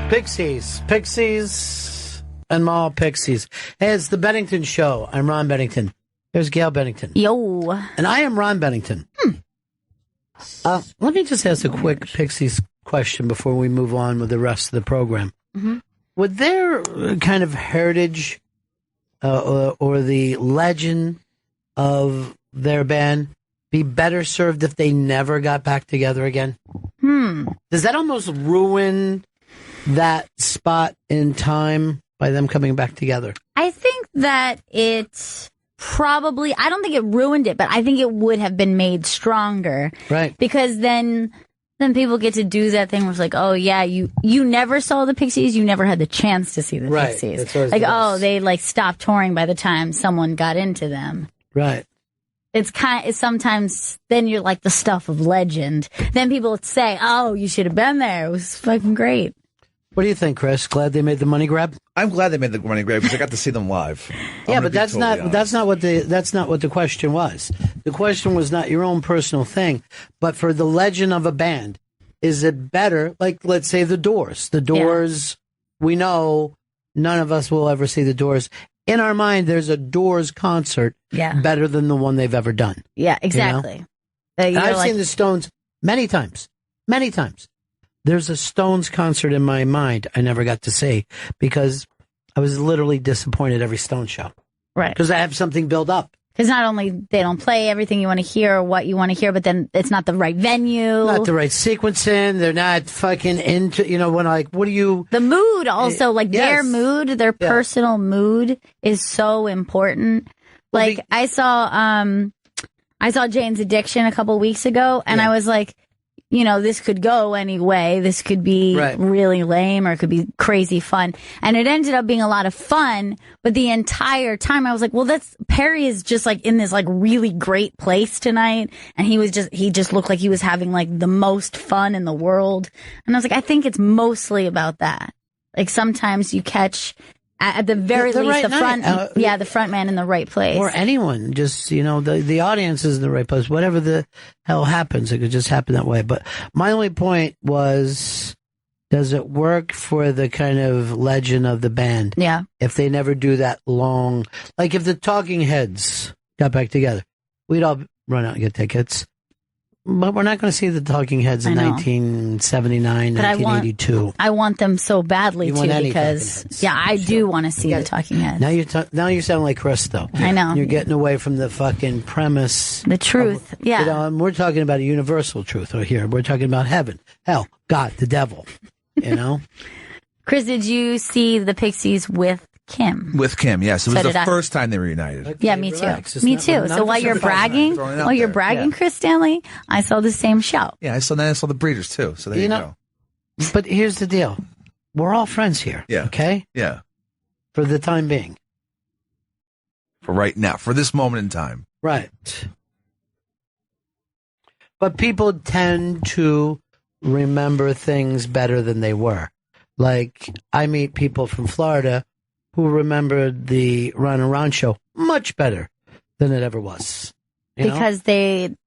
Pixies, and Mall Pixies. Hey, it's the Bennington Show. I'm Ron Bennington. There's Gail Bennington. Yo. And I am Ron Bennington. Let me just ask a quick Pixies question before we move on with the rest of the program. Mm-hmm. Would their kind of heritage or the legend of their band be better served if they never got back together again? Does that almost ruin that spot in time by them coming back together? I think that it's probably, I don't think it ruined it, but I think it would have been made stronger. Right. Because then people get to do that thing where it's like, oh yeah, you never saw the Pixies, you never had the chance to see the Pixies. Like, oh, they like stopped touring by the time someone got into them. Right. It's sometimes then you're like the stuff of legend. Then people would say, oh, you should have been there. It was fucking great. What do you think, Chris? Glad they made the money grab? I'm glad they made the money grab because I got to see them live. Yeah, but that's not what the question was. The question was not your own personal thing, but for the legend of a band, is it better? Like, let's say the Doors. The Doors, we know none of us will ever see the Doors. In our mind, there's a Doors concert better than the one they've ever done. Yeah, exactly. You know? I've seen the Stones many times. Many times. There's a Stones concert in my mind I never got to see because I was literally disappointed every Stones show. Right. Because I have something built up. Because not only they don't play everything you want to hear or what you want to hear, but then it's not the right venue. Not the right sequencing. They're not fucking into, when like, what do you... The mood also, like their mood, their personal mood is so important. Like I saw Jane's Addiction a couple weeks ago and I was like, this could go any way. This could be really lame or it could be crazy fun. And it ended up being a lot of fun. But the entire time I was like, well, Perry is just like in this like really great place tonight. And he just looked like he was having like the most fun in the world. And I was like, I think it's mostly about that. Like sometimes you catch at the very least the front man in the right place. Or anyone, just, the audience is in the right place. Whatever the hell happens, it could just happen that way. But my only point was, does it work for the kind of legend of the band? Yeah. If they never do that long, like if the Talking Heads got back together, we'd all run out and get tickets. But we're not going to see the Talking Heads in 1979, 1982. I want them so badly, too, because, I do want to see the Talking Heads. Now you sound like Chris, though. I know. You're getting away from the fucking premise. The truth, And we're talking about a universal truth right here. We're talking about heaven, hell, God, the devil, Chris, did you see the Pixies with Kim? With Kim, yes. It was the first time they were united. Okay, yeah, me too. Me too. So while you're bragging, Chris Stanley, I saw the same show. Yeah, I saw the Breeders too. So there you go. But here's the deal. We're all friends here. Yeah. Okay? Yeah. For the time being. For right now. For this moment in time. Right. But people tend to remember things better than they were. Like, I meet people from Florida who remembered the Ron and Ron show much better than it ever was. Because then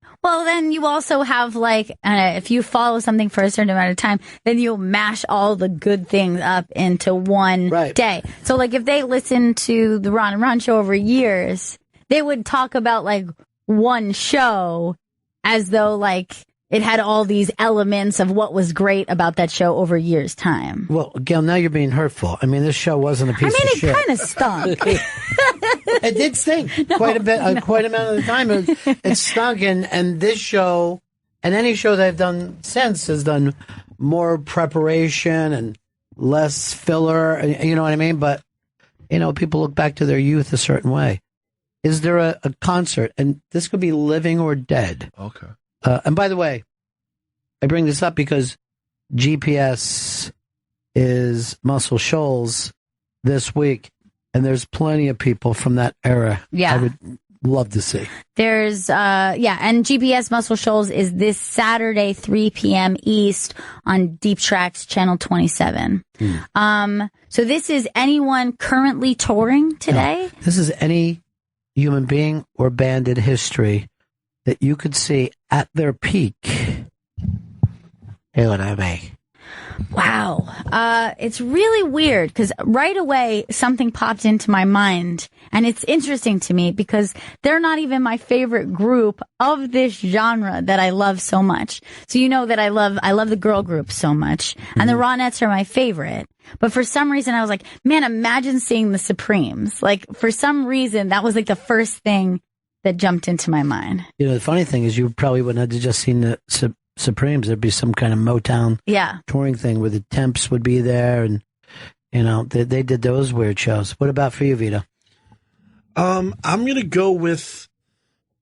you also have like, if you follow something for a certain amount of time, then you'll mash all the good things up into one day. So like if they listen to the Ron and Ron show over years, they would talk about like one show as though like it had all these elements of what was great about that show over years' time. Well, Gail, now you're being hurtful. I mean, this show wasn't a piece of shit. It kind of stunk. It did stink quite a bit, quite amount of the time. It stunk, and this show, and any show that I've done since has done more preparation and less filler. You know what I mean? But people look back to their youth a certain way. Is there a concert, and this could be living or dead? Okay. And by the way, I bring this up because GPS is Muscle Shoals this week, and there's plenty of people from that era I would love to see. There's, and GPS Muscle Shoals is this Saturday, 3 p.m. East on Deep Tracks Channel 27. So this is anyone currently touring today? No, this is any human being or band in history that you could see at their peak. Hey, what I mean. Wow. It's really weird because right away something popped into my mind, and it's interesting to me because they're not even my favorite group of this genre that I love so much. So you know that I love the girl group so much, and the Ronettes are my favorite. But for some reason I was like, man, imagine seeing the Supremes. Like for some reason that was like the first thing that jumped into my mind. You know, the funny thing is you probably wouldn't have just seen the Supremes. There'd be some kind of Motown touring thing where the Temps would be there, and you know they did those weird shows. What about for you, Vito? I'm gonna go with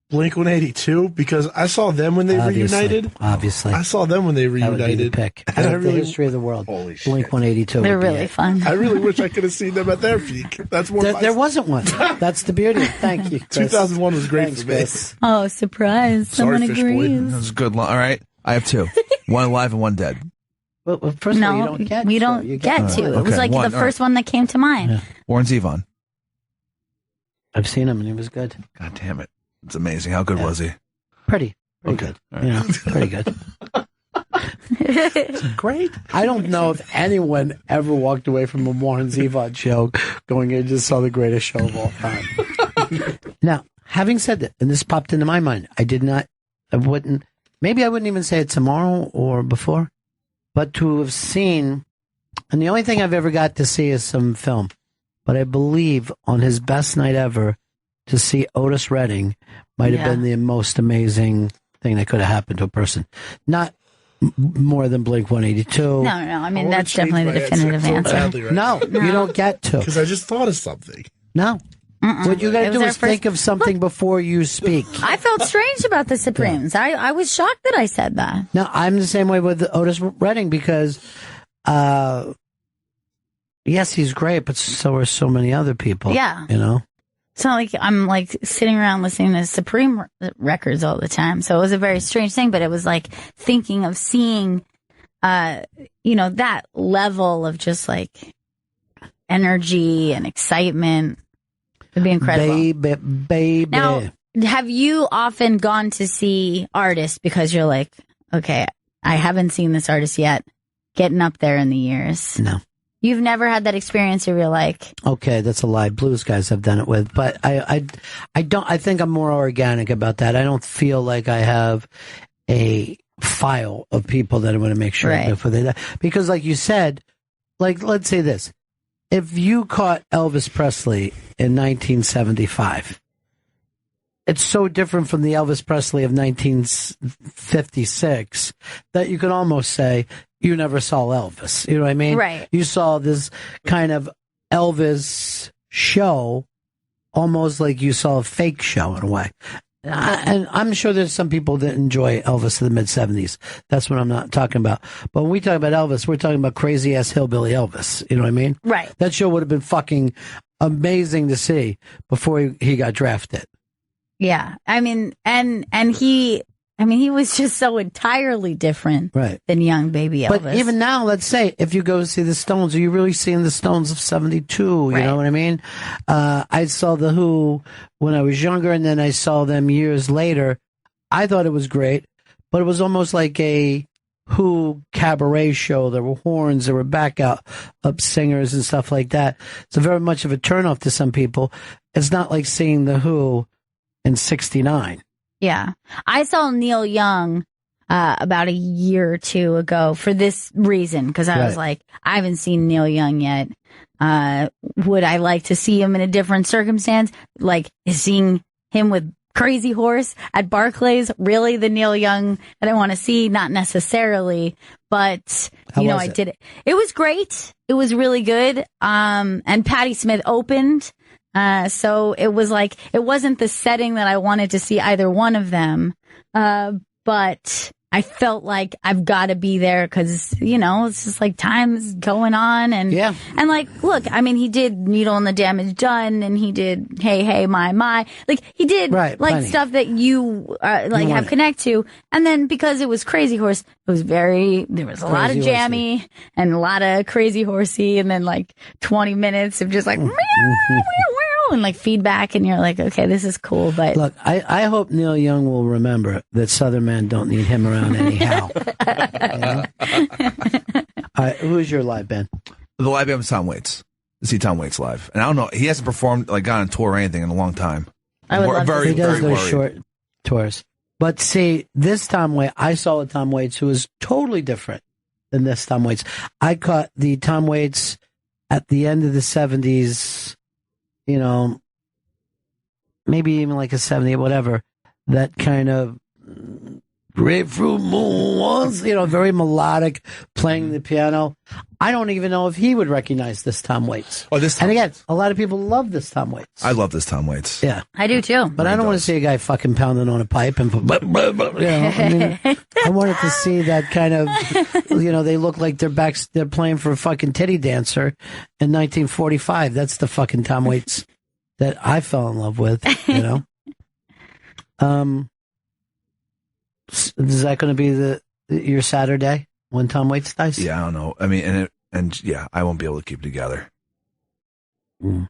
Blink-182 because I saw them when they reunited. Obviously, I saw them when they reunited. That would be the pick. And I really, the history of the world. Holy shit. Blink-182. They're really fun. I really wish I could have seen them at their peak. That's more. There wasn't one. That's the beauty. Thank you, Chris. 2001 was great for me. Chris. Oh, surprise! Sorry, Someone Fish Boy. agrees. That was a good line. All right. I have two. One alive and one dead. Well, first of all, you don't get we to. don't You get to. It Okay, was like one, the first one that came to mind. Yeah. Warren Zevon. I've seen him, and he was good. God damn it. It's amazing. How good was he? Pretty Okay. good. All right. You know, pretty good. Great. I don't know if anyone ever walked away from a Warren Zevon show going and just saw the greatest show of all time. Now, having said that, and this popped into my mind, I wouldn't even say it tomorrow or before, but to have seen, and the only thing I've ever got to see is some film, but I believe on his best night ever, to see Otis Redding might have been the most amazing thing that could have happened to a person. Not more than Blink-182. No. I mean, that's definitely the definitive answer. No, you don't get to. Because I just thought of something. No. What you got to do is think of something before you speak. I felt strange about the Supremes. I was shocked that I said that. No, I'm the same way with Otis Redding because, yes, he's great, but so are so many other people. Yeah. You know? It's not like I'm like sitting around listening to Supreme records all the time. So it was a very strange thing, but it was like thinking of seeing, that level of just like energy and excitement. It'd be incredible. Baby. Now, have you often gone to see artists because you're like, okay, I haven't seen this artist yet, getting up there in the years? No. You've never had that experience where you're like, okay, that's a lie. Blues guys I've done it with, but I think I'm more organic about that. I don't feel like I have a file of people that I want to make sure before they die. Because like you said, like, let's say this. If you caught Elvis Presley in 1975, it's so different from the Elvis Presley of 1956 that you could almost say you never saw Elvis. You know what I mean? Right. You saw this kind of Elvis show, almost like you saw a fake show in a way. And I'm sure there's some people that enjoy Elvis in the mid-70s. That's what I'm not talking about. But when we talk about Elvis, we're talking about crazy-ass hillbilly Elvis. You know what I mean? right. That show would have been fucking amazing to see before he got drafted. Yeah. I mean, and he was just so entirely different than young baby Elvis. But even now, let's say, if you go see the Stones, are you really seeing the Stones of 72? You know what I mean? I saw The Who when I was younger, and then I saw them years later. I thought it was great, but it was almost like a Who cabaret show. There were horns, there were up singers and stuff like that. So very much of a turnoff to some people. It's not like seeing The Who in 69. Yeah. I saw Neil Young about a year or two ago for this reason, because I was like, I haven't seen Neil Young yet. Would I like to see him in a different circumstance? Like, seeing him with Crazy Horse at Barclays, really the Neil Young that I want to see? Not necessarily, but I did it. It was great. It was really good. And Patti Smith opened. So it was like, it wasn't the setting that I wanted to see either one of them. But I felt like I've got to be there because, it's just like time's going on. And, and like, look, I mean, he did Needle and the Damage Done, and he did Hey, Hey, My. Like, he did plenty. Stuff that you, have connect to. And then because it was Crazy Horse, there was a lot of jammy and a lot of Crazy Horsey, and then like 20 minutes of just like, meow, and like feedback, and you're like, okay, this is cool. But look, I hope Neil Young will remember that Southern men don't need him around anyhow. Who's your live band? The live band was Tom Waits. To see Tom Waits live. And I don't know, he hasn't performed, like, gone on tour or anything in a long time. I would love to see He does those worried. short tours. But see, this Tom Waits, I saw a Tom Waits who was totally different than this Tom Waits. I caught the Tom Waits at the end of the 70s, maybe even like a 70, whatever, that kind of grapefruit moons, very melodic, playing the piano. I don't even know if he would recognize this Tom Waits. Oh, this Tom and again, a lot of people love this Tom Waits. I love this Tom Waits. Yeah. I do too. But I don't want to see a guy fucking pounding on a pipe and, I wanted to see that kind of, they look like they're playing for a fucking titty dancer in 1945. That's the fucking Tom Waits that I fell in love with, Is that going to be your Saturday when Tom Waits dies? Yeah, I don't know. I mean, I won't be able to keep it together.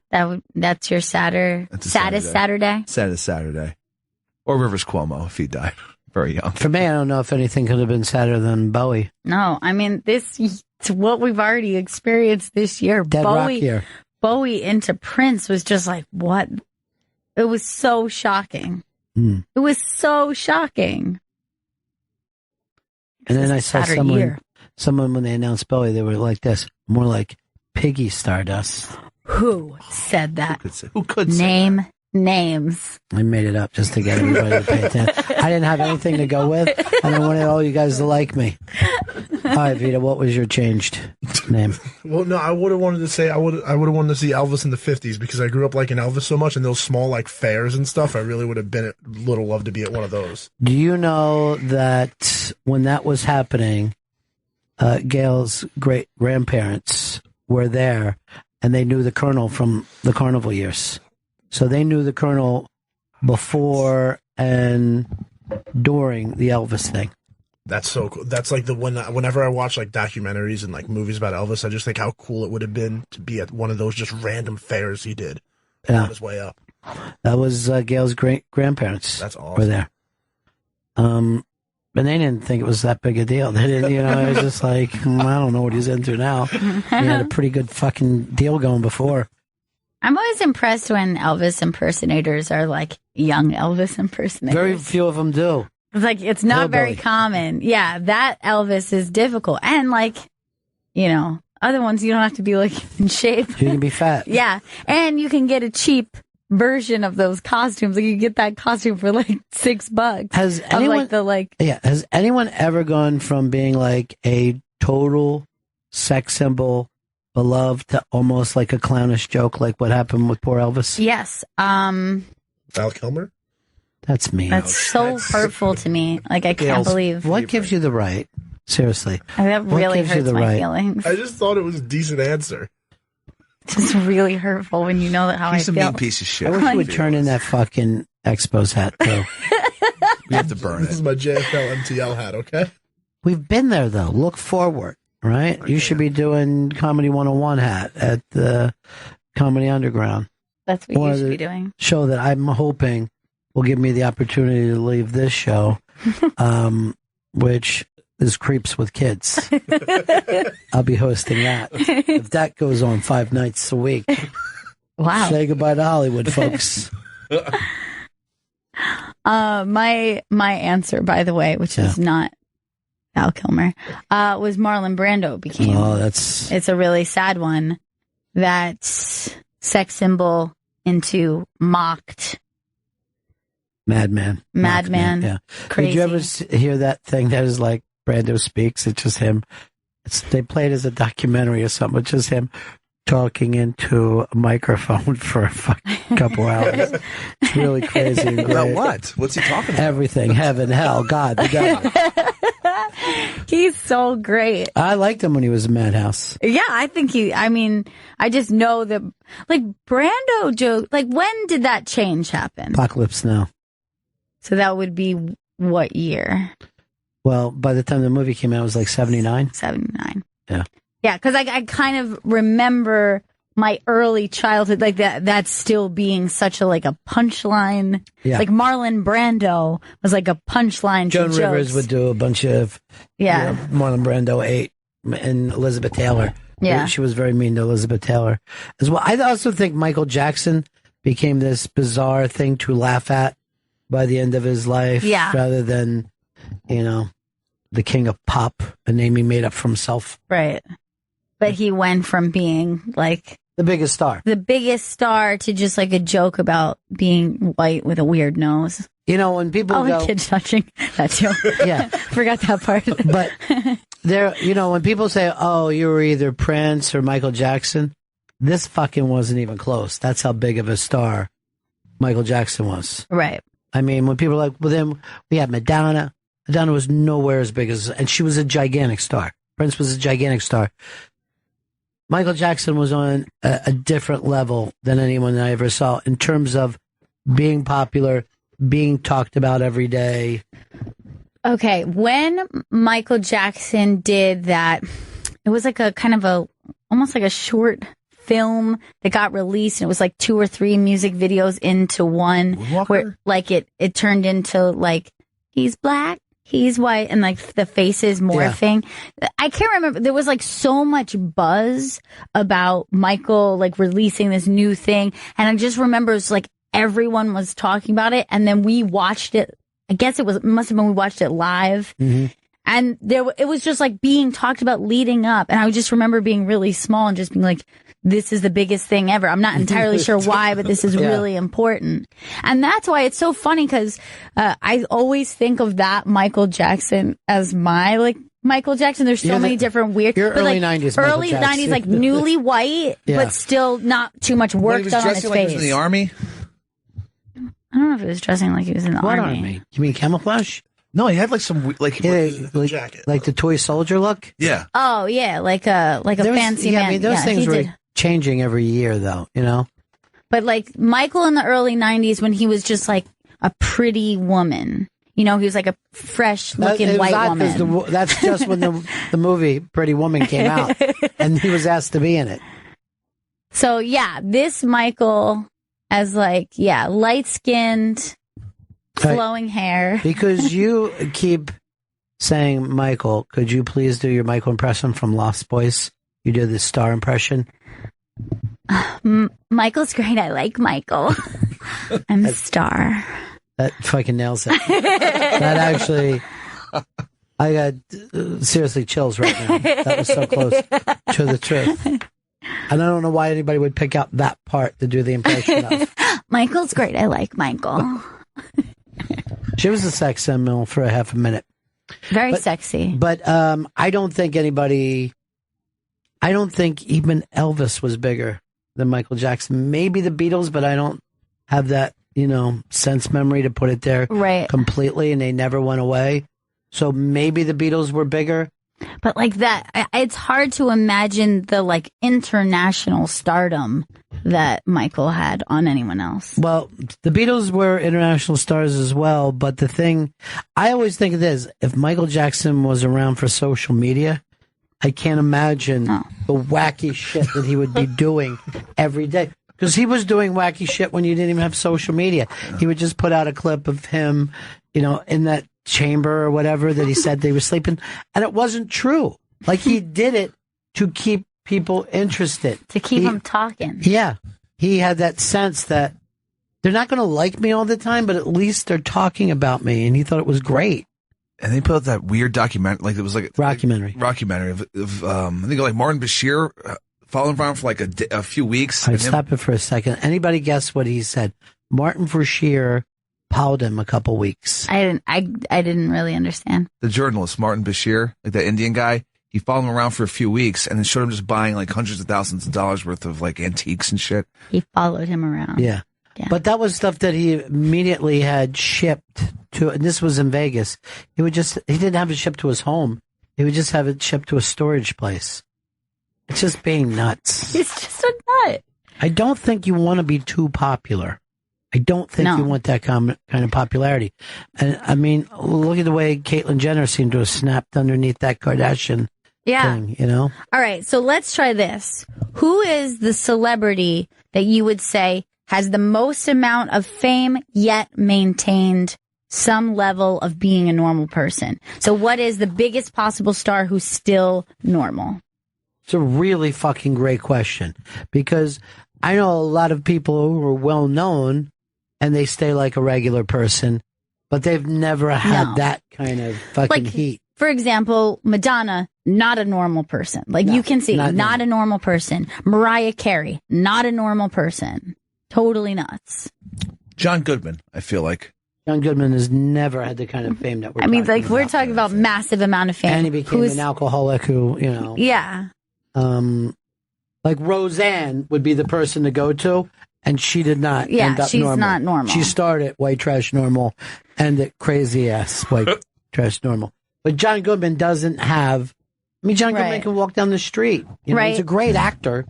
That's your saddest Saturday? Saddest Saturday. Or Rivers Cuomo if he died very young. For me, I don't know if anything could have been sadder than Bowie. No, I mean, it's what we've already experienced this year. Dead rock year. Bowie into Prince was just like, what? It was so shocking. It was so shocking. And then I saw someone when they announced Bowie, they were like this, more like Piggy Stardust. Who said that? Who could say Name names. I made it up just to get everybody to pay attention. I didn't have anything to go with, and I wanted all you guys to like me. All right, Vita, what was your changed name? Well, no, I would have wanted to say I would have wanted to see Elvis in the 50s because I grew up liking Elvis so much, and those small like fairs and stuff. I really would have loved to be at one of those. Do you know that when that was happening, Gail's great grandparents were there, and they knew the Colonel from the Carnival years. So they knew the Colonel before and during the Elvis thing. That's so cool. That's like whenever I watch like documentaries and like movies about Elvis, I just think how cool it would have been to be at one of those just random fairs he did on his way up. That was Gail's great grandparents. That's awesome. Were there. But they didn't think it was that big a deal. They didn't, it was just like, I don't know what he's into now. He had a pretty good fucking deal going before. I'm always impressed when Elvis impersonators are like young Elvis impersonators. Very few of them do. It's like, it's not very common. Yeah, that Elvis is difficult. And like, other ones you don't have to be like in shape. You can be fat. Yeah. And you can get a cheap version of those costumes. Like you get that costume for like $6. Has anyone ever gone from being like a total sex symbol, beloved, to almost like a clownish joke, like what happened with poor Elvis? Yes. Val Kilmer? That's mean. That's so hurtful to me. Like I can't believe. What gives you the right? Seriously. That really hurts my feelings. I just thought it was a decent answer. It's just really hurtful when you know how I feel. He's a mean piece of shit. I wish you would turn in that fucking Expos hat, too. We have to burn This is my JFL MTL hat, okay? We've been there, though. Look forward, right? You should be doing Comedy 101 hat at the Comedy Underground. That's what you should be doing. Show that I'm hoping will give me the opportunity to leave this show, which is Creeps with Kids. I'll be hosting that. If that goes on 5 nights a week. Wow. Say goodbye to Hollywood, folks. My answer, by the way, which is not Val Kilmer, was Marlon Brando became. Oh, it's a really sad one. That sex symbol into mocked. Madman. Yeah. Crazy. Did you ever hear that thing that is like Brando speaks? It's just him. They play it as a documentary or something. It's just him talking into a microphone for a fucking couple hours. It's really crazy and great. About what? What's he talking about? Everything. Heaven, hell, God, the devil. He's so great. I liked him when he was in Madhouse. Yeah, I think I just know that, like, Brando joke, like, when did that change happen? Apocalypse Now. So that would be what year? Well, by the time the movie came out, it was like 79. 79. Yeah. Yeah, because I kind of remember my early childhood, like that still being such a punchline. Yeah. Like Marlon Brando was like a punchline. Joan to Rivers jokes. would do a bunch of Marlon Brando 8 and Elizabeth Taylor. Yeah. She was very mean to Elizabeth Taylor as well. I also think Michael Jackson became this bizarre thing to laugh at by the end of his life, rather than, the king of pop, a name he made up for himself. Right. But he went from being like the biggest star to just like a joke about being white with a weird nose. When people go, kid touching that joke. Yeah. Forgot that part. But there, when people say, "Oh, you were either Prince or Michael Jackson," this fucking wasn't even close. That's how big of a star Michael Jackson was. Right. I mean, when people are like, well, then we had Madonna. Madonna was nowhere as big as, and she was a gigantic star. Prince was a gigantic star. Michael Jackson was on a different level than anyone I ever saw in terms of being popular, being talked about every day. Okay, when Michael Jackson did that, it was like a kind of almost like a short film that got released, and it was like 2 or 3 music videos into one, where like it turned into like, he's black, he's white, and like the faces morphing. Yeah. I can't remember. There was like so much buzz about Michael like releasing this new thing, and I just remember it's like everyone was talking about it, and then we watched it. I guess must have been we watched it live. Mm-hmm. And it was just like being talked about leading up. And I just remember being really small and just being like, this is the biggest thing ever. I'm not entirely sure why, but this is really important. And that's why it's so funny, because I always think of that Michael Jackson as my like Michael Jackson. There's so many different weird. You're early 90s. Early 90s, like newly white, but still not too much work done on his face. Like he was in the army? I don't know if he was dressing like he was in the army. You mean camouflage? No, he had like some jacket, like the toy soldier look. Yeah. Oh yeah, like a fancy man. I mean, those things were changing every year, though. But like Michael in the early 90s, when he was just like a pretty woman, he was like a fresh looking white woman. That's just when the movie Pretty Woman came out, and he was asked to be in it. So yeah, this Michael as like light skinned. Flowing hair. Because you keep saying, Michael, could you please do your Michael impression from Lost Boys? You did the star impression. Michael's great. I like Michael. I'm a star. That fucking nails it. That actually, I got seriously chills right now. That was so close to the truth. And I don't know why anybody would pick out that part to do the impression of. Michael's great. I like Michael. She was a sex symbol for a half a minute. Very sexy. But I don't think even Elvis was bigger than Michael Jackson. Maybe the Beatles, but I don't have that, sense memory to put it there completely, and they never went away. So maybe the Beatles were bigger. But like that, it's hard to imagine the like international stardom that Michael had on anyone else. Well, the Beatles were international stars as well, but the thing, I always think of this, if Michael Jackson was around for social media, I can't imagine the wacky shit that he would be doing every day. Because he was doing wacky shit when you didn't even have social media. He would just put out a clip of him, in that chamber or whatever that he said they were sleeping, and it wasn't true. Like, he did it to keep people interested, to keep them talking. Yeah, he had that sense that they're not going to like me all the time, but at least they're talking about me, and he thought it was great. And they put out that weird document, like it was like rockumentary of I think like Martin Bashir following around for like a few weeks. I'd stop it for a second. Anybody guess what he said? Martin Bashir followed him a couple weeks. I didn't really understand. The journalist, Martin Bashir, like that Indian guy, he followed him around for a few weeks and then showed him just buying like hundreds of thousands of dollars worth of like antiques and shit. He followed him around. Yeah. But that was stuff that he immediately had shipped to, and this was in Vegas. He didn't have it shipped to his home. He would just have it shipped to a storage place. It's just being nuts. He's just a nut. I don't think you want to be too popular. I don't think you want that kind of popularity. And I mean, look at the way Caitlyn Jenner seemed to have snapped underneath that Kardashian thing, All right, so let's try this. Who is the celebrity that you would say has the most amount of fame yet maintained some level of being a normal person. So what is the biggest possible star who's still normal? It's a really fucking great question, because I know a lot of people who are well known and they stay like a regular person, but they've never had that kind of fucking heat. For example, Madonna, not a normal person. Like, you can see, not a normal person. Mariah Carey, not a normal person. Totally nuts. John Goodman, I feel like. John Goodman has never had the kind of fame that we're talking about. we're talking about massive amount of fame. And he became an alcoholic who, you know. Yeah. Like Roseanne would be the person to go to, and she did not end up she's normal. not normal. She started white trash normal, and at crazy ass white trash normal. But John Goodman doesn't have. I mean, John Goodman can walk down the street. You know, he's a great actor.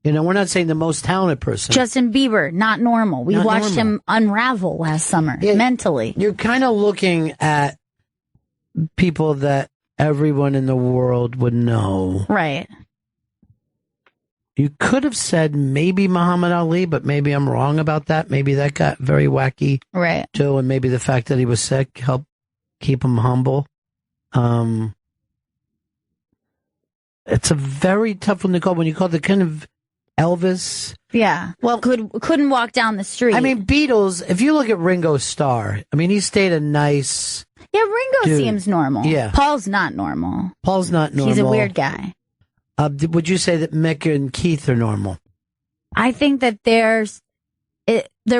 You know, we're not saying the most talented person. Justin Bieber, not normal. We watched him unravel last summer mentally. You're kind of looking at people that everyone in the world would know. Right. You could have said maybe Muhammad Ali, but maybe I'm wrong about that. Maybe that got very wacky. Right. Too, and maybe the fact that he was sick helped keep him humble. It's a very tough one to call. When you call the kind of Elvis. Yeah. Well, couldn't walk down the street. I mean, Beatles, if you look at Ringo Starr, I mean, he stayed a nice. Yeah, Ringo seems normal. Yeah. Paul's not normal. Paul's not normal. He's a weird guy. Would you say that Mick and Keith are normal? I think that they're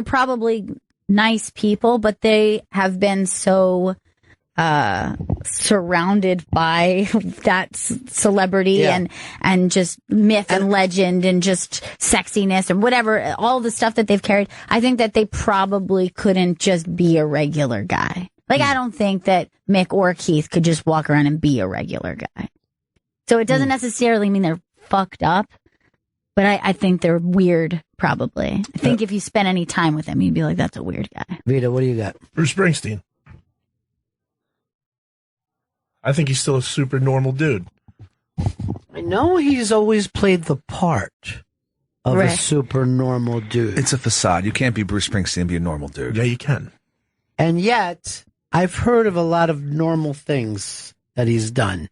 probably nice people, but they have been so surrounded by that celebrity and just myth and legend and just sexiness and whatever, all the stuff that they've carried. I think that they probably couldn't just be a regular guy. Like, I don't think that Mick or Keith could just walk around and be a regular guy. So it doesn't necessarily mean they're fucked up, but I think they're weird, probably. I think if you spent any time with them, you'd be like, that's a weird guy. Vito, what do you got? Bruce Springsteen. I think he's still a super normal dude. I know he's always played the part of a super normal dude. It's a facade. You can't be Bruce Springsteen and be a normal dude. Yeah, you can. And yet, I've heard of a lot of normal things that he's done.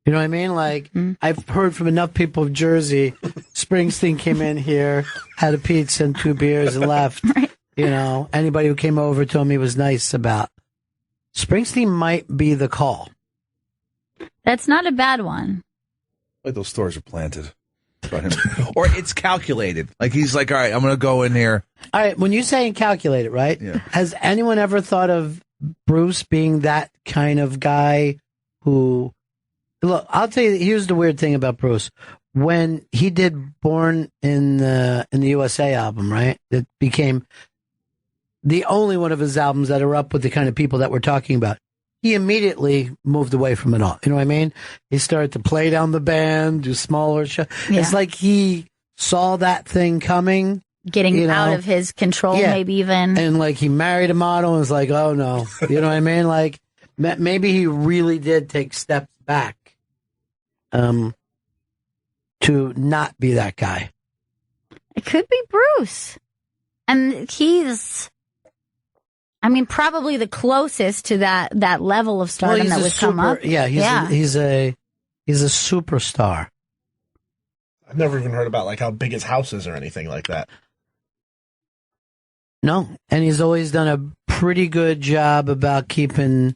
You know what I mean? Like, I've heard from enough people of Jersey, Springsteen came in here, had a pizza and 2 beers and left. You know, anybody who came over told me he was nice about. Springsteen might be the call. That's not a bad one. Like those stores are planted. Or it's calculated. Like, he's like, all right, I'm going to go in here. All right, when you say calculated, right? Yeah. Has anyone ever thought of Bruce being that kind of guy who... Look, I'll tell you, here's the weird thing about Bruce. When he did Born in the USA album, right? It became the only one of his albums that are up with the kind of people that we're talking about. He immediately moved away from it all. You know what I mean? He started to play down the band, do smaller shows. Yeah. It's like he saw that thing coming. Getting out of his control, maybe even. And like he married a model and was like, oh no. You know what I mean? Like maybe he really did take steps back to not be that guy. It could be Bruce. And he's, I mean, probably the closest to that level of stardom that would come up. Yeah, he's a superstar. I've never even heard about like how big his house is or anything like that. No, and he's always done a pretty good job about keeping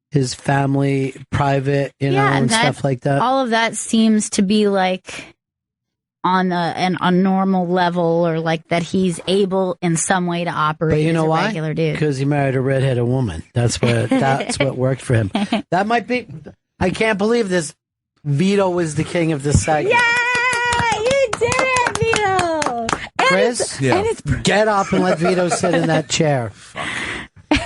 his family private, you know, and stuff like that. All of that seems to be like on a normal level, or like that he's able in some way to operate. But you know why? Regular dude. Because he married a redheaded woman. That's what worked for him. That might be. I can't believe this. Vito was the king of this segment. Yeah, you did it, Vito. Chris, get up and let Vito sit in that chair.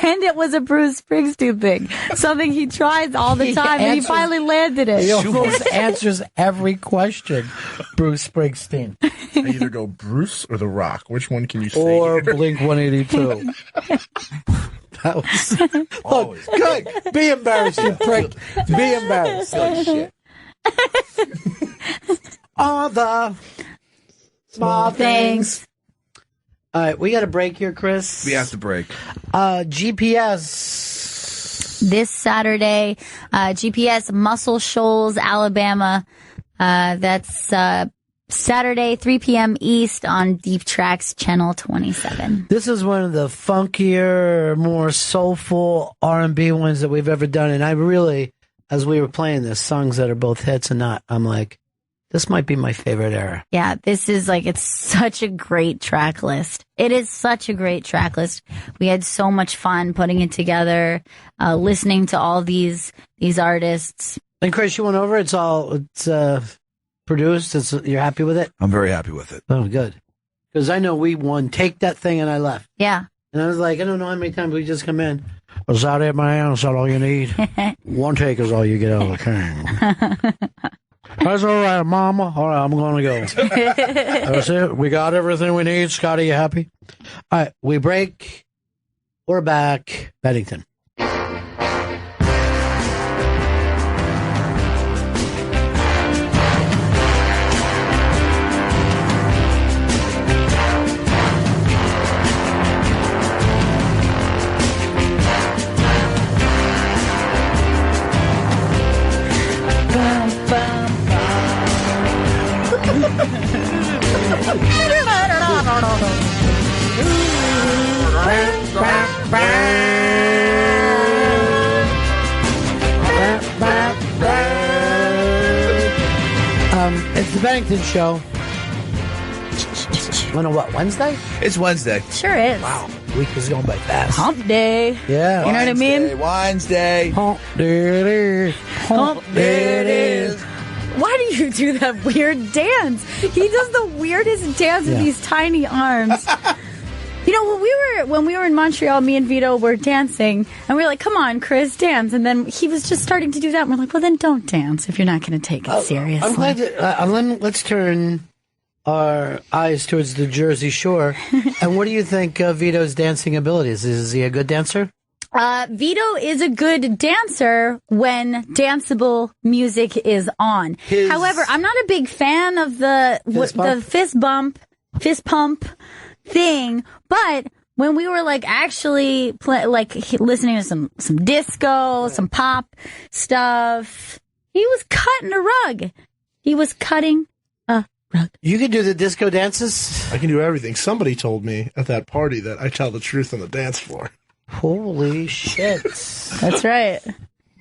And it was a Bruce Springsteen thing. Something he tries all the time, and he finally landed it. He almost answers every question, Bruce Springsteen. I either go Bruce or The Rock. Which one can you say? Or Blink 182. That was... Look, good. Be embarrassed, you prick. Be embarrassed. Silly shit. All the small things. All right, we got a break here, Chris. We have to break. GPS. This Saturday, GPS Muscle Shoals, Alabama. That's Saturday, 3 p.m. East on Deep Tracks Channel 27. This is one of the funkier, more soulful R&B ones that we've ever done. And I really, as we were playing this, songs that are both hits and not, I'm like, this might be my favorite era. Yeah, this is it's such a great track list. It is such a great track list. We had so much fun putting it together, listening to all these artists. And Chris, you went over. It's produced. You're happy with it? I'm very happy with it. Oh, good. Because I know we won Take That Thing and I left. Yeah. And I was like, I don't know how many times we just come in. Is that it, man? Is that all you need? One take is all you get out of the thing. That's all right, Mama. All right, I'm going to go. That's it. We got everything we need. Scotty, you happy? All right, we break. We're back. Bennington. It's the Bennington Show. On what, Wednesday? It's Wednesday. Sure is. Wow, week is going by fast. Hump day. Yeah. You know what I mean? Wednesday. Hump day it is. Hump day it is. Why do you do that weird dance? He does the weirdest dance with these tiny arms. You know, when we were in Montreal, me and Vito were dancing, and we were like, come on, Chris, dance. And then he was just starting to do that, and we're like, well, then don't dance if you're not going to take it seriously. I'm glad that, let's turn our eyes towards the Jersey Shore. And what do you think of Vito's dancing abilities? Is he a good dancer? Vito is a good dancer when danceable music is on. However, I'm not a big fan of the fist pump thing, but when we were actually listening to some disco, some pop stuff, he was cutting a rug. He was cutting a rug. You can do the disco dances? I can do everything. Somebody told me at that party that I tell the truth on the dance floor. Holy shit. That's right.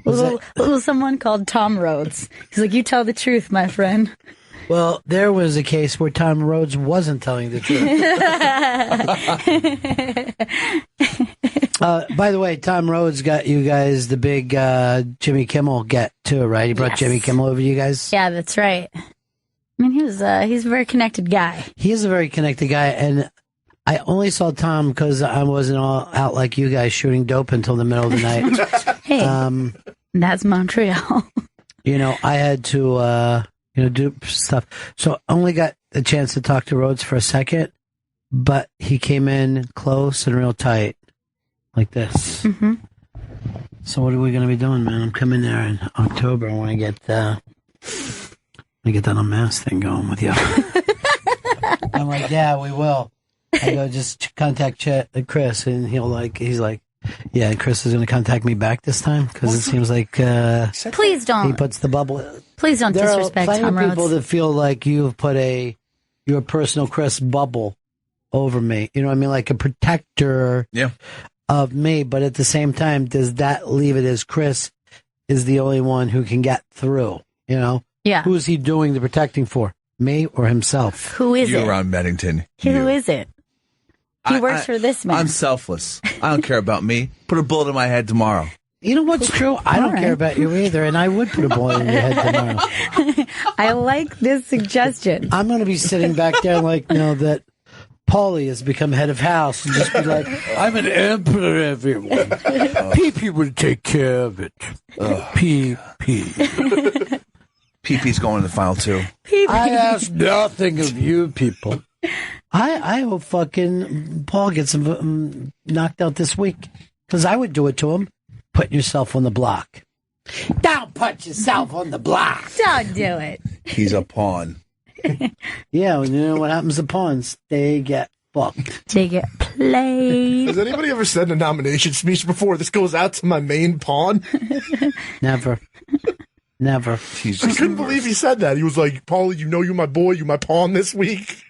Little someone called Tom Rhodes. He's like, you tell the truth, my friend. Well, there was a case where Tom Rhodes wasn't telling the truth. By the way, Tom Rhodes got you guys the big Jimmy Kimmel get too, right? He brought Jimmy Kimmel over to you guys? Yeah, that's right. I mean, he's a very connected guy. He is a very connected guy, and I only saw Tom because I wasn't all out like you guys shooting dope until the middle of the night. Hey, that's Montreal. I had to... do stuff. So I only got a chance to talk to Rhodes for a second, but he came in close and real tight, like this. Mm-hmm. So what are we going to be doing, man? I'm coming there in October. I want to get that unmasked thing going with you. I'm like, yeah, we will. I go, just contact Chris, and he's like, yeah, Chris is going to contact me back this time because it seems like please don't. He puts the bubble. Please don't disrespect Tom Rhodes. There are plenty of people that feel like you've put your personal Chris bubble over me. You know what I mean? Like a protector of me. But at the same time, does that leave it as Chris is the only one who can get through? Yeah. Who is he doing the protecting for? Me or himself? Who is it? You, Ron Bennington. Who is it? He works for this man. I'm selfless. I don't care about me. Put a bullet in my head tomorrow. You know what's true? I don't care about you either, and I would put a bullet in your head tomorrow. I like this suggestion. I'm going to be sitting back there that Paulie has become head of house and just be like, I'm an emperor, everyone. PP will take care of it. PP. PP's going to the final two. I ask nothing of you people. I hope fucking Paul gets him knocked out this week, because I would do it to him. Putting yourself on the block. Don't put yourself on the block. Don't do it. He's a pawn. Yeah, you know what happens to pawns? They get fuck. They get played. Has anybody ever said in a nomination speech before, this goes out to my main pawn? Never. Never. I couldn't believe he said that. He was like, Paulie, you know you're my boy, you're my pawn this week.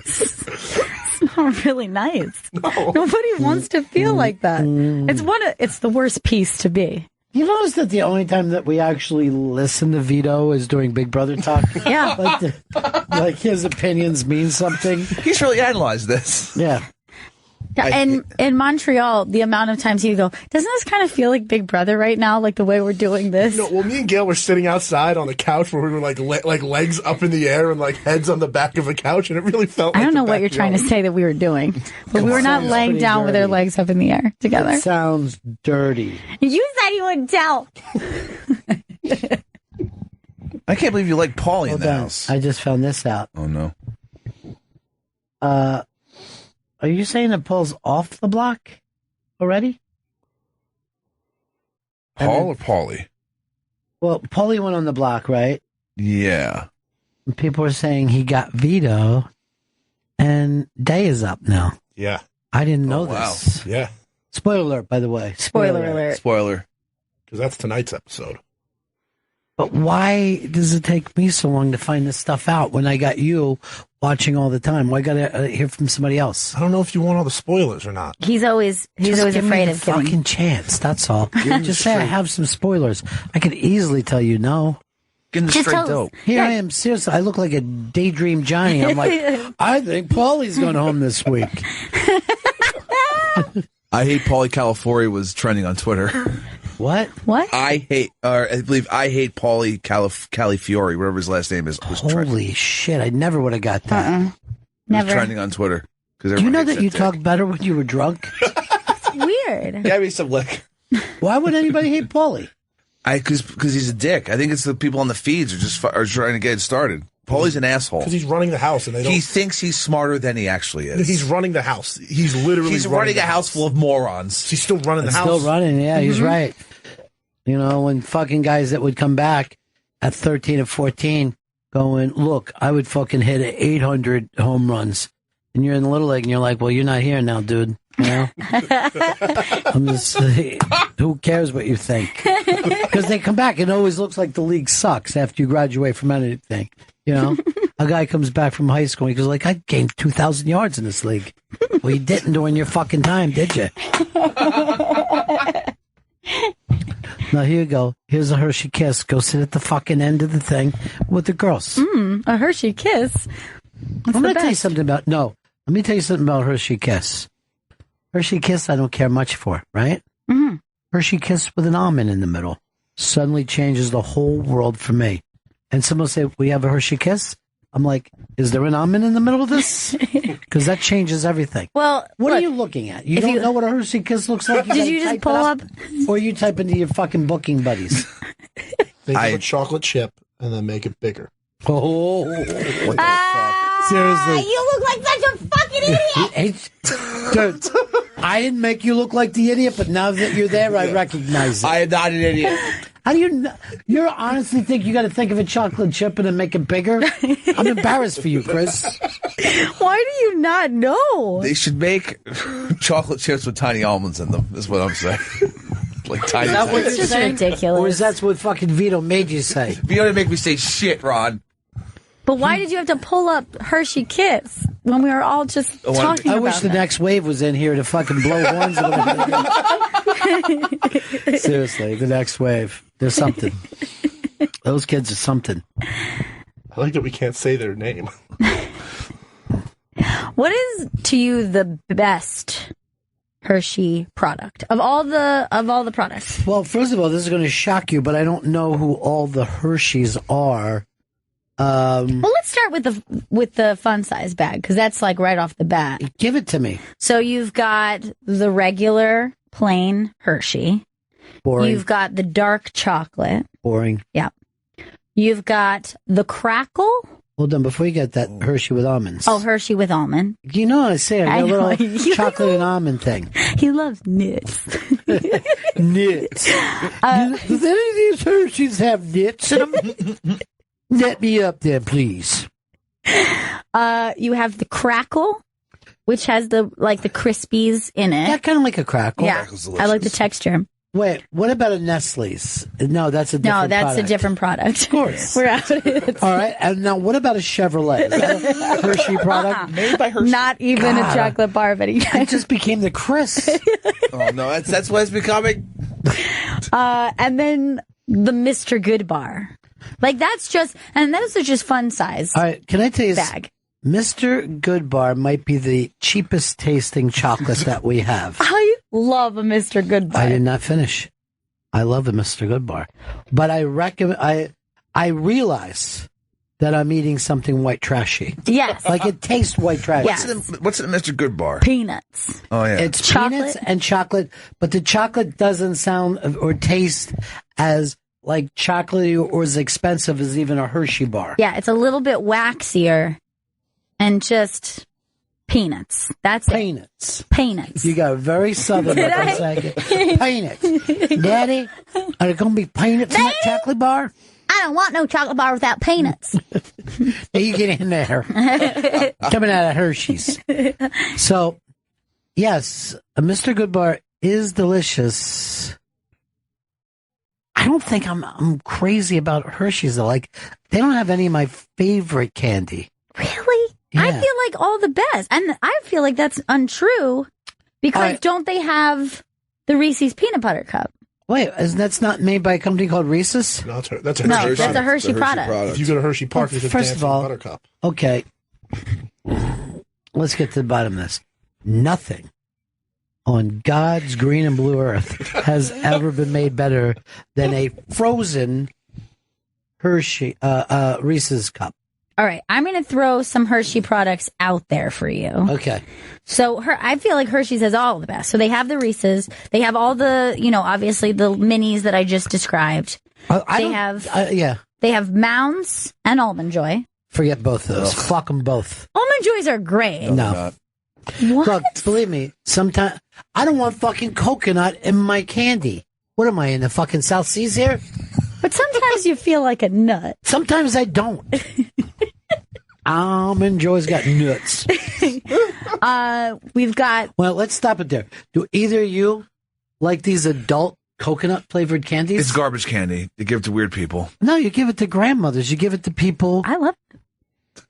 It's not really nice. No. Nobody wants to feel like that. It's the worst piece to be. You notice that the only time that we actually listen to Vito is during Big Brother talk? Yeah. Like his opinions mean something. He's really analyzed this. Yeah. And in Montreal, the amount of times you go, doesn't this kind of feel like Big Brother right now, like the way we're doing this? No, well, me and Gail were sitting outside on the couch where we were like legs up in the air and like heads on the back of a couch, and it really felt like I don't know what you're trying to say that we were doing, but we were not laying down with our legs up in the air together. It sounds dirty. You said you wouldn't tell. I can't believe you like Paulie in Hold the on. house. I just found this out. Oh, no. Are you saying that Paul's off the block already? Paul or Paulie? Well, Paulie went on the block, right? Yeah. And people are saying he got veto, and Day is up now. Yeah. I didn't know wow. this. Yeah. Spoiler alert, by the way. Spoiler alert. Spoiler. Because that's tonight's episode. But why does it take me so long to find this stuff out when I got you watching all the time? Why got to hear from somebody else? I don't know if you want all the spoilers or not. He's always Just give afraid me of the giving. fucking chance. That's all. Just say I have some spoilers. I could easily tell you no. Getting the Just straight tell us. dope. Here I am. Seriously, I look like a daydream Johnny. I'm like, I think Paulie's going home this week. I hate Paulie California was trending on Twitter. What? I believe I hate Paulie Califiore, whatever his last name is. Was Holy shit! I never would have got that. Never. trending on Twitter. Do you know that you talk better when you were drunk? It's weird. Yeah, me some lick. Why would anybody hate Paulie? Because he's a dick. I think it's the people on the feeds are trying to get it started. Paulie's an asshole. Because he's running the house and they don't. He thinks he's smarter than he actually is. He's running the house. He's literally running a house full of morons. He's still running the house. Still running, yeah, he's right. You know, when fucking guys that would come back at 13 and 14 going, look, I would fucking hit 800 home runs. And you're in the Little League and you're like, well, you're not here now, dude. You know? I'm just, who cares what you think? Because they come back and it always looks like the league sucks after you graduate from anything. You know, a guy comes back from high school and he goes like, I gained 2,000 yards in this league. Well, you didn't during your fucking time, did you? Now, here you go. Here's a Hershey Kiss. Go sit at the fucking end of the thing with the girls. A Hershey Kiss. I'm going to tell you something about, let me tell you something about Hershey Kiss. Hershey Kiss, I don't care much for, right? Mm-hmm. Hershey Kiss with an almond in the middle suddenly changes the whole world for me. And someone will say, we have a Hershey Kiss? I'm like, is there an almond in the middle of this? Because that changes everything. Well, what are you looking at? You don't know what a Hershey Kiss looks like? Did you just pull up? Or you type into your fucking booking buddies? They do a chocolate chip and then make it bigger. Oh, seriously. You look like such a fucking idiot. Dude, I didn't make you look like the idiot, but now that you're there, I recognize it. I am not an idiot. How do you honestly think you got to think of a chocolate chip and then make it bigger? I'm embarrassed for you, Chris. Why do you not know? They should make chocolate chips with tiny almonds in them, is what I'm saying. Like tiny. Is that what It's you're just saying? ridiculous. Or is that what fucking Vito made you say? You don't make me say shit, Ron. But why did you have to pull up Hershey Kiss when we were all just talking I about wish the that? next wave was in here to fucking blow horns. Seriously, the next wave. There's something. Those kids are something. I like that we can't say their name. What is to you the best Hershey product of all the products? Well, first of all, this is going to shock you, but I don't know who all the Hershey's are. Well, let's start with the fun size bag because that's like right off the bat. Give it to me. So you've got the regular plain Hershey. Boring. You've got the dark chocolate. Boring. Yeah. You've got the crackle. Hold on, before you get that Hershey with almonds. Oh, Hershey with almond. You know what I say? I got a know. little chocolate and almond thing. He loves nits. Nits. Does any of these Hershey's have nits in them? Let me up there, please. You have the crackle. which has the Crispies in it. Yeah, kind of like a crackle. Yeah, I like the texture. Wait, what about a Nestle's? No, that's a different product. A different product. Of course. We're out of it. All right, and now what about a Chevrolet? Is that a Hershey product? Made by Hershey. Not even a chocolate bar of any kind. It just became the Chris. Oh, no, that's what it's becoming. And then the Mr. Good bar. Like, those are just fun size. All right, can I tell you bag. Mr. Good Bar might be the cheapest tasting chocolate that we have. I love a Mr. Good Bar. I did not finish. I love the Mr. Good Bar. But I realize that I'm eating something white trashy. Yes. Like it tastes white trashy. Yes. What's in Mr. Good Bar? Peanuts. Oh, yeah. It's chocolate. peanuts and chocolate, but the chocolate doesn't sound or taste as like chocolatey or as expensive as even a Hershey bar. Yeah, it's a little bit waxier and just peanuts. That's Peanuts. it. Peanuts. You got very southern Did for a I? second. Peanuts. Daddy, are there going to be peanuts in that chocolate bar? I don't want no chocolate bar without peanuts. Hey, you get in there. Coming out of Hershey's. So, yes, a Mr. Good Bar is delicious. I don't think I'm crazy about Hershey's though. Like, they don't have any of my favorite candy. Really? Yeah. I feel like all the best. And I feel like that's untrue because don't they have the Reese's peanut butter cup? Wait, that's not made by a company called Reese's? No, that's a No, Hershey that's a product. Hershey product. If you go to Hershey Park, Well, there's a first of dancing all- buttercup. Okay. Let's get to the bottom of this. Nothing on God's green and blue earth has ever been made better than a frozen Hershey Reese's cup. All right, I'm going to throw some Hershey products out there for you. Okay. So I feel like Hershey's has all the best. So they have the Reese's. They have all the, obviously the minis that I just described. They have Mounds and Almond Joy. Forget both of those. Fuck them both. Almond Joys are great. No. What? Look, believe me, sometimes I don't want fucking coconut in my candy. What am I, in the fucking South Seas here? But sometimes you feel like a nut. Sometimes I don't. Almond Joy's got nuts. We've got... Well, let's stop it there. Do either of you like these adult coconut flavored candies? It's garbage candy. You give it to weird people. No, you give it to grandmothers. You give it to people. I love it.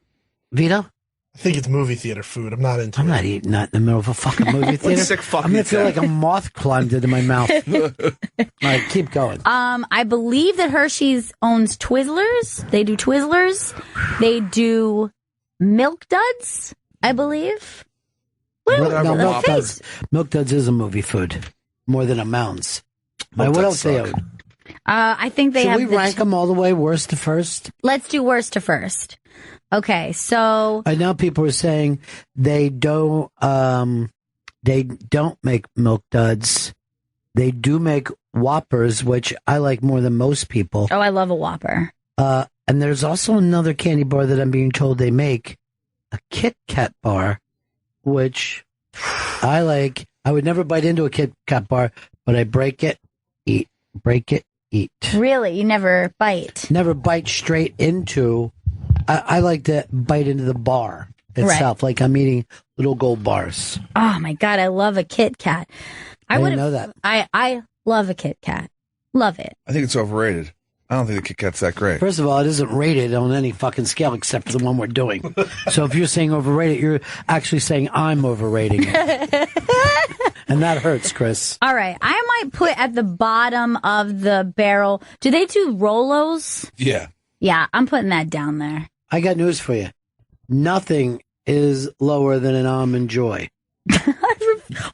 Vito? I think it's movie theater food. I'm not into it. I'm not eating that in the middle of a fucking movie theater. sick fuck I'm going to eats feel that? like a moth climbed into my mouth. All right, keep going. I believe that Hershey's owns Twizzlers. They do Twizzlers. They do Milk Duds, I believe. No, Milk face? Duds. Milk Duds is a movie food. More than a Mounds. What else they own? I think they Should have... we rank them all the way worst to first? Let's do worst to first. Okay, so... I know people are saying they don't make Milk Duds. They do make Whoppers, which I like more than most people. Oh, I love a Whopper. And there's also another candy bar that I'm being told they make, a Kit Kat bar, which I like. I would never bite into a Kit Kat bar, but I break it, eat. Break it, eat. Really? You never bite? Never bite straight into. I like to bite into the bar itself, like I'm eating little gold bars. Oh my God, I love a Kit Kat. I didn't know that. I love a Kit Kat. Love it. I think it's overrated. I don't think the Kit Kat's that great. First of all, it isn't rated on any fucking scale except for the one we're doing. So if you're saying overrated, you're actually saying I'm overrating it. And that hurts, Chris. All right, I might put at the bottom of the barrel. Do they do Rolos? Yeah. Yeah, I'm putting that down there. I got news for you. Nothing is lower than an Almond Joy.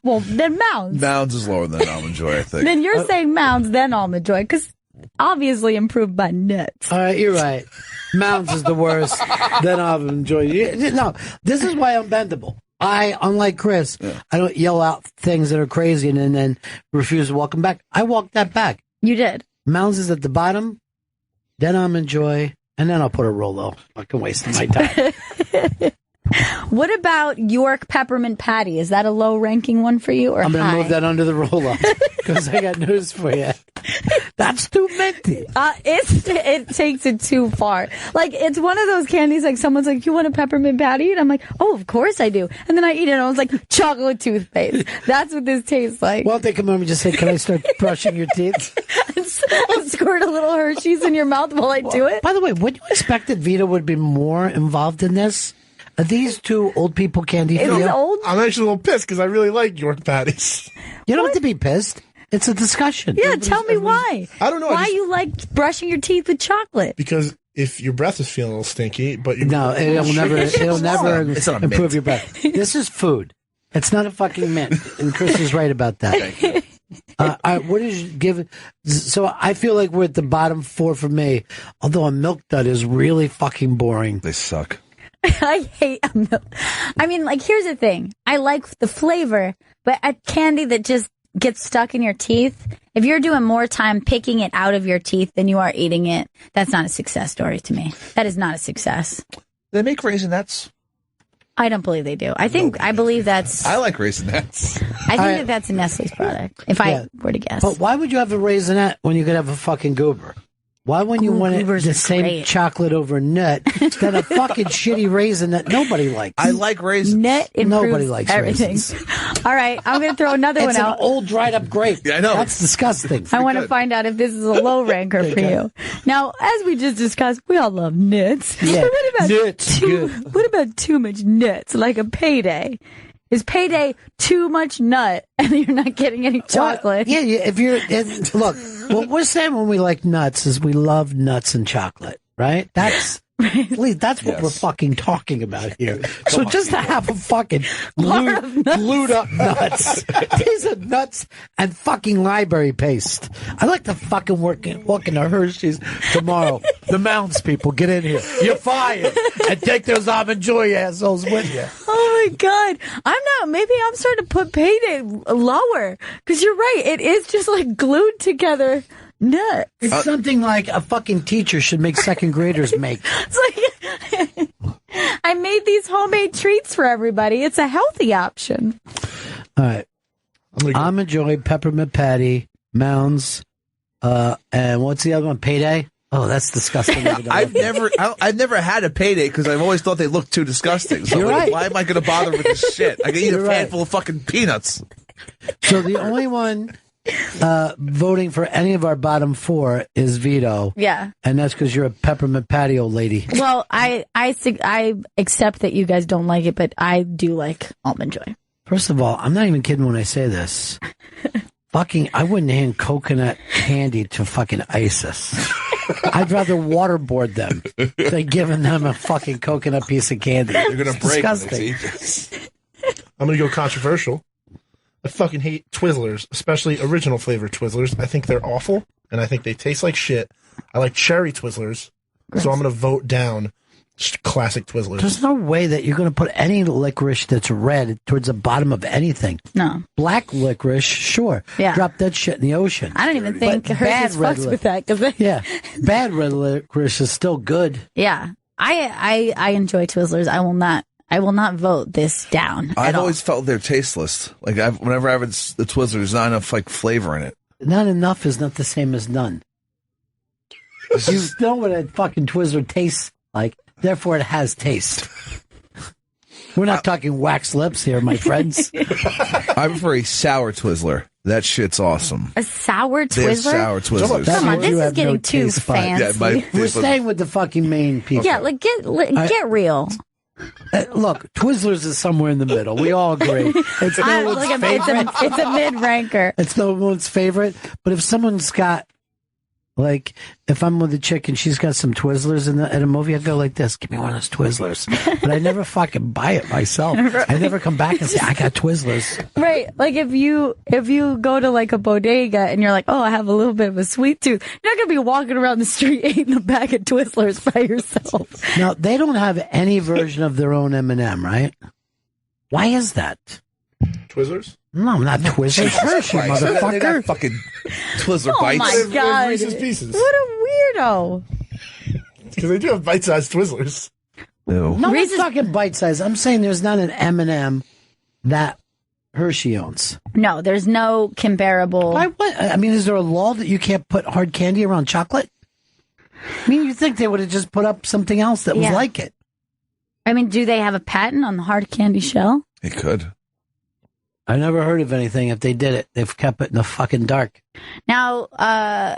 Well, then Mounds. Mounds is lower than Almond Joy, I think. Then you're saying Mounds, then Almond Joy, because obviously improved by nuts. All right, you're right. Mounds is the worst. Then Almond Joy. No, this is why I'm bendable. Unlike Chris, I don't yell out things that are crazy and then refuse to walk them back. I walked that back. You did. Mounds is at the bottom, then Almond Joy, and then I'll put a Rolo. I can waste my time. What about York Peppermint Patty? Is that a low ranking one for you or I'm going to high? move that under the roll-up because I got news for you. That's too minty. It takes it too far. Like, it's one of those candies, like, someone's like, you want a peppermint patty? And I'm like, oh, of course I do. And then I eat it, and I was like, chocolate toothpaste. That's what this tastes like. Well, they come over and just say, can I start brushing your teeth? and squirt a little Hershey's in your mouth while I do it. By the way, would you expect that Vito would be more involved in this? Are these two old people candy for you? Old? I'm actually a little pissed because I really like York patties. You don't have to be pissed. It's a discussion. Yeah, tell me why. I don't know. Why you like brushing your teeth with chocolate? Because if your breath is feeling a little stinky, but it'll never It's not a improve mint. your breath. This is food. It's not a fucking mint. And Chris is right about that. What did you give? So I feel like we're at the bottom 4 for me. Although a milk dud is really fucking boring. They suck. I hate a milk. I mean, like, here's the thing. I like the flavor, but a candy that just gets stuck in your teeth, if you're doing more time picking it out of your teeth than you are eating it, that's not a success story to me. That is not a success. They make Raisinets. I don't believe they do. I believe that's... I like Raisinets. I think that's a Nestle's product, if I were to guess. But why would you have a raisinette when you could have a fucking goober? Why wouldn't you want the same great. chocolate over nut than a fucking shitty raisin that nobody likes? I like raisins. Net improves Nobody likes everything. raisins. All right, I'm going to throw another one It's out. an old dried up grape. Yeah, I know. That's disgusting. I want to find out if this is a low ranker for you. Now, as we just discussed, we all love nuts. Yeah, But what about nuts, good. what about too much nuts, like a payday? Is payday too much nut and you're not getting any chocolate? Well, yeah, if you're look, what we're saying when we like nuts is we love nuts and chocolate, right? That's what we're fucking talking about here. So just to have a fucking glued up nuts. These are nuts and fucking library paste. I like to fucking walk into Hershey's tomorrow. The Mounds people, get in here. You're fired. And take those Almond Joy assholes with you. Oh my God. Maybe I'm starting to put payday lower. Because you're right. It is just like glued together nuts. It's something like a fucking teacher should make second graders make. It's like, I made these homemade treats for everybody. It's a healthy option. All right. Almond Joy, Peppermint Patty, Mounds, and what's the other one? Payday? Oh, that's disgusting. I've never had a payday because I've always thought they looked too disgusting. So You're like, right. why am I going to bother with this shit? I can eat You're a right. handful of fucking peanuts. So the only one voting for any of our bottom 4 is Vito. Yeah. And that's because you're a Peppermint Patty old lady. Well, I accept that you guys don't like it, but I do like Almond Joy. First of all, I'm not even kidding when I say this. I wouldn't hand coconut candy to fucking ISIS. I'd rather waterboard them than giving them a fucking coconut piece of candy. You're going to break disgusting. I'm going to go controversial. I fucking hate Twizzlers, especially original flavor Twizzlers. I think they're awful, and I think they taste like shit. I like cherry Twizzlers, so I'm going to vote down just classic Twizzlers. There's no way that you're going to put any licorice that's red towards the bottom of anything. No. Black licorice, sure. Yeah. Drop that shit in the ocean. I don't even think But Hershey's bad fucks with that. Yeah. Bad red licorice is still good. Yeah. I enjoy Twizzlers. I will not vote this down. I've always felt they're tasteless. Like whenever I have the Twizzlers, there's not enough like flavor in it. Not enough is not the same as none. You know what a fucking Twizzler tastes like. Therefore, it has taste. We're not talking wax lips here, my friends. I prefer a sour Twizzler. That shit's awesome. A sour They have Twizzler? sour Twizzlers. Come on, this You is have getting no too taste bud. fancy. Yeah, We're staying with the fucking main people. Yeah, like get real. Look, Twizzlers is somewhere in the middle. We all agree. It's no one's favorite. It's a mid ranker. It's no one's favorite. But if someone's got, like, if I'm with a chick and she's got some Twizzlers in a movie, I go like this: "Give me one of those Twizzlers." But I never fucking buy it myself. Right. I never come back and say, "I got Twizzlers." Right. Like if you go to like a bodega and you're like, oh, I have a little bit of a sweet tooth, you're not gonna be walking around the street eating a bag of Twizzlers by yourself. Now they don't have any version of their own M&M, right? Why is that? Twizzlers? No, not Twizzlers. Hershey, They got motherfucker. fucking Twizzler Oh bites. my God. Reese's Pieces. What a weirdo. Because they do have bite-sized Twizzlers. Ew. No, Reese's- I'm talking bite size. I'm saying there's not an M&M that Hershey owns. No, there's no comparable. Why? What? I mean, is there a law that you can't put hard candy around chocolate? I mean, you'd think they would have just put up something else that was like it. I mean, do they have a patent on the hard candy shell? It could. I never heard of anything. If they did it, they've kept it in the fucking dark. Now,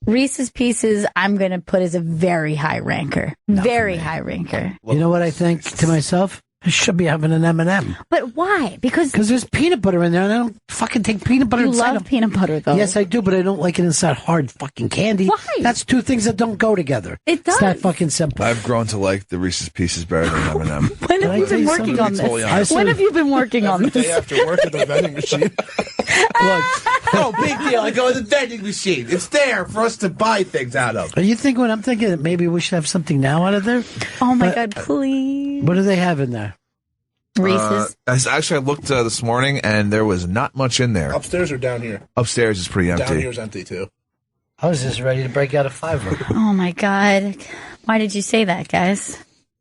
Reese's Pieces, I'm going to put as a very high ranker. Very high ranker. You know what I think to myself? I should be having an M&M. But why? Because there's peanut butter in there, and I don't fucking take peanut butter inside. You love peanut butter, though. Yes, I do, but I don't like it inside hard fucking candy. Why? That's two things that don't go together. It does. It's that fucking simple. I've grown to like the Reese's Pieces better than M&M. When have you been working on this? When have you been working on this? Day after work at the vending machine. Look, no big deal. I go to the vending machine. It's there for us to buy things out of. Are you thinking when I'm thinking that maybe we should have something now out of there? Oh my God, please. What do they have in there? Reese's. I looked this morning, and there was not much in there. Upstairs or down here? Upstairs is pretty empty. Down here's empty, too. I was just ready to break out a $5. Oh my God. Why did you say that, guys?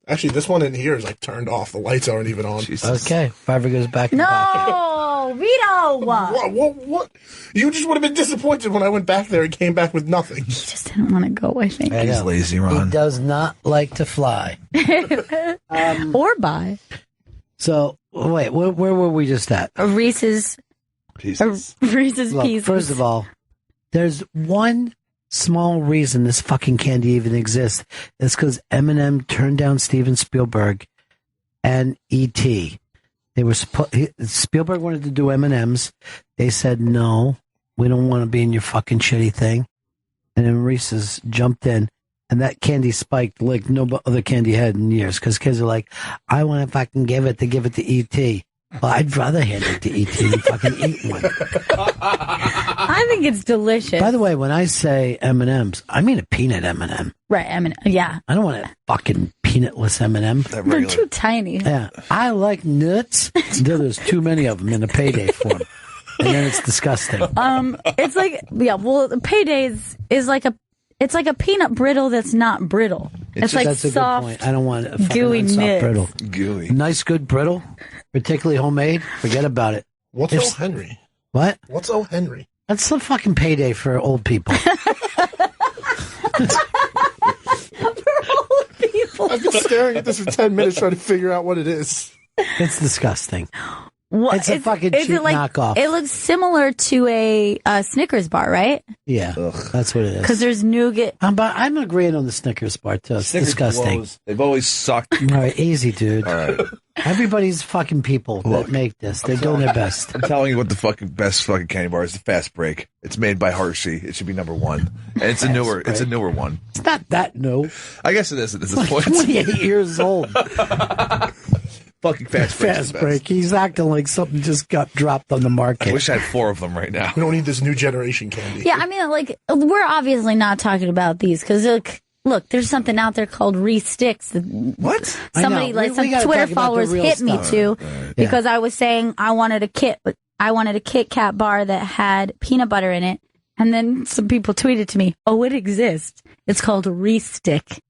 Actually, this one in here is like turned off. The lights aren't even on. Jesus. Okay, $5 goes back in the pocket. No, Vito. What? You just would have been disappointed when I went back there and came back with nothing. He just didn't want to go, I think. I He's know. lazy, Ron. He does not like to fly. Or buy. So, wait, where were we just at? A Reese's Pieces. Reese's Look, Pieces. first of all, there's one small reason this fucking candy even exists. It's because Eminem turned down Steven Spielberg and E.T. They were Spielberg wanted to do M&Ms. They said, no, we don't want to be in your fucking shitty thing. And then Reese's jumped in. And that candy spiked like no other candy had in years. Because kids are like, I want to fucking give it to E.T. Well, I'd rather hand it to E.T. than fucking eat one. I think it's delicious. By the way, when I say M&Ms, I mean a peanut M&M. Right, M&M. Yeah. I don't want a fucking peanutless M&M. They're too tiny. Yeah. I like nuts until there's too many of them in a payday form. And then it's disgusting. It's like, the Paydays is like it's like a peanut brittle that's not brittle. It's like that's soft, a good point. I don't want a fucking gooey soft nibs. brittle. Gooey. Nice, good brittle, particularly homemade. Forget about it. What's O. Henry? What? What's O. Henry? That's some fucking payday for old people. I've been staring at this for 10 minutes trying to figure out what it is. It's disgusting. What? It's a fucking cheap knockoff. It looks similar to a Snickers bar, right? Yeah, that's what it is. Because there's nougat. I'm agreeing on the Snickers bar too. It's Snickers disgusting. blows. They've always sucked. All right, easy, dude. All right. Everybody's fucking people that make this. They're doing their best. I'm telling you what the fucking best fucking candy bar is. The Fast Break. It's made by Hershey. It should be number one. And it's a newer one. It's not that new. I guess it is at this point. 28 years old. Fucking Fast Break. He's acting like something just got dropped on the market. I wish I had 4 of them right now. We don't need this new generation candy. Yeah, I mean, like, we're obviously not talking about these because look, there's something out there called Reese Sticks. What? Somebody, like, some Twitter followers hit me to because I was saying I wanted a Kit Kat bar that had peanut butter in it, and then some people tweeted to me, "Oh, it exists. It's called Reese Stick,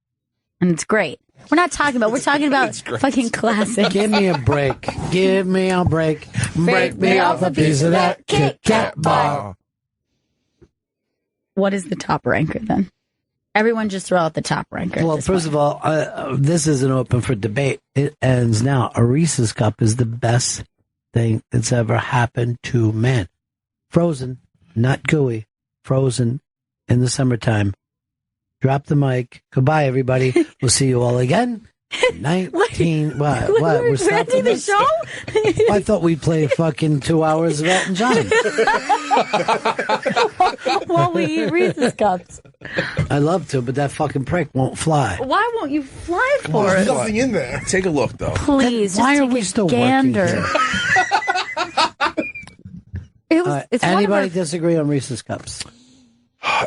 and it's great." We're talking about fucking classic. Give me a break. Give me a break. Break me off a piece of that Kit Kat bar. What is the top ranker then? Everyone just throw out the top ranker. Well, first of all, this isn't open for debate. It ends now. A Reese's Cup is the best thing that's ever happened to man. Frozen, not gooey. Frozen in the summertime. Drop the mic. Goodbye, everybody. We'll see you all again. 19. What? We're stopping the show? I thought we'd play fucking 2 hours of Elton John. While we eat Reese's Cups. I love to, but that fucking prick won't fly. Why won't you fly for There's it? nothing in there. Take a look, though. Please, Why just are take we a still gander. working here? It's Anybody disagree on Reese's Cups?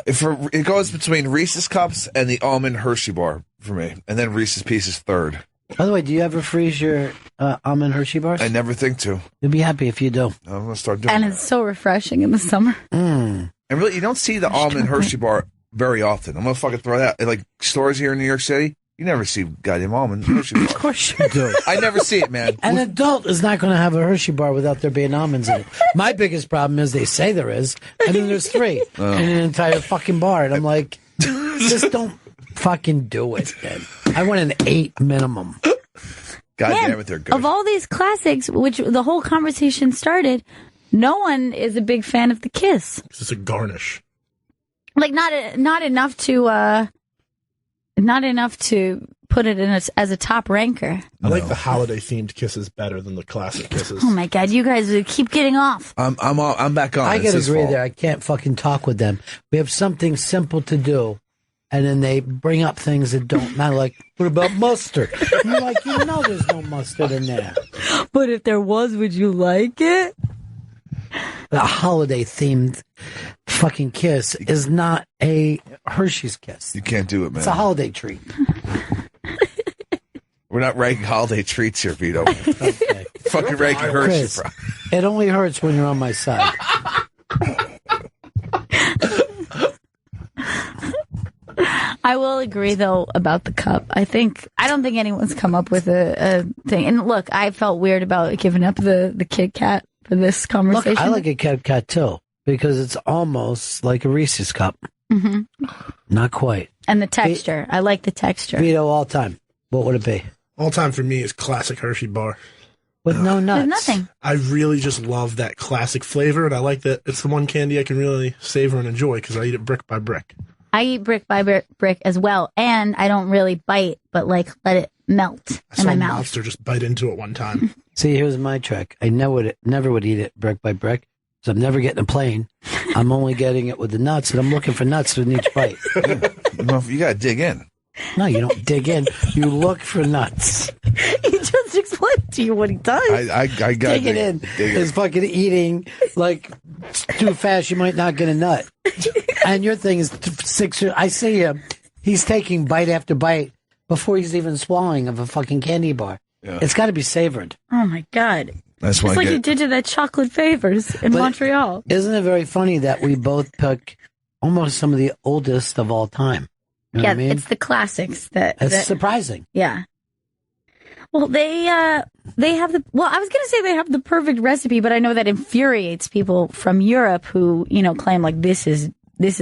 It goes between Reese's Cups and the almond Hershey bar for me, and then Reese's Pieces third. By the way, do you ever freeze your almond Hershey bars? I never think to. You'll be happy if you do. I'm gonna start doing And that. it's so refreshing in the summer. And really, you don't see the almond Hershey bar very often. I'm gonna fucking throw that in like stores here in New York City. You never see goddamn almond Hershey bar. Of course you do. I never see it, man. An adult is not going to have a Hershey bar without there being almonds in it. My biggest problem is they say there is, and then there's 3 in an entire fucking bar. And I'm like, just don't fucking do it, then. I want an 8 minimum. God damn it, they're good. Of all these classics, which the whole conversation started, no one is a big fan of the Kiss. It's a garnish. Like not enough to put it in as a top ranker. I like the holiday themed kisses better than the classic kisses. Oh my God, you guys keep getting off. I'm back on. I gotta agree there. I can't fucking talk with them. We have something simple to do, and then they bring up things that don't matter. Like, what about mustard? And you're like, there's no mustard in there. But if there was, would you like it? The holiday themed fucking kiss is not a Hershey's kiss. You can't do it, man. It's a holiday treat. We're not ranking holiday treats here, Vito. Okay. Fucking ranking Hershey. Chris, it only hurts when you're on my side. I will agree though about the cup. I don't think anyone's come up with a thing. And look, I felt weird about giving up the Kit Kat for this conversation. Look, I like a Kit Kat too because it's almost like a Reese's cup. Mm-hmm. Not quite. And the texture. I like the texture. Vito, all time. What would it be? All time for me is classic Hershey bar. With no nuts. There's nothing. I really just love that classic flavor, and I like that it's the one candy I can really savor and enjoy because I eat it brick by brick. I eat brick by brick as well, and I don't really bite, but let it melt in my I saw a mouth. monster just bite into it one time. See, here's my trick. I never would eat it brick by brick, so I'm never getting a plane. I'm only getting it with the nuts, and I'm looking for nuts in each bite. You gotta dig in. No, you don't dig in. You look for nuts. He just explained to you what he does. I got Digging in is fucking eating like too fast. You might not get a nut. And your thing is 6 years. I see him. He's taking bite after bite before he's even swallowing of a fucking candy bar. Yeah. It's got to be savored. Oh my God. That's it's like you did to that chocolate favors in Montreal. Isn't it very funny that we both pick almost some of the oldest of all time? You know what I mean? It's the classics It's surprising. Yeah. Well, they have I was going to say they have the perfect recipe, but I know that infuriates people from Europe who, claim like this is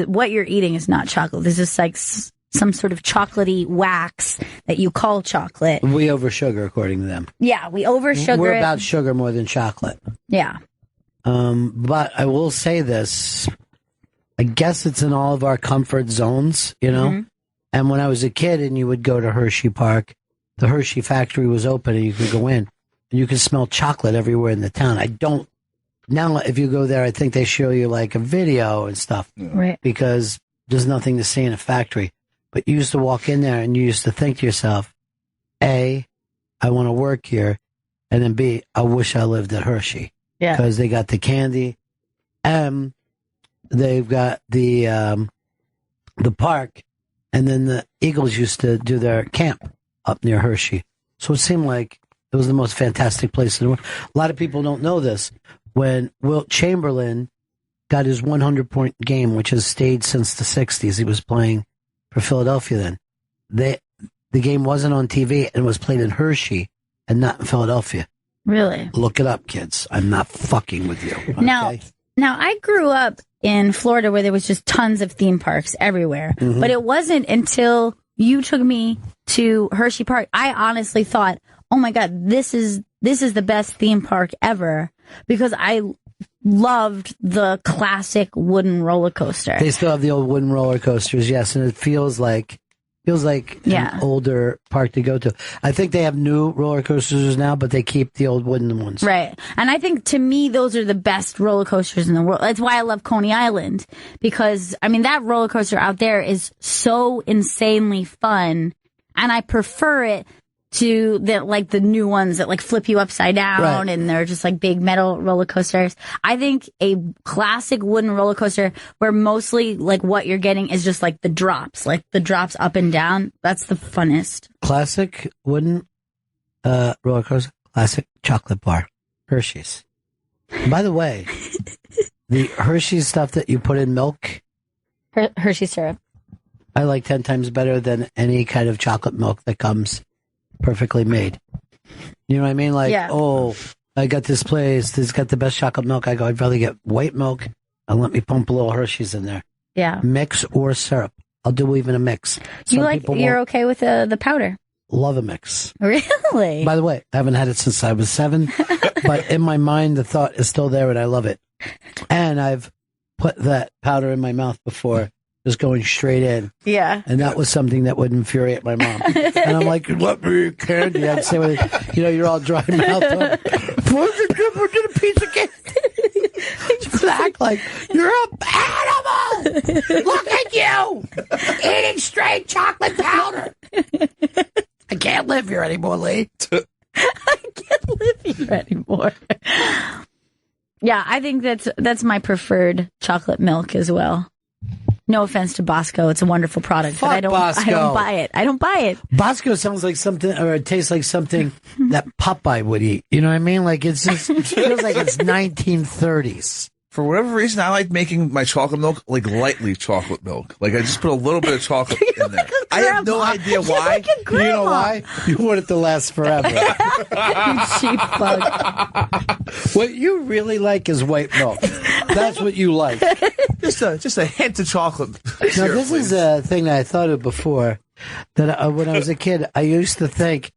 what you're eating is not chocolate. This is like some sort of chocolatey wax that you call chocolate. We oversugar, according to them. Yeah, we oversugar. We're about sugar more than chocolate. Yeah. But I will say this. I guess it's in all of our comfort zones, Mm-hmm. And when I was a kid and you would go to Hershey Park, the Hershey factory was open and you could go in and you could smell chocolate everywhere in the town. Now if you go there, I think they show you like a video and stuff. Right. Because there's nothing to see in a factory. But you used to walk in there and you used to think to yourself, A, I want to work here. And then B, I wish I lived at Hershey. Yeah. Because they got the candy. They've got the park. And then the Eagles used to do their camp up near Hershey. So it seemed like it was the most fantastic place in the world. A lot of people don't know this. When Wilt Chamberlain got his 100-point game, which has stayed since the 60s, he was playing for Philadelphia then. The game wasn't on TV and was played in Hershey and not in Philadelphia. Really? Look it up, kids. I'm not fucking with you. Okay? Now, I grew up in Florida where there was just tons of theme parks everywhere. Mm-hmm. But it wasn't until you took me to Hershey Park, I honestly thought, oh my God, this is the best theme park ever because I loved the classic wooden roller coaster. They still have the old wooden roller coasters, yes, and it feels like an older park to go to. I think they have new roller coasters now, but they keep the old wooden ones. Right. And I think to me, those are the best roller coasters in the world. That's why I love Coney Island because, that roller coaster out there is so insanely fun and I prefer it to the new ones that flip you upside down right. And they're just like big metal roller coasters. I think a classic wooden roller coaster where mostly what you're getting is just the drops up and down. That's the funnest. Classic wooden roller coaster, classic chocolate bar, Hershey's. By the way, the Hershey's stuff that you put in milk. Hershey syrup. I like 10 times better than any kind of chocolate milk that comes perfectly made. You know what I mean? Like, oh, I got this place. This got the best chocolate milk. I go, I'd rather get white milk and let me pump a little Hershey's in there. Yeah. Mix or syrup. I'll do even a mix. You're okay with the powder? Love a mix. Really? By the way, I haven't had it since I was 7, but in my mind, the thought is still there and I love it. And I've put that powder in my mouth before, just going straight in. Yeah. And that was something that would infuriate my mom. And I'm like, what were you candy? I'd say, you're all dry mouthed. Put a piece of cake. Just act like you're an animal. Look at you eating straight chocolate powder. I can't live here anymore, Lee. I can't live here anymore. Yeah, I think that's my preferred chocolate milk as well. No offense to Bosco, it's a wonderful product, Fuck but I don't buy it. I don't buy it. Bosco sounds like something, or it tastes like something that Popeye would eat. You know what I mean? Like it feels like it's 1930s. For whatever reason, I like making my chocolate milk like lightly chocolate milk. Like I just put a little bit of chocolate in there. I have no idea why. You know why? You want it to last forever. You cheap bug. What you really like is white milk. That's what you like. Just a hint of chocolate. Now, this is a thing that I thought of before. That when I was a kid, I used to think,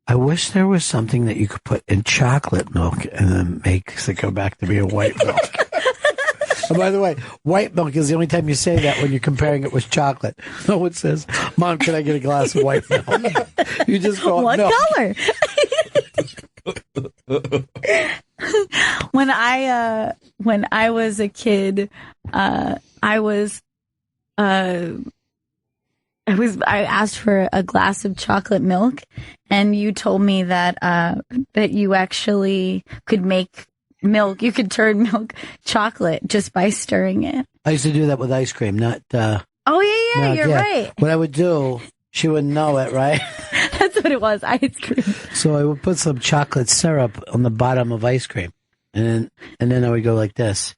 I wish there was something that you could put in chocolate milk and then make it go back to be a white milk. And by the way, white milk is the only time you say that when you're comparing it with chocolate. No one says, Mom, can I get a glass of white milk? You just go, what no. color? When I was a kid, I asked for a glass of chocolate milk, and you told me that you actually could make milk. You could turn milk chocolate just by stirring it. I used to do that with ice cream, not. You're right. What I would do, she wouldn't know it, right? That's what it was, ice cream. So I would put some chocolate syrup on the bottom of ice cream, and then I would go like this.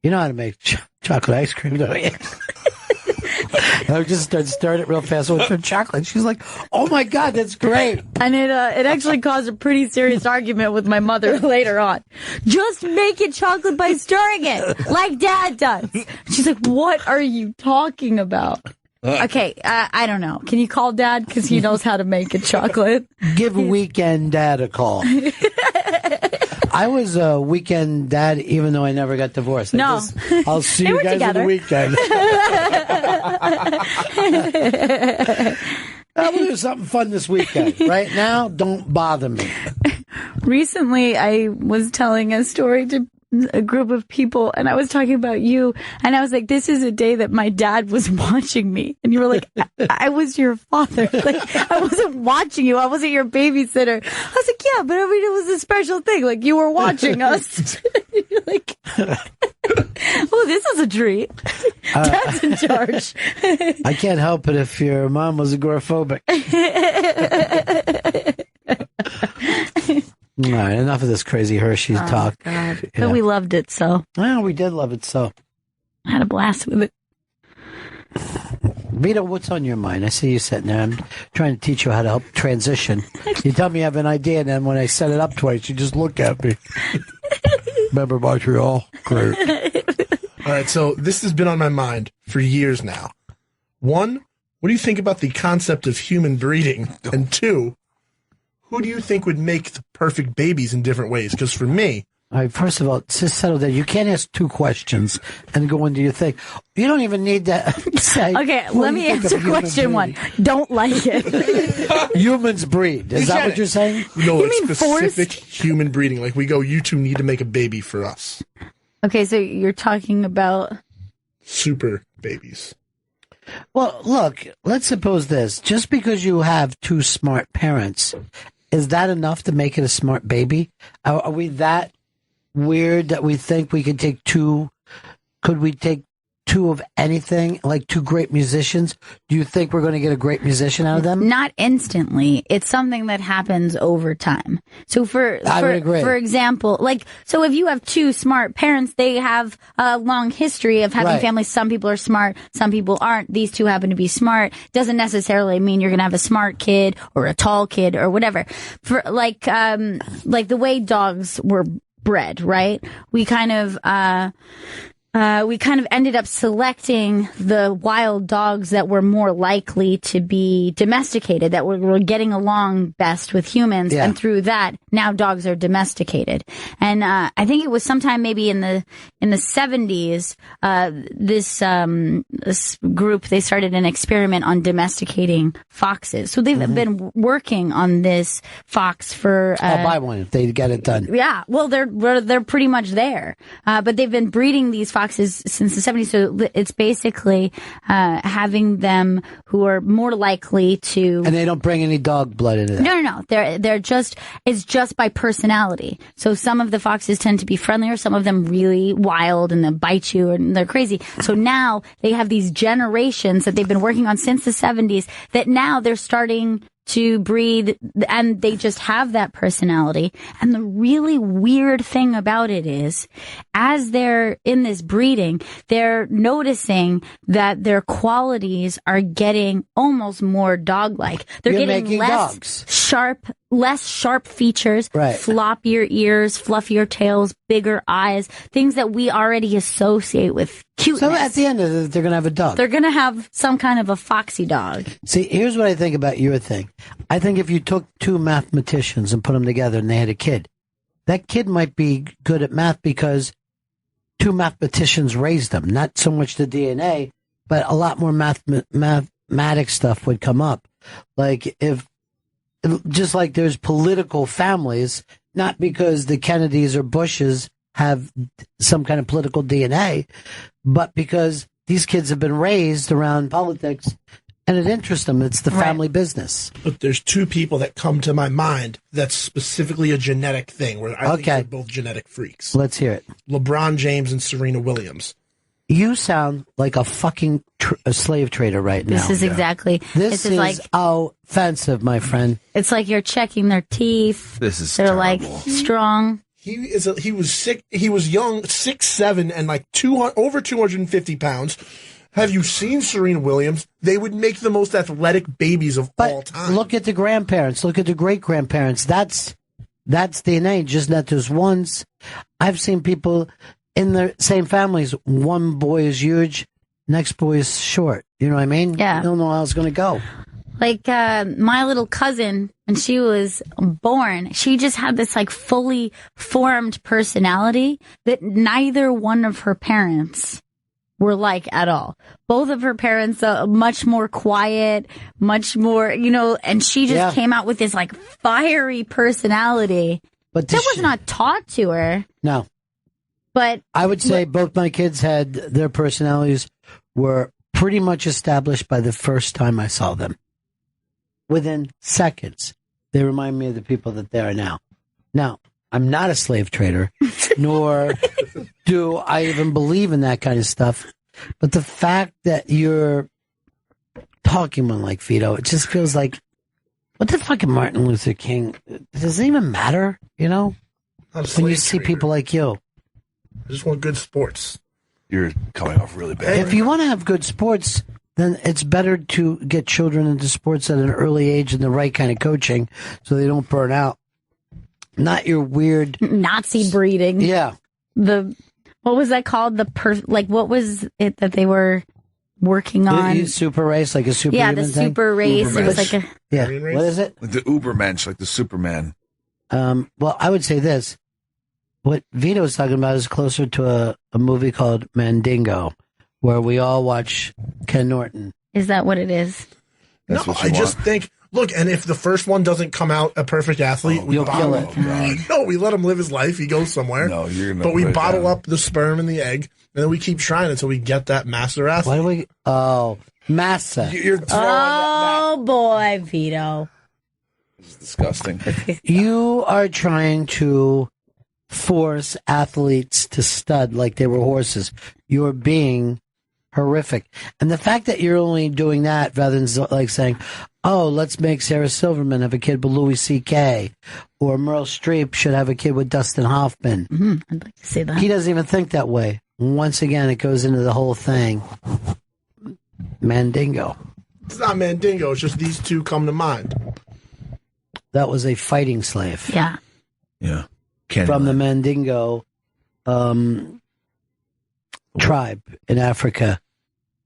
You know how to make chocolate ice cream, don't you? I would just start stirring it real fast with chocolate. She's like, "Oh my God, that's great!" And it actually caused a pretty serious argument with my mother later on. Just make it chocolate by stirring it, like Dad does. She's like, "What are you talking about?" Okay, I don't know. Can you call Dad because he knows how to make it chocolate? Give Weekend Dad a call. I was a weekend dad, even though I never got divorced. I'll see you guys on the weekend. We'll do something fun this weekend. Right now, don't bother me. Recently, I was telling a story to a group of people, and I was talking about you, and I was like, this is a day that my dad was watching me. And you were like, I was your father. Like, I wasn't watching you. I wasn't your babysitter. I was like, yeah, but I mean, it was a special thing. Like, you were watching us. You're like, oh, this is a treat. Dad's in charge. I can't help it if your mom was agoraphobic. All right, enough of this crazy Hershey's talk. God. Yeah. But we loved it, so. Well, we did love it, so. I had a blast with it. Vito, what's on your mind? I see you sitting there. I'm trying to teach you how to help transition. You tell me you have an idea, and then when I set it up twice, you just look at me. Remember Montreal? Great. All right, so this has been on my mind for years now. 1, what do you think about the concept of human breeding? And 2, who do you think would make the perfect babies in different ways? Because for me... All right, first of all, just settle down. You can't ask 2 questions and go into your thing. You don't even need to say... Okay, let me answer question 1. Don't like it. Humans breed. Is that what you're saying? No, like specific human breeding. Like we go, you 2 need to make a baby for us. Okay, so you're talking about... Super babies. Well, look, let's suppose this. Just because you have 2 smart parents, is that enough to make it a smart baby? Are we that weird that we think we could take 2 two of anything, like two great musicians, do you think we're going to get a great musician out of them? Not instantly. It's something that happens over time. So I would agree. For example, like, so if you have two smart parents, they have a long history of having families. Some people are smart, some people aren't. These two happen to be smart. Doesn't necessarily mean you're going to have a smart kid or a tall kid or whatever. For like the way dogs were bred, right? We kind of ended up selecting the wild dogs that were more likely to be domesticated, that were getting along best with humans. Yeah. And through that, now dogs are domesticated. And I think it was sometime maybe in the 70s, this group, they started an experiment on domesticating foxes. So they've been working on this fox for I'll buy one if they get it done. Yeah. Well, they're pretty much there. But they've been breeding these foxes since the 70s. So it's basically having them who are more likely to. And they don't bring any dog blood into that. No. They're just, it's just by personality. So some of the foxes tend to be friendlier, some of them really wild and they'll bite you and they're crazy. So now they have these generations that they've been working on since the 70s that now they're starting to breed, and they just have that personality. And the really weird thing about it is, as they're in this breeding, they're noticing that their qualities are getting almost more dog-like. They're getting less sharp features, floppier ears, fluffier tails, bigger eyes, things that we already associate with cuteness. So at the end of it, they're going to have a dog. They're going to have some kind of a foxy dog. See, here's what I think about your thing. I think if you took two mathematicians and put them together and they had a kid, that kid might be good at math because two mathematicians raised them. Not so much the DNA, but a lot more mathematic stuff would come up. Like just like there's political families, not because the Kennedys or Bushes have some kind of political DNA, but because these kids have been raised around politics and it interests them. It's the family business. But there's two people that come to my mind that's specifically a genetic thing, where I think they're both genetic freaks. Let's hear it. LeBron James and Serena Williams. You sound like a fucking a slave trader right now. This is exactly. This is like offensive, my friend. It's like you're checking their teeth. This is They're terrible. like strong. He was sick. He was young, 6'7", and like over 250 pounds. Have you seen Serena Williams? They would make the most athletic babies of all time. Look at the grandparents. Look at the great grandparents. That's DNA. Just that there's ones. I've seen people in the same families. One boy is huge, next boy is short. You know what I mean? Yeah. You don't know how it's going to go. Like my little cousin, when she was born, she just had this like fully formed personality that neither one of her parents were like at all. Both of her parents much more quiet, much more, and she just came out with this like fiery personality that was not taught to her. No. But I would say both my kids had their personalities were pretty much established by the first time I saw them. Within seconds, they remind me of the people that they are now. Now, I'm not a slave trader, nor do I even believe in that kind of stuff. But the fact that you're talking one like Vito, it just feels like, what the fucking Martin Luther King? Does it even matter, when you see people like you? I just want good sports. You're coming off really bad. If you want to have good sports, then it's better to get children into sports at an early age and the right kind of coaching so they don't burn out. Not your weird Nazi breeding. Yeah. What was that called? What was it that they were working on? Super race, like a superhuman thing? Yeah, the super race. Ubermensch. It was like a... Yeah. What is it? Like the Ubermensch, like the Superman. Well, I would say this. What Vito was talking about is closer to a movie called Mandingo, where we all watch Ken Norton. Is that what it is? That's no, what you I just think, look, and if the first one doesn't come out a perfect athlete, we you'll kill it. No, we let him live his life. He goes somewhere. No, you're gonna. But we bottle up the sperm and the egg, and then we keep trying until we get that master athlete. Why do we? Oh, massa. You're throwing Oh boy, Vito. It's disgusting. You are trying to force athletes to stud like they were horses. You're being horrific. And the fact that you're only doing that rather than like saying, oh, let's make Sarah Silverman have a kid with Louis C.K. or Meryl Streep should have a kid with Dustin Hoffman. Mm-hmm. I'd like to see that. He doesn't even think that way. Once again, it goes into the whole thing. Mandingo. It's not Mandingo. It's just these two come to mind. That was a fighting slave. Yeah. Yeah. From the Mandingo tribe in Africa.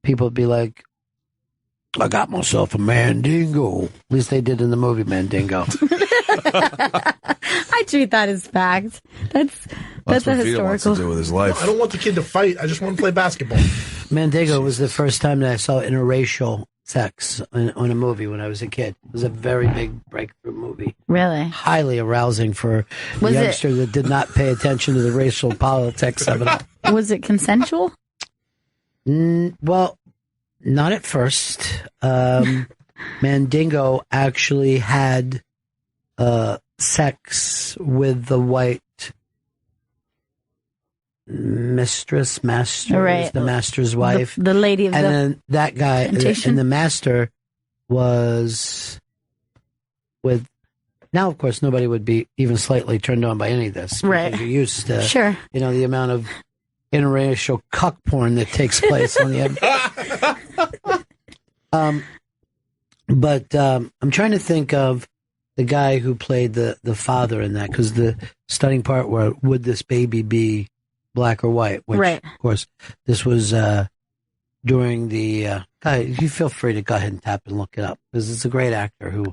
People would be like, I got myself a Mandingo. At least they did in the movie Mandingo. I treat that as fact. That's a historical. Wants to do with his life. No, I don't want the kid to fight. I just want to play basketball. Mandingo was the first time that I saw interracial sex on a movie when I was a kid. It was a very big breakthrough movie. Really? Highly arousing for a youngster that did not pay attention to the racial politics of it all. Was it consensual? Well, not at first. Mandingo actually had sex with the white master, right. the master's wife, the lady of and the then that guy plantation? and the master was with. Now, of course, nobody would be even slightly turned on by any of this, right? You're used to, sure, the amount of interracial cuck porn that takes place on the end. But I'm trying to think of the guy who played the father in that, because the stunning part where would this baby be black or white? Which, right. Of course, this was during the. You feel free to go ahead and tap and look it up, because it's a great actor who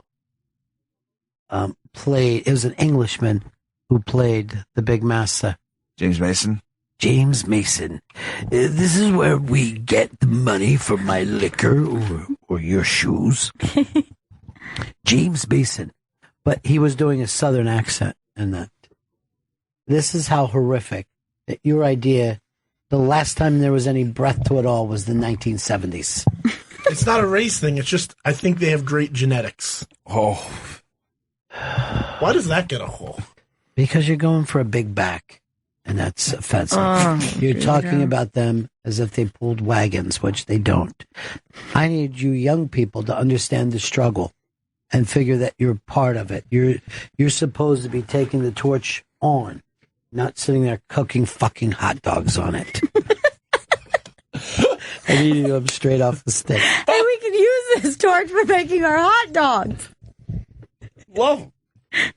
played. It was an Englishman who played the big master. James Mason. James Mason. This is where we get the money for my liquor or your shoes. James Mason. But he was doing a southern accent in that. This is how horrific that your idea, the last time there was any breath to it all was the 1970s. It's not a race thing. It's just, I think they have great genetics. Oh. Why does that get a hole? Because you're going for a big back. And that's offensive. You're talking about them as if they pulled wagons, which they don't. I need you young people to understand the struggle and figure that you're part of it. You're supposed to be taking the torch on, not sitting there cooking fucking hot dogs on it. And eating them straight off the stick. Hey, we can use this torch for making our hot dogs. Whoa.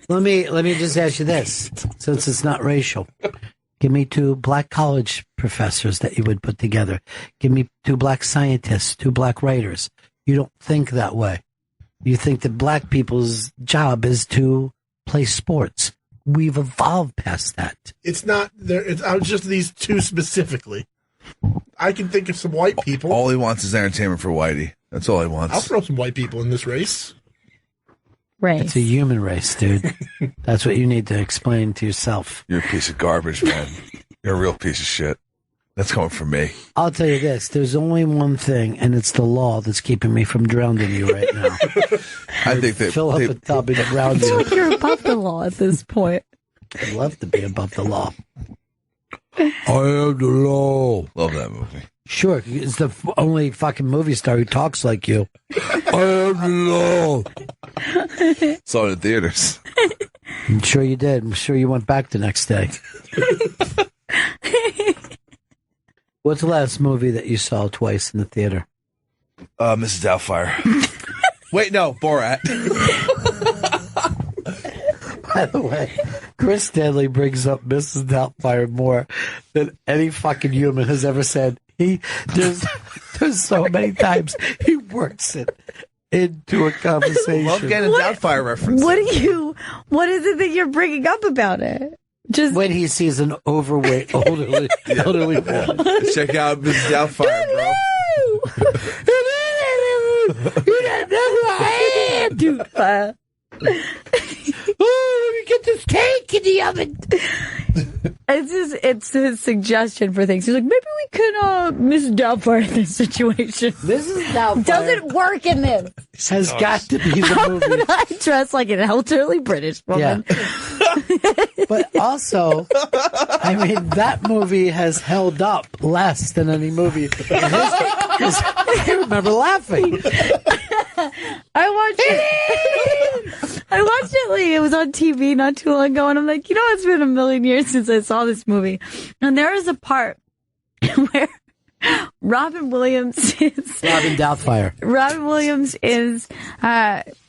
Let me just ask you this, since it's not racial. Give me 2 black college professors that you would put together. Give me 2 black scientists, 2 black writers. You don't think that way. You think that black people's job is to play sports. We've evolved past that. It's not there. I was just these 2 specifically. I can think of some white people. All he wants is entertainment for Whitey. That's all he wants. I'll throw some white people in this race. Right. It's a human race, dude. That's what you need to explain to yourself. You're a piece of garbage, man. You're a real piece of shit. That's coming from me. I'll tell you this. There's only one thing, and it's the law that's keeping me from drowning you right now. I think they fill up a tub and drown It's you. like you're above the law at this point. I'd love to be above the law. I am the law. Love that movie. Sure, it's the only fucking movie star who talks like you. I am the law. Saw it in theaters. I'm sure you did. I'm sure you went back the next day. What's the last movie that you saw twice in the theater? Mrs. Doubtfire. Wait, no, Borat. By the way, Chris Stanley brings up Mrs. Doubtfire more than any fucking human has ever said. There's so many times he works it into a conversation. Love getting a Doubtfire reference. What is it that you're bringing up about it? Just when he sees an overweight elderly woman. Check out Mrs. Doubtfire, bro. You don't know who I am, dude. Oh, let me get this cake in the oven. It's his suggestion for things. He's like, maybe we could Mrs. Doubtfire in this situation. Mrs. Doubtfire Doesn't work in this. has got to be the How movie. could I dress like an elderly British woman? Yeah. But also, I mean, that movie has held up less than any movie in history. 'Cause I remember laughing. I watched it like it was on TV not too long ago, and I'm like, it's been a million years since I saw this movie. And there is a part where Robin Doubtfire. Robin Williams is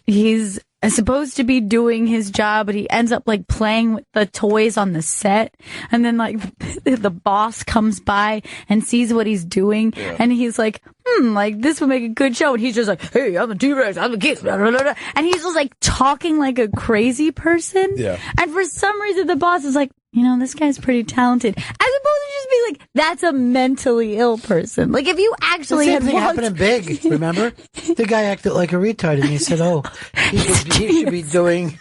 he's supposed to be doing his job, but he ends up like playing with the toys on the set, and then like the boss comes by and sees what he's doing, and he's like, like this would make a good show, and he's just like, hey, I'm a T-Rex, I'm a kid, blah, blah, blah, blah. And he's just like talking like a crazy person, and for some reason the boss is like, this guy's pretty talented, as opposed to just be like, that's a mentally ill person. Like, if you actually had happened in Big, remember? The guy acted like a retard, and he said, he should be doing...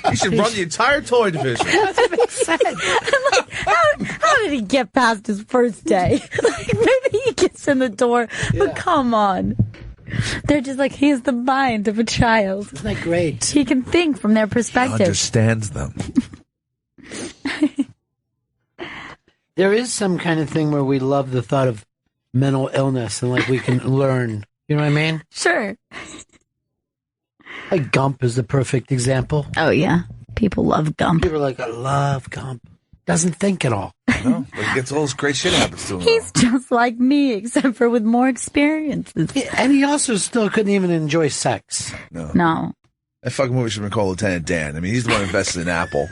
He should run the entire toy division. That makes sense. I'm like, how did he get past his first day? Like, maybe he gets in the door, but come on. They're just like, he has the mind of a child. Isn't that great? He can think from their perspective. He understands them. There is some kind of thing where we love the thought of mental illness and like we can learn. You know what I mean? Sure. Like Gump is the perfect example. Oh, yeah. People love Gump. People are like, I love Gump. Doesn't think at all. No, but he gets all this great shit happens to him. He's just like me, except for with more experiences. And he also still couldn't even enjoy sex. No. That fucking movie should have been called Lieutenant Dan. I mean, he's the one who invested in Apple.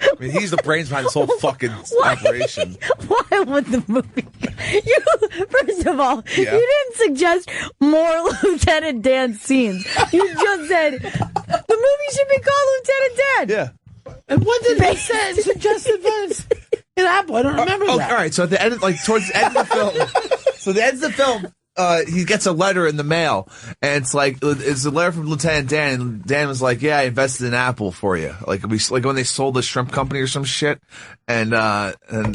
I mean, he's the brains behind this whole fucking operation. Why would the movie? First of all, you didn't suggest more Lieutenant Dan scenes. You just said the movie should be called Lieutenant Dan. Yeah. And what did they say? Suggested this in Apple. I don't remember that. All right. So at the end, towards the end of the film, he gets a letter in the mail, and it's like it's a letter from Lieutenant Dan. And Dan was like, "Yeah, I invested in Apple for you." Like when they sold the shrimp company or some shit, and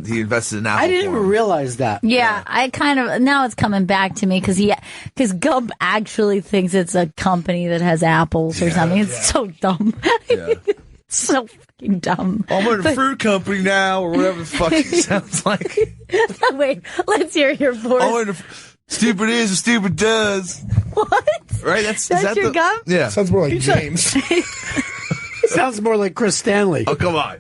he invested in Apple. I didn't even realize that. Yeah, I kind of now it's coming back to me because Gump actually thinks it's a company that has apples or something. It's so dumb. Yeah. It's so fucking dumb. I'm in a fruit company now, or whatever the fuck it sounds like. Wait, let's hear your voice. Stupid is and stupid does. What? Right? That's your Gump? Yeah. Sounds more like James. Sounds more like Chris Stanley. Oh, come on.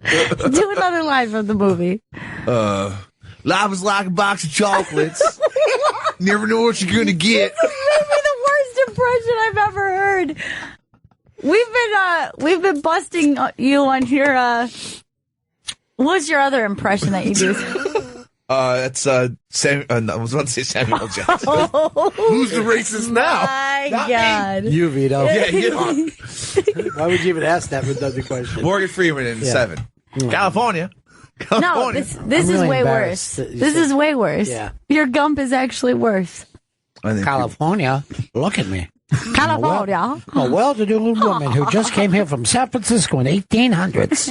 Do another line from the movie. Life is like a box of chocolates. Never know what you're gonna get. This is maybe the worst impression I've ever heard. We've been busting you on your what's your other impression that you do? That's Sam. I was about to say Samuel Jackson. Who's the racist now? My God. You, Vito. Yeah, you are. Why would you even ask that with the question? Morgan Freeman in 7. California. No, this is really way worse. This is way worse. Yeah. Your Gump is actually worse. California, look at me. California. A well-to-do woman who just came here from San Francisco in 1800s.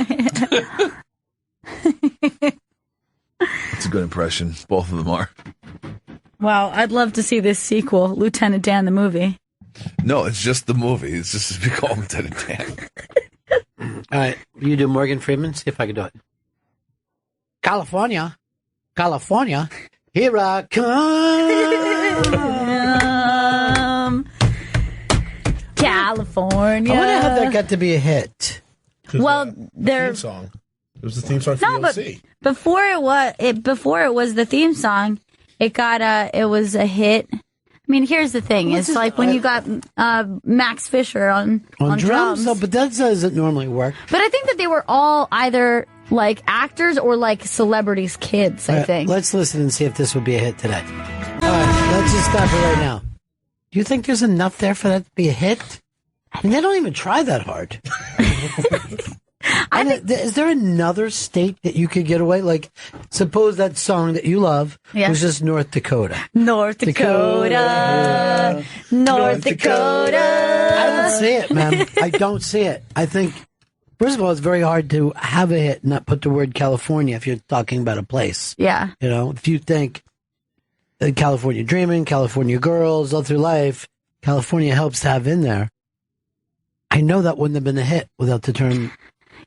It's a good impression. Both of them are. Wow, I'd love to see this sequel, Lieutenant Dan the movie. No, it's just the movie. It's just we call Lieutenant Dan. All right, you do Morgan Freeman. See if I can do it. California, here I come. California. I wonder how that got to be a hit. Well, theme song. It was the theme song for UFC. But before it was the theme song, it was a hit. I mean, here's the thing: it's like when you got Max Fisher on drums. No, but that doesn't normally work. But I think that they were all either like actors or like celebrities' kids. I think. Let's listen and see if this would be a hit today. All right, let's just stop it right now. Do you think there's enough there for that to be a hit? I mean, they don't even try that hard. Is there another state that you could get away? Like, suppose that song that you love was just North Dakota. North Dakota. North Dakota. I don't see it, man. I don't see it. I think, first of all, it's very hard to have a hit and not put the word California if you're talking about a place. Yeah. You know, if you think California Dreaming, California Girls, all through life, California helps to have in there. I know that wouldn't have been a hit without the term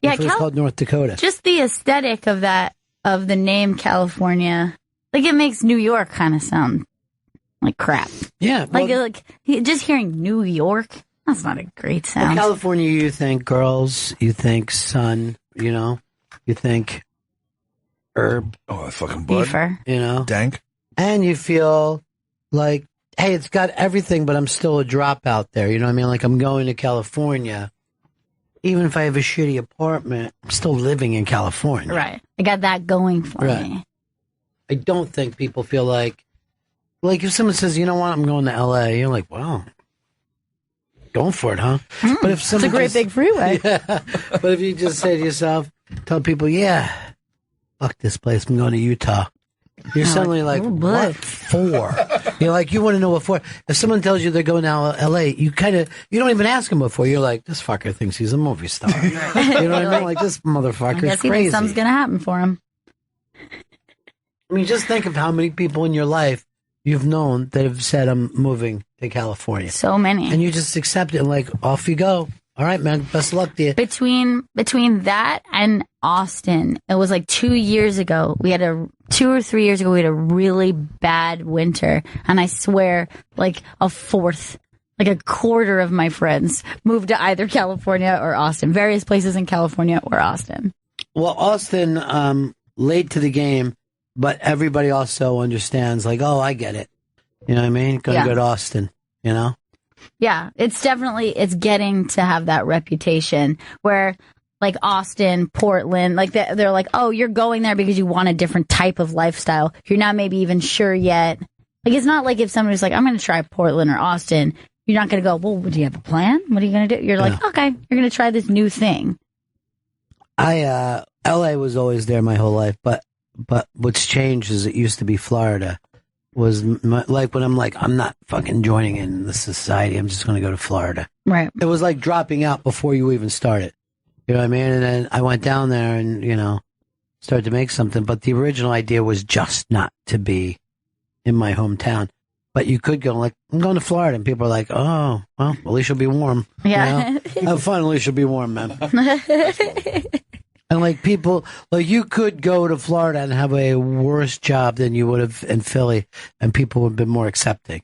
Yeah, It was called North Dakota. Just the aesthetic of the name California, like it makes New York kind of sound like crap. Yeah. Well, like just hearing New York, that's not a great sound. Well, California, you think girls, you think sun, you think herb. Oh, that fucking bud. Beefer. Dank. And you feel like, hey, it's got everything, but I'm still a dropout there. You know what I mean? Like I'm going to California. Even if I have a shitty apartment, I'm still living in California. Right. I got that going for me. I don't think people feel like if someone says, you know what, I'm going to LA, you're like, wow, going for it, huh? But if it's a great big freeway. Yeah. But if you just say to yourself, tell people, yeah, fuck this place, I'm going to Utah. You're suddenly like, what for? You're like, you want to know what for? If someone tells you they're going to LA, you don't even ask them before. You're like, this fucker thinks he's a movie star. You know what I mean? Like, this motherfucker's crazy. He thinks something's going to happen for him. I mean, just think of how many people in your life you've known that have said, I'm moving to California. So many. And you just accept it and like, off you go. All right, man. Best of luck to you. Between that and Austin, it was like 2 years ago. 2 or 3 years ago, we had a really bad winter. And I swear, like a quarter of my friends moved to either California or Austin. Various places in California or Austin. Well, Austin, late to the game, but everybody also understands, like, oh, I get it. You know what I mean? Gonna go to Austin, Yeah, it's getting to have that reputation where like Austin, Portland, like they're like, oh, you're going there because you want a different type of lifestyle. You're not maybe even sure yet. Like, it's not like if somebody's like, I'm going to try Portland or Austin, you're not going to go, well, do you have a plan? What are you going to do? You're like, okay, you're going to try this new thing. LA was always there my whole life, but what's changed is it used to be Florida. Was like when I'm like, I'm not fucking joining in the society. I'm just going to go to Florida. Right. It was like dropping out before you even started. You know what I mean? And then I went down there and, started to make something. But the original idea was just not to be in my hometown. But you could go like, I'm going to Florida. And people are like, oh, well, at least you'll be warm. Yeah. Have fun. At least you'll be warm, man. And like people, like you could go to Florida and have a worse job than you would have in Philly, and people would have been more accepting.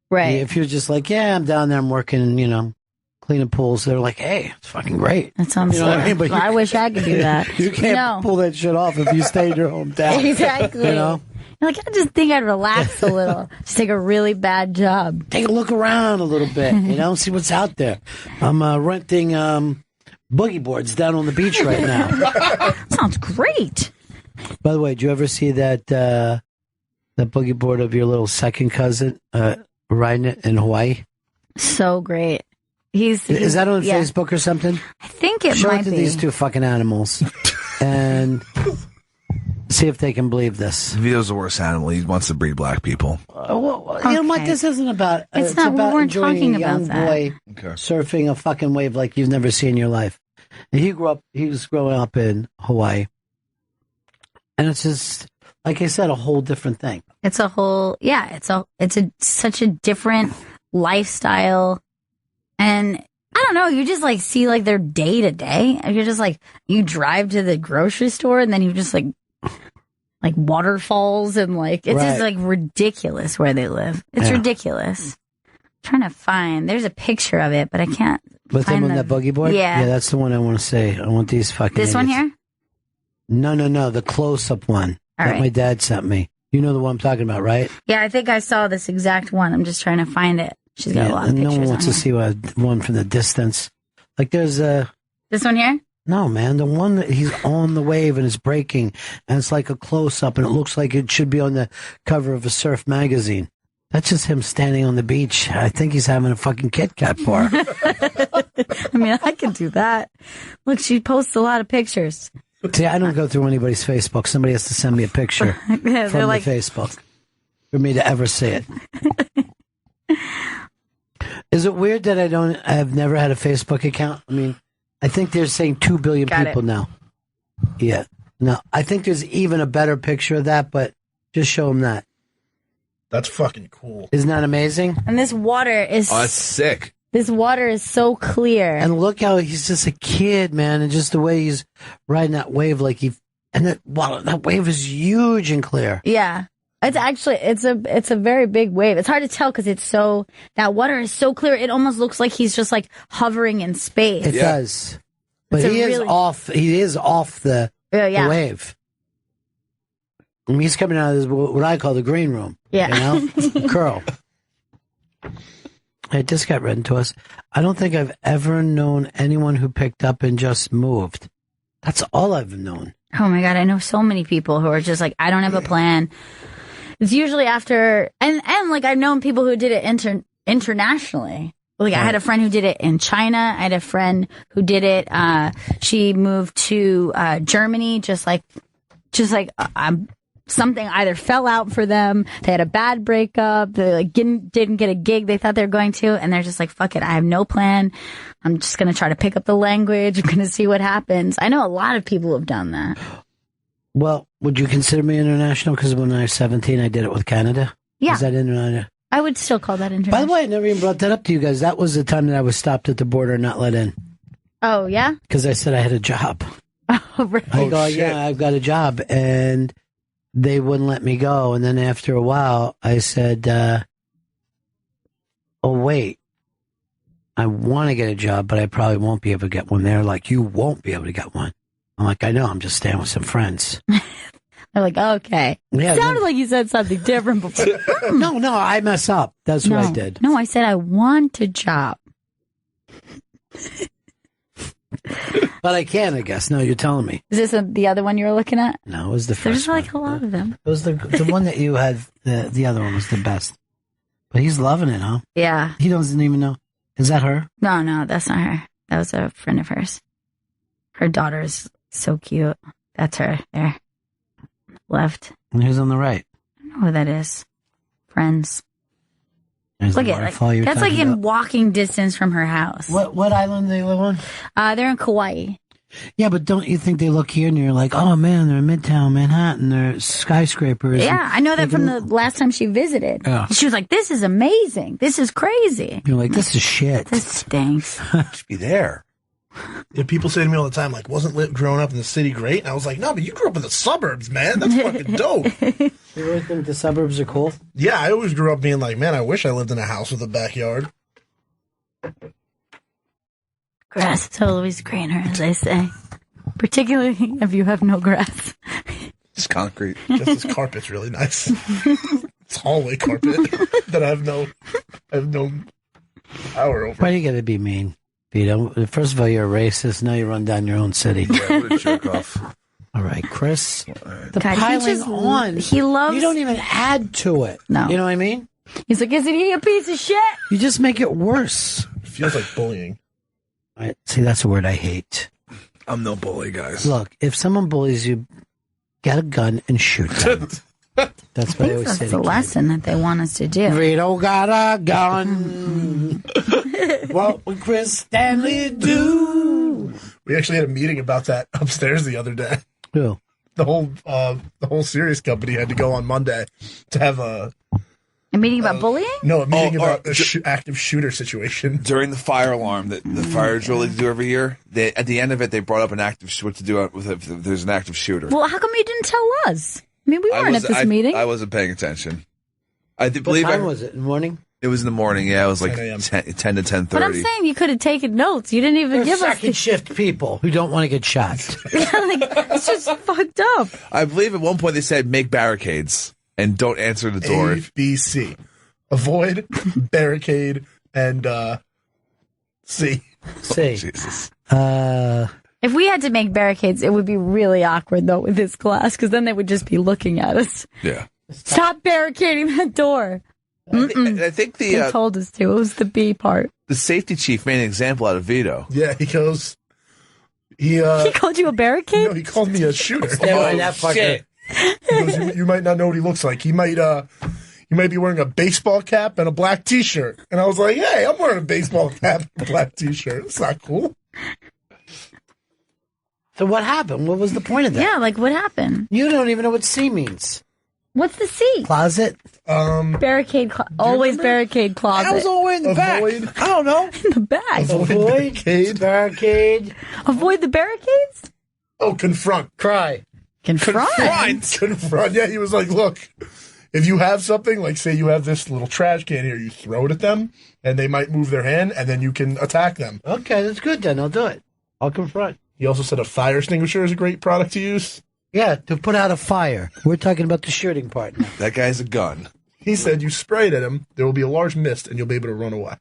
Right. If you're just like, yeah, I'm down there, I'm working, cleaning pools, they're like, hey, it's fucking great. That sounds what I mean? But I wish I could do that. You can't pull that shit off if you stay in your hometown. Exactly. You're like, I just think I'd relax a little. Just take a really bad job. Take a look around a little bit, see what's out there. I'm renting boogie boards down on the beach right now. Sounds great. By the way, did you ever see that boogie board of your little second cousin riding it in Hawaii? So great. Is that on Facebook or something? I think it Show might it to be. these two fucking animals and see if they can believe this. Vito's the worst animal. He wants to breed black people. You know what? This isn't about. It's not. about We weren't enjoying talking a young about that. boy surfing a fucking wave like you've never seen in your life. And he was growing up in Hawaii, and it's just like I said, a whole different thing. It's a whole. Yeah. It's such a different lifestyle, and I don't know. You just like see like their day to day. You're just like you drive to the grocery store, and then you just like waterfalls and like it's just like ridiculous where they live. It's ridiculous. I'm trying to find. There's a picture of it, but I can't. With them on that boogie board? Yeah. Yeah, that's the one I want to say. I want these fucking This one idiots. here? No. The close-up one that my dad sent me. You know the one I'm talking about, right? Yeah, I think I saw this exact one. I'm just trying to find it. She's got a lot of pictures. No one wants to see one from the distance. Like there's This one here? No, man. The one that he's on the wave and it's breaking, and it's like a close-up, and it looks like it should be on the cover of a surf magazine. That's just him standing on the beach. I think he's having a fucking Kit Kat bar. I mean, I could do that. Look, she posts a lot of pictures. See, I don't go through anybody's Facebook. Somebody has to send me a picture from the Facebook for me to ever see it. Is it weird that I've never had a Facebook account? I mean, I think they're saying 2 billion people now. Yeah. No, I think there's even a better picture of that, but just show them that. That's fucking cool. Isn't that amazing? And this water is... Oh, that's sick. This water is so clear. And look how he's just a kid, man, and just the way he's riding that wave, that wave is huge and clear. Yeah. It's actually, it's a very big wave. It's hard to tell because that water is so clear. It almost looks like he's just like hovering in space. It does. But he is off the wave. I mean, he's coming out of this, what I call the green room. Yeah. You know? Curl. It just got written to us. I don't think I've ever known anyone who picked up and just moved. That's all I've known. Oh my God. I know so many people who are just like, I don't have a plan. It's usually after, and like I've known people who did it internationally. Like I had a friend who did it in China. I had a friend who did it. She moved to Germany, just like something either fell out for them. They had a bad breakup. They like didn't get a gig they thought they were going to, and they're just like, "Fuck it, I have no plan. I'm just gonna try to pick up the language. I'm gonna see what happens." I know a lot of people have done that. Well, would you consider me international? Because when I was 17, I did it with Canada. Yeah, is that international? I would still call that international. By the way, I never even brought that up to you guys. That was the time that I was stopped at the border and not let in. Oh yeah, because I said I had a job. Oh right. I go, yeah, I've got a job, and they wouldn't let me go. And then after a while, I said, oh, wait, I want to get a job, but I probably won't be able to get one. They're like, you won't be able to get one. I'm like, I know, I'm just staying with some friends. They're like, okay. Yeah, sounded like you said something different before. No, I mess up. That's what I did. No, I said I want a job. But I can, I guess. No, you're telling me. Is this the other one you were looking at? No, it was the first There's one. like a lot of them. It was the one that you had. The other one was the best. But he's loving it, huh? Yeah. He doesn't even know. Is that her? No, that's not her. That was a friend of hers. Her daughter is so cute. That's her there. Left. And who's on the right? I don't know who that is. Friends. There's Look at like, that's like in walking distance from her house. What island do they live on? They're in Kauai. Yeah, but don't you think they look here and you're like, oh man, they're in Midtown Manhattan, they're skyscrapers. Yeah, I know that from the last time she visited. Yeah. She was like, this is amazing. This is crazy. You're like, this is shit. This stinks. Should be there. Yeah, people say to me all the time, like, wasn't growing up in the city great? And I was like, no, but you grew up in the suburbs, man. That's fucking dope. You really think the suburbs are cool? Yeah, I always grew up being like, man, I wish I lived in a house with a backyard. Grass is always greener, as they say. Particularly if you have no grass. It's concrete. Just this carpet's really nice. It's hallway carpet that I have no power over. Why do you gotta be mean, Vito? First of all, you're a racist. Now you run down your own city. Yeah, what a jerk off. All right, Chris. The God, piling on. He loves. You don't even add to it. No. You know what I mean? He's like, isn't he a piece of shit? You just make it worse. It feels like bullying. See, that's a word I hate. I'm no bully, guys. Look, if someone bullies you, get a gun and shoot them. That's what I always say. That's the lesson that they want us to do. Vito got a gun. What would Chris Stanley do? We actually had a meeting about that upstairs the other day. Who? The whole Sirius company had to go on Monday to have a meeting about bullying? No, a meeting about the active shooter situation. During the fire alarm that the fire drill they do every year, at the end of it, they brought up what to do if there's an active shooter. Well, how come you didn't tell us? I mean, we weren't at this meeting. I wasn't paying attention. What time was it? In the morning? It was in the morning, yeah. It was like 10 to 10:30. But I'm saying you could have taken notes. You didn't even give us second shift people who don't want to get shot. It's just fucked up. I believe at one point they said make barricades and don't answer the door. ABC. Avoid, barricade, and C. C. Jesus. If we had to make barricades, it would be really awkward, though, with this class, because then they would just be looking at us. Yeah. Stop barricading that door. I think they told us to. It was the B part. The safety chief made an example out of Vito. Yeah, he goes. He called you a barricade? No, he called me a shooter. Shit. He goes, you might not know what he looks like. He might be wearing a baseball cap and a black T-shirt. And I was like, hey, I'm wearing a baseball cap and a black T-shirt. It's not cool. So what happened? What was the point of that? Yeah, like what happened? You don't even know what C means. What's the C? Closet? Barricade. Always barricade closet. I was all the way in the back. I don't know. In the back. Avoid. Barricade. Avoid the barricades? Oh, confront. Cry. Confront. Confront. Yeah, he was like, look, if you have something, like say you have this little trash can here, you throw it at them, and they might move their hand, and then you can attack them. Okay, that's good then. I'll do it. I'll confront. He also said a fire extinguisher is a great product to use. Yeah, to put out a fire. We're talking about the shooting part now. That guy's a gun. He said you spray it at him, there will be a large mist, and you'll be able to run away.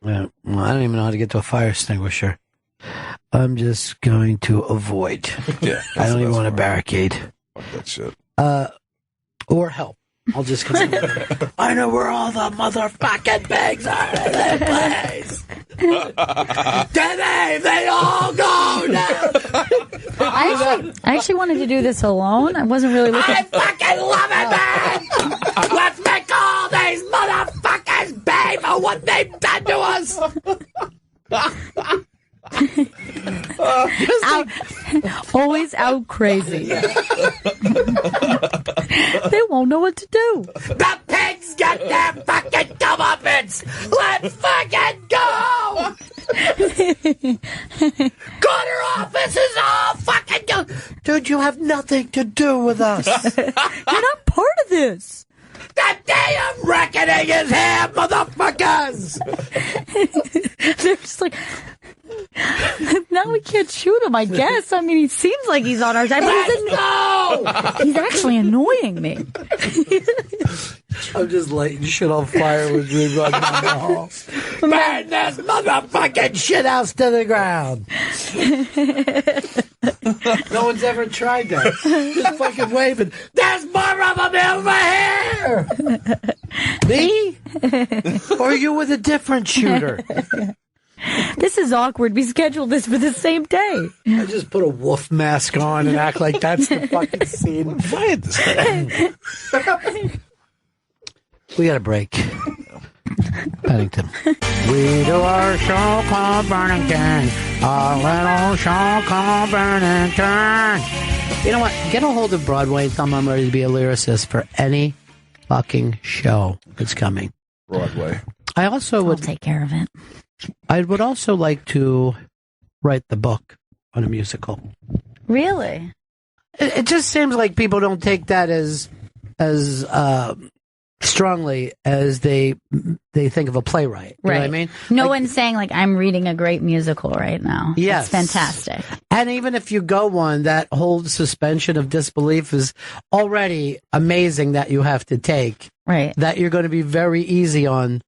Well, I don't even know how to get to a fire extinguisher. I'm just going to avoid. Yeah. I don't even want to barricade. Fuck that shit. Or help. I'll just come. I know where all the motherfucking bags are in that place. They all go now. I actually wanted to do this alone. I wasn't really looking. I fucking love it, man. Let's make all these motherfuckers pay for what they've done to us. Always out crazy. They won't know what to do. The pigs get their fucking comeuppance. Let's fucking go. Corner office is all fucking go. Dude, you have nothing to do with us. You're not part of this. The day of reckoning is here, motherfuckers. They're just like, now we can't shoot him, I guess. I mean, he seems like he's on our side, but he's actually annoying me. I'm just lighting shit on fire with me running down the hall. Burn this motherfucking shit house to the ground. No one's ever tried that. Just fucking waving. There's more of them over here. Me? Or you with a different shooter? This is awkward. We scheduled this for the same day. I just put a wolf mask on and act like that's the fucking scene. Find this thing. We got a break. Bennington. We do our show called Bennington. Our little show called Bennington. You know what? Get a hold of Broadway and tell them I'm ready to be a lyricist for any fucking show that's coming. Broadway. I also would I'll take care of it. I would also like to write the book on a musical. Really? It just seems like people don't take that as strongly as they think of a playwright. You know what I mean? No one's saying like I'm reading a great musical right now. Yes. It's fantastic. And even if you go one, that whole suspension of disbelief is already amazing that you have to take. Right. That you're going to be very easy on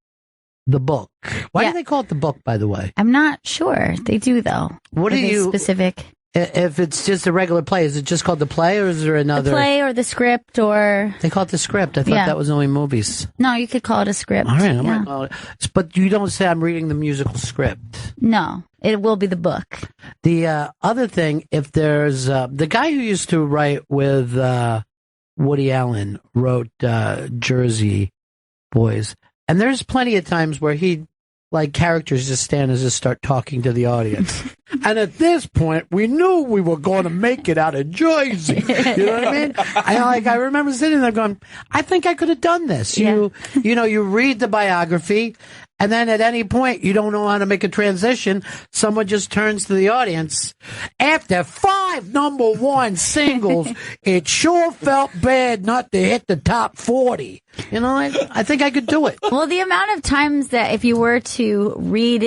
the book. Why do they call it the book, by the way? I'm not sure. They do, though. What are you specific? If it's just a regular play, is it just called the play, or is there another? The play or the script, or they call it the script. I thought that was only movies. No, you could call it a script. All right, I might call it. But you don't say I'm reading the musical script. No, it will be the book. The other thing, if there's the guy who used to write with Woody Allen wrote Jersey Boys. And there's plenty of times where he, like, characters just stand and just start talking to the audience. And at this point, we knew we were going to make it out of Jersey. You know what I mean? I remember sitting there going, I think I could have done this. You read the biography, and then at any point, you don't know how to make a transition. Someone just turns to the audience. After 5 number 1 singles, it sure felt bad not to hit the top 40. You know, I think I could do it. Well, the amount of times that if you were to read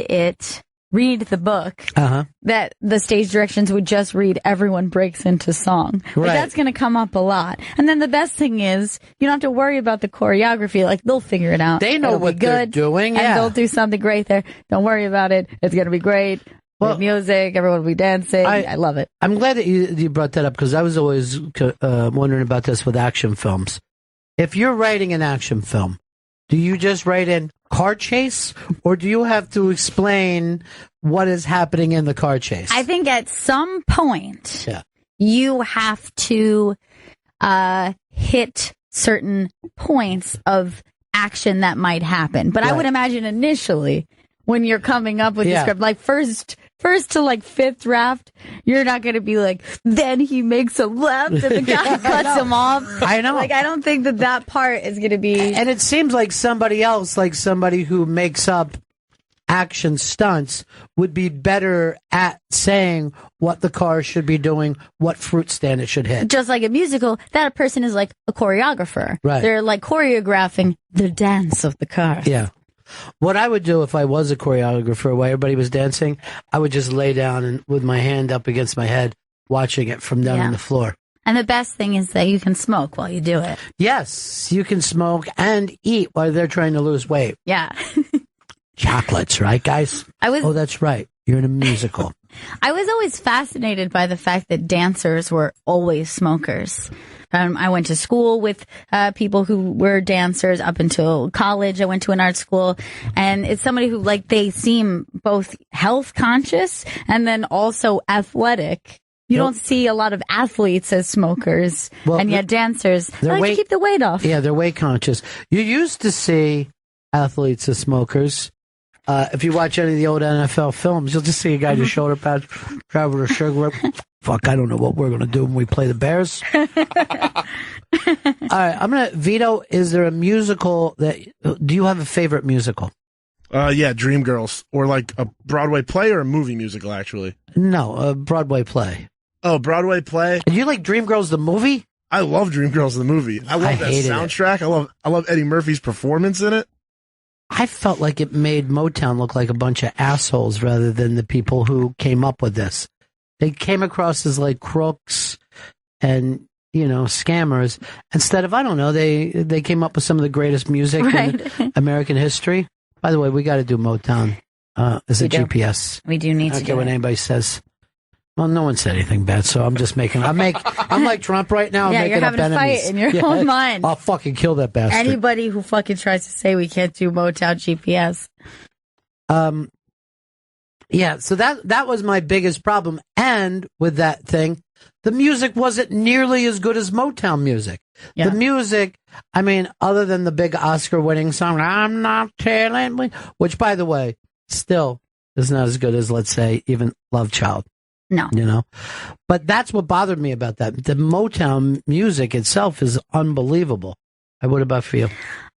the book, that the stage directions would just read everyone breaks into song. Like, that's going to come up a lot. And then the best thing is you don't have to worry about the choreography. Like, they'll figure it out. They know what they're doing. And they'll do something great there. Don't worry about it. It's going to be great. Well, music, everyone will be dancing. I love it. I'm glad that you brought that up, because I was always wondering about this with action films. If you're writing an action film, do you just write in car chase, or do you have to explain what is happening in the car chase? I think at some point, you have to hit certain points of action that might happen. But I would imagine initially, when you're coming up with the script, like first first to like fifth draft, you're not going to be like, then he makes a left and the guy cuts him off. I know. Like, I don't think that part is going to be. And it seems like somebody else, like somebody who makes up action stunts, would be better at saying what the car should be doing, what fruit stand it should hit. Just like a musical, that person is like a choreographer. Right. They're like choreographing the dance of the car. Yeah. What I would do if I was a choreographer while everybody was dancing, I would just lay down and with my hand up against my head, watching it from down on the floor. And the best thing is that you can smoke while you do it. Yes, you can smoke and eat while they're trying to lose weight. Yeah. Chocolates, right, guys? Oh, that's right. You're in a musical. I was always fascinated by the fact that dancers were always smokers. I went to school with people who were dancers up until college. I went to an art school, and it's somebody who, like, they seem both health conscious and then also athletic. You don't see a lot of athletes as smokers, and yet dancers, they like to keep the weight off. Yeah, they're weight conscious. You used to see athletes as smokers. If you watch any of the old NFL films, you'll just see a guy just shoulder pads, travel a sugar. Fuck, I don't know what we're going to do when we play the Bears. All right, Vito, is there a musical do you have a favorite musical? Yeah, Dreamgirls, or like a Broadway play or a movie musical, actually. No, a Broadway play. Oh, Broadway play. Do you like Dreamgirls the movie? I love Dreamgirls the movie. I love that soundtrack. I love Eddie Murphy's performance in it. I felt like it made Motown look like a bunch of assholes rather than the people who came up with this. They came across as like crooks and, scammers. Instead of, I don't know, they came up with some of the greatest music in American history. By the way, we got to do Motown as a GPS. We do need to do it. I don't care what anybody says. Well, no one said anything bad, so I'm just making. I'm like Trump right now. Yeah, you're having a fight in your own mind. I'll fucking kill that bastard. Anybody who fucking tries to say we can't do Motown GPS. Yeah. So that was my biggest problem, and with that thing, the music wasn't nearly as good as Motown music. Yeah. The music, I mean, other than the big Oscar-winning song, "I'm Not Telling," which, by the way, still is not as good as, let's say, even Love Child. No. But that's what bothered me about that. The Motown music itself is unbelievable. What about for you?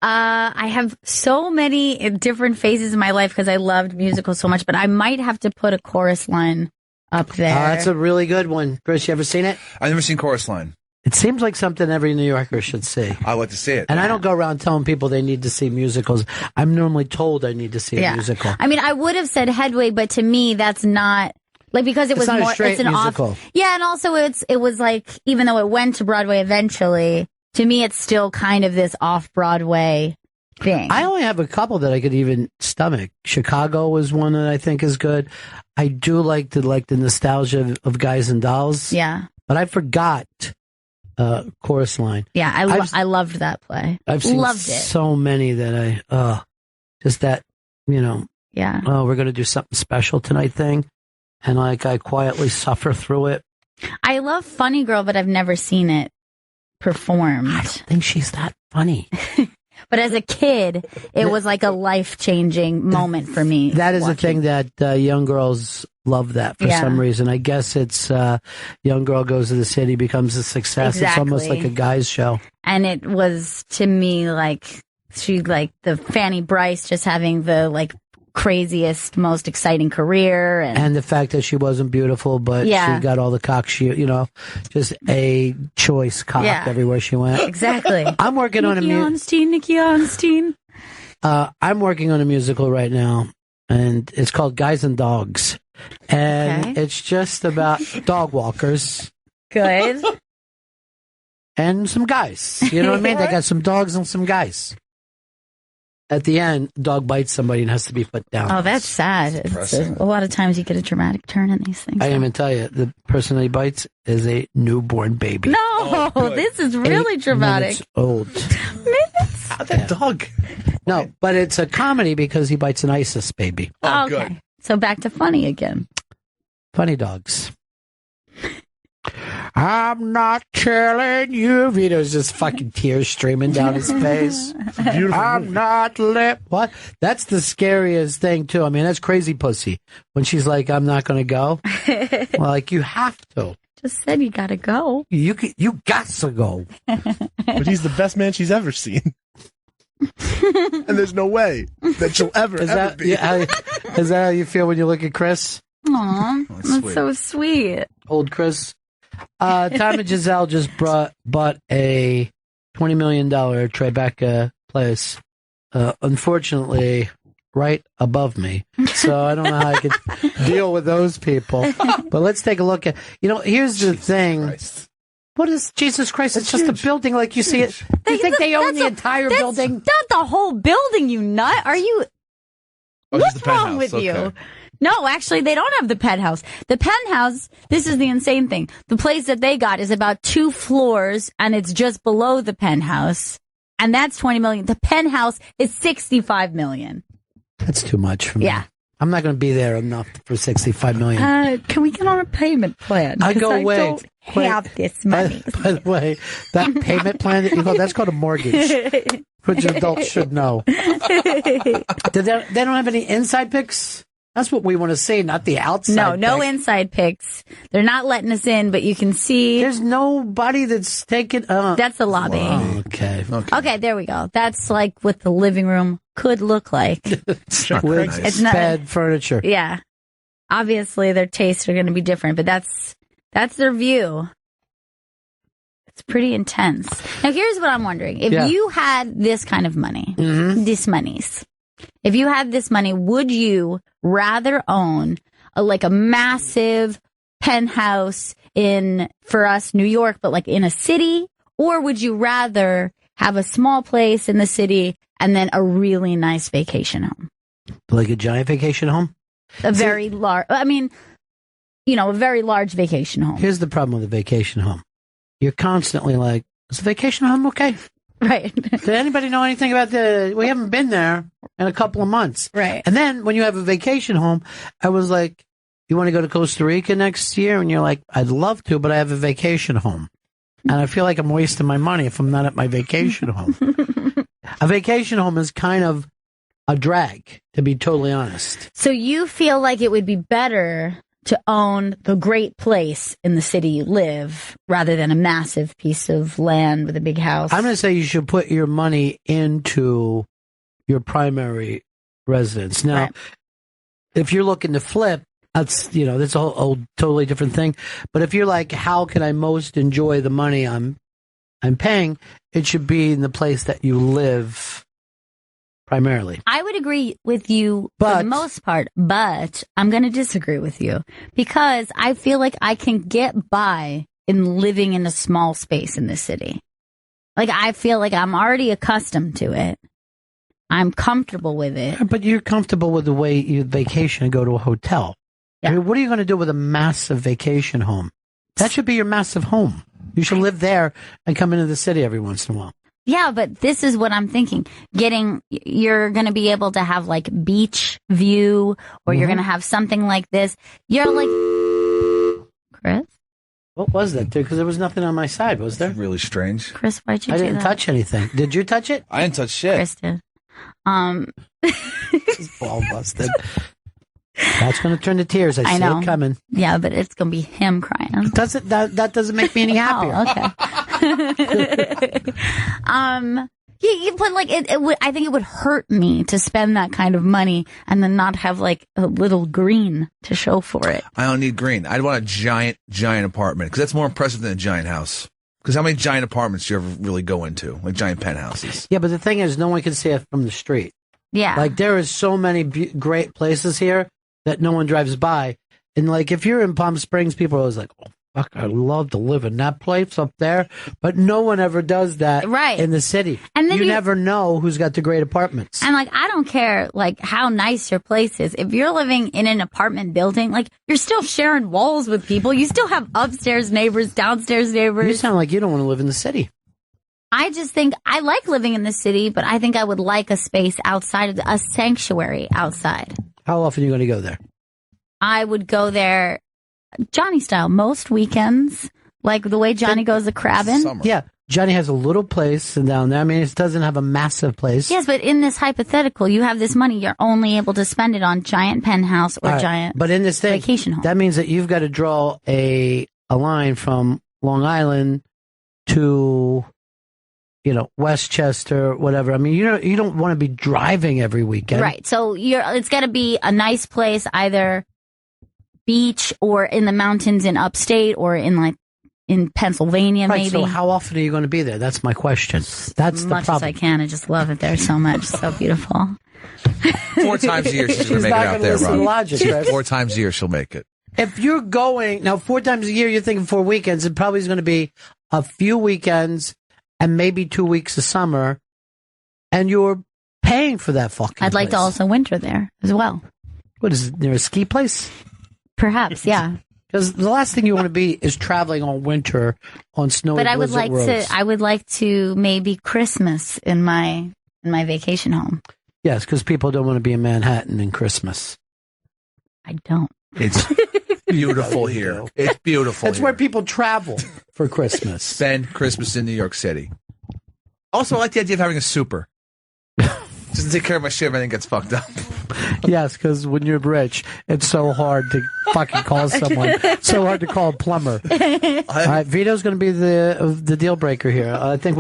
I have so many different phases in my life because I loved musicals so much, but I might have to put a chorus line up there. That's a really good one. Chris, you ever seen it? I've never seen Chorus Line. It seems like something every New Yorker should see. I like to see it. And I don't go around telling people they need to see musicals. I'm normally told I need to see a musical. I mean, I would have said Headway, but to me, that's not... Like, because it was more, it's an musical. Yeah, and also it was like, even though it went to Broadway eventually, to me it's still kind of this off-Broadway thing. I only have a couple that I could even stomach. Chicago was one that I think is good. I do like the nostalgia of Guys and Dolls. Yeah. But I forgot Chorus Line. Yeah, I loved that play. I've seen loved so many that just that, Yeah. Oh, we're going to do something special tonight thing. And I quietly suffer through it. I love Funny Girl, but I've never seen it performed. I don't think she's that funny. But as a kid, it was like a life-changing moment for me. That is a thing that young girls love that for some reason. I guess it's young girl goes to the city, becomes a success. Exactly. It's almost like a guy's show. And it was, to me, like, the Fanny Bryce just having the, craziest, most exciting career. And the fact that she wasn't beautiful, but she got all the cock just a choice cock everywhere she went. Exactly. I'm working on Nikki Onstein. I'm working on a musical right now, and it's called Guys and Dogs. And it's just about dog walkers. Good. And some guys. You know what I mean? They got some dogs and some guys. At the end, dog bites somebody and has to be put down. Oh, that's sad. A lot of times you get a dramatic turn in these things. I even tell you, the person that he bites is a newborn baby. No, this is really dramatic. Old. How'd that dog? No, but it's a comedy because he bites an ISIS baby. Oh, okay. Good. So back to funny again. Funny dogs. All I'm not telling you. Vito's just fucking tears streaming down his face. I'm not What? That's the scariest thing, too. I mean, that's crazy pussy. When she's like, I'm not going to go. Well, like, you have to. Just said you gotta go. You got to go. But he's the best man she's ever seen. And there's no way that she'll ever be. Is that how you feel when you look at Chris? Aw, that's so sweet. Old Chris. Tom and Giselle just bought a $20 million Tribeca place. Unfortunately, right above me. So I don't know how I could deal with those people. But let's take a look at, here's the thing. Christ. What is Jesus Christ? It's just huge. A building like you see it. You think they own the entire building? Not the whole building, you nut. Are you? What's wrong with you? No, actually, they don't have the penthouse. The penthouse, this is the insane thing. The place that they got is about 2 floors, and it's just below the penthouse. And that's $20 million. The penthouse is $65 million. That's too much for me. Yeah. I'm not going to be there enough for $65 million. Can we get on a payment plan? I don't have this money. By the way, that payment plan that you got, that's called a mortgage, which adults should know. They don't have any inside pics? That's what we want to see, not the outside. No inside pics. They're not letting us in, but you can see. There's nobody that's taken. That's the lobby. Wow. Okay, there we go. That's like what the living room could look like. It's not bed furniture. Yeah, obviously their tastes are going to be different, but that's their view. It's pretty intense. Now, here's what I'm wondering: if you had this kind of money, this monies. If you had this money, would you rather own a massive penthouse for us, New York, but like in a city? Or would you rather have a small place in the city and then a really nice vacation home? Like a giant vacation home? A very large vacation home. Here's the problem with a vacation home. You're constantly like, is a vacation home okay? Right. Did anybody know anything about we haven't been there in a couple of months. Right. And then when you have a vacation home, I was like, you want to go to Costa Rica next year? And you're like, I'd love to, but I have a vacation home. And I feel like I'm wasting my money if I'm not at my vacation home. A vacation home is kind of a drag, to be totally honest. So you feel like it would be better to own the great place in the city you live rather than a massive piece of land with a big house? I'm going to say you should put your money into your primary residence. Now, if you're looking to flip, that's a whole totally different thing. But if you're like, how can I most enjoy the money I'm paying? It should be in the place that you live primarily. I would agree with you for the most part, but I'm going to disagree with you because I feel like I can get by in living in a small space in the city. Like, I feel like I'm already accustomed to it. I'm comfortable with it. But you're comfortable with the way you vacation and go to a hotel. Yeah. I mean, what are you going to do with a massive vacation home? That should be your massive home. You should live there and come into the city every once in a while. Yeah, but this is what I'm thinking. You're going to be able to have like beach view, or you're going to have something like this. You're like, Chris? What was that, dude? Because there was nothing on my side, was there? Really strange. Chris, why'd you do that? I didn't touch anything. Did you touch it? I didn't touch shit. Chris did. He's ball busted. That's going to turn to tears. I see it coming. Yeah, but it's going to be him crying. That doesn't make me any happier. Oh, okay. But like it would. I think it would hurt me to spend that kind of money and then not have like a little green to show for it. I don't need green. I'd want a giant apartment because that's more impressive than a giant house. Because how many giant apartments do you ever really go into? Like giant penthouses. Yeah, but the thing is, no one can see it from the street. Yeah. Like there is so many great places here that no one drives by. And like if you're in Palm Springs, people are always like, oh, fuck, I'd love to live in that place up there. But no one ever does that in the city. And then you never know who's got the great apartments. And like, I don't care like how nice your place is. If you're living in an apartment building, like you're still sharing walls with people. You still have upstairs neighbors, downstairs neighbors. You sound like you don't want to live in the city. I just think I like living in the city, but I think I would like a space outside of a sanctuary outside. How often are you going to go there? I would go there Johnny style most weekends, Like the way Johnny goes to crabbing? Summer. Yeah. Johnny has a little place down there. I mean, it doesn't have a massive place. Yes, but in this hypothetical, you have this money. You're only able to spend it on giant penthouse or giant but in this thing, vacation home. That means that you've got to draw a line from Long Island to, Westchester, whatever. I mean, you don't want to be driving every weekend. Right. So it's got to be a nice place, either beach or in the mountains in upstate or in Pennsylvania, Right, maybe. so how often are you going to be there? That's my question. That's as the much problem. as I can. I just love it there so much. So beautiful. 4 times a year she's going to make it not out gonna there, listen to Rob. logic, right? 4 times a year she'll make it. If you're going, now 4 times a year, you're thinking 4 weekends, it probably is going to be a few weekends and maybe 2 weeks of summer, and you're paying for that fucking I'd like to place. also winter there as well. What is there, a ski place? Perhaps, yeah. Because the last thing you want to be is traveling all winter on snowy But I would blizzard like roads. to. I would like to maybe Christmas in my vacation home. Yes, because people don't want to be in Manhattan in Christmas. I don't. It's beautiful here. It's beautiful. That's here. where people travel for Christmas. Spend Christmas in New York City. Also, I like the idea of having a super. Just to take care of my shit, everything gets fucked up. Yes, because when you're rich, it's so hard to fucking call someone. So hard to call a plumber. All right, Vito's going to be the deal breaker here. I think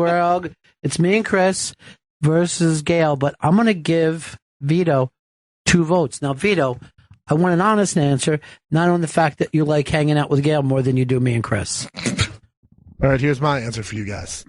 it's me and Chris versus Gail, but I'm going to give Vito 2 votes. Now, Vito, I want an honest answer, not on the fact that you like hanging out with Gail more than you do me and Chris. All right, here's my answer for you guys.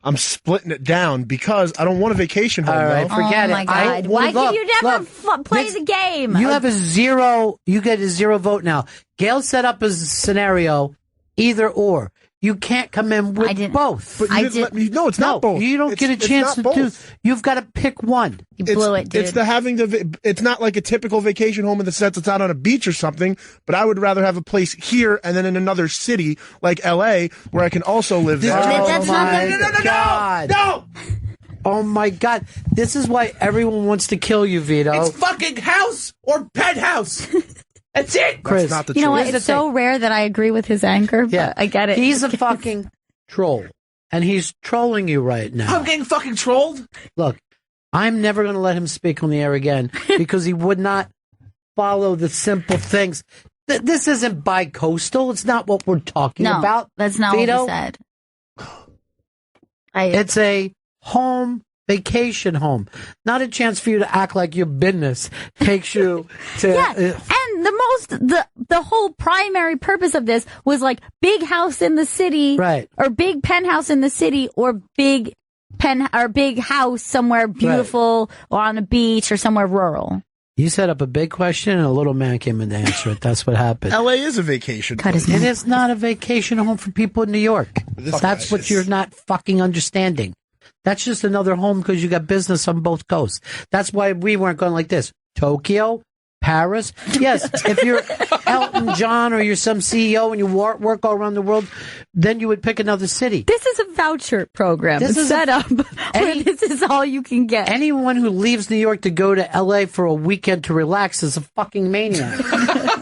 I'm splitting it down because I don't want a vacation home. All right, though. forget Oh my it. God! Why can you never play this- the game? You have a 0. You get a 0 vote now. Gail set up a scenario, either or. You can't come in with both. But you didn't let me. No, it's not both. You don't get a chance to do. You've got to pick one. You blew it, dude. It's it's not like a typical vacation home in the sense it's out on a beach or something, but I would rather have a place here and then in another city like LA where I can also live there. That's not my God. No! Oh my God. This is why everyone wants to kill you, Vito. It's fucking house or penthouse. That's it. Chris, That's not the You know what? choice. It's so rare that I agree with his anchor. But Yeah. I get it. He's a fucking troll. And he's trolling you right now. I'm getting fucking trolled. Look, I'm never going to let him speak on the air again because he would not follow the simple things. This isn't bi-coastal. It's not what we're talking no, about. that's not Vito. what he said. It's a home vacation home, not a chance for you to act like your business takes you to. Yeah, and the whole primary purpose of this was like big house in the city, Right. Or big penthouse in the city, or big big house somewhere beautiful, or on a beach, or somewhere rural. You set up a big question and a little man came in to answer it. That's what happened. LA is a vacation. Cut his It mouth. is not a vacation home for people in New York. That's what you're not fucking understanding. That's just another home because you got business on both coasts. That's why we weren't going like this. Tokyo, Paris. Yes, if you're Elton John or you're some CEO and you work all around the world, then you would pick another city. This is a voucher program. This It's is set up where this is all you can get. Anyone who leaves New York to go to LA for a weekend to relax is a fucking maniac.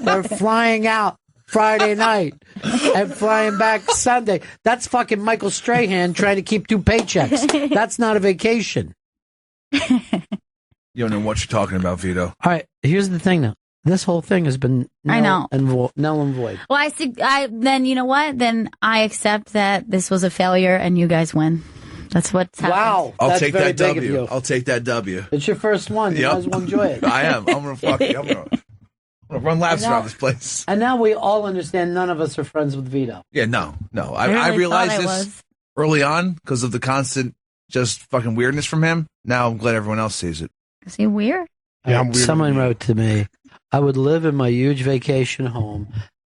They're flying out Friday night and flying back Sunday. That's fucking Michael Strahan trying to keep 2 paychecks. That's not a vacation. You don't know what you're talking about, Vito. All right, here's the thing now. This whole thing has been null and void. Well, then you know what? Then I accept that this was a failure and you guys win. That's what's happened. Wow. I'll That's take very that big of W. you. I'll take that W. It's your first one. You Yep. might as well enjoy it. I am. I'm gonna fuck you. I'm gonna run laps around this place. And now we all understand none of us are friends with Vito. Yeah, no. I really realized thought I this was. early on because of the constant just fucking weirdness from him. Now I'm glad everyone else sees it. Is he weird? Yeah, I'm weird. Someone wrote to me, I would live in my huge vacation home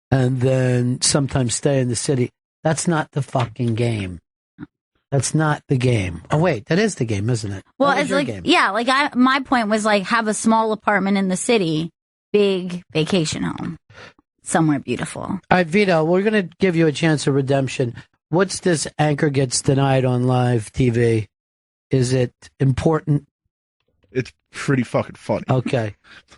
and then sometimes stay in the city. That's not the fucking game. That's not the game. Oh, wait, that is the game, isn't it? Well, That was it's your like, game. yeah, like my point was like have a small apartment in the city, big vacation home, somewhere beautiful. All right, Vito, we're going to give you a chance of redemption. What's this anchor gets denied on live TV? Is it important? It's pretty fucking funny. Okay.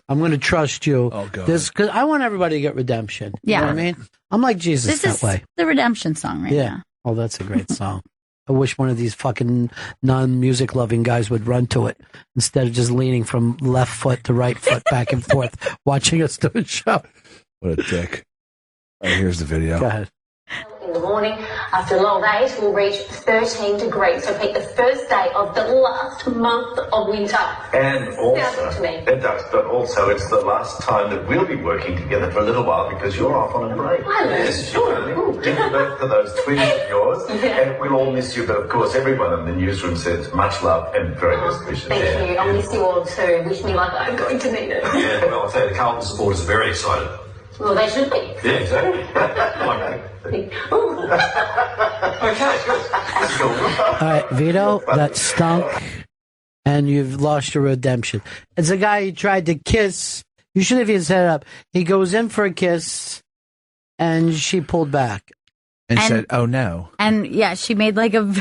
I'm going to trust you. Oh, God. Because I want everybody to get redemption. Yeah. You know what I mean? I'm like Jesus This is that way. the redemption song right now. Oh, that's a great song. I wish one of these fucking non-music loving guys would run to it instead of just leaning from left foot to right foot back and forth watching us do a show. What a dick. All right, here's the video. Go ahead. In the morning, after a low of 8, we'll reach 13 degrees. So peak the first day of the last month of winter. And also, Sounds to me. it does, but also it's the last time that we'll be working together for a little while because you're off on a break. Yes, sure. Give birth to those twins of yours, and we'll all miss you. But of course, everyone in the newsroom says much love and very best wishes. Thank you. I'll miss you all too. Wish me luck. I'm going to need it. Yeah, well, I'll tell you, the Carlton supporters are very excited. Well, they should be. Yeah, exactly. Okay, good. Let's go. All right, Vito, that stunk, and you've lost your redemption. It's a guy who tried to kiss. You should have even set it up. He goes in for a kiss, and she pulled back. And said, oh, no. And yeah, she made like a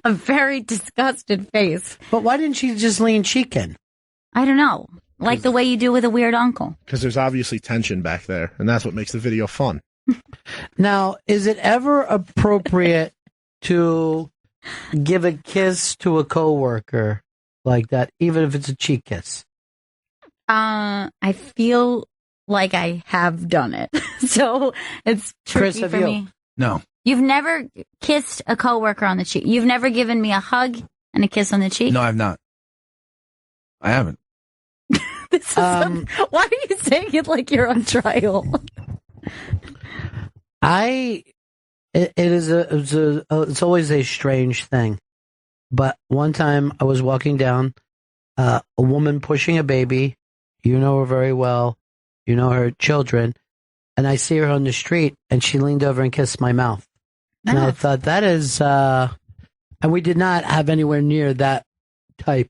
very disgusted face. But why didn't she just lean cheek in? I don't know. Like the way you do with a weird uncle. Because there's obviously tension back there, and that's what makes the video fun. Now, is it ever appropriate to give a kiss to a coworker like that, even if it's a cheek kiss? I feel like I have done it. So it's tricky Chris, for me. No. You've never kissed a coworker on the cheek. You've never given me a hug and a kiss on the cheek. No, I've not. I haven't. This is why are you saying it like you're on trial? It's always a strange thing. But one time I was walking down, a woman pushing a baby. You know her very well. You know her children. And I see her on the street, and she leaned over and kissed my mouth. No. And I thought, that is, and we did not have anywhere near that type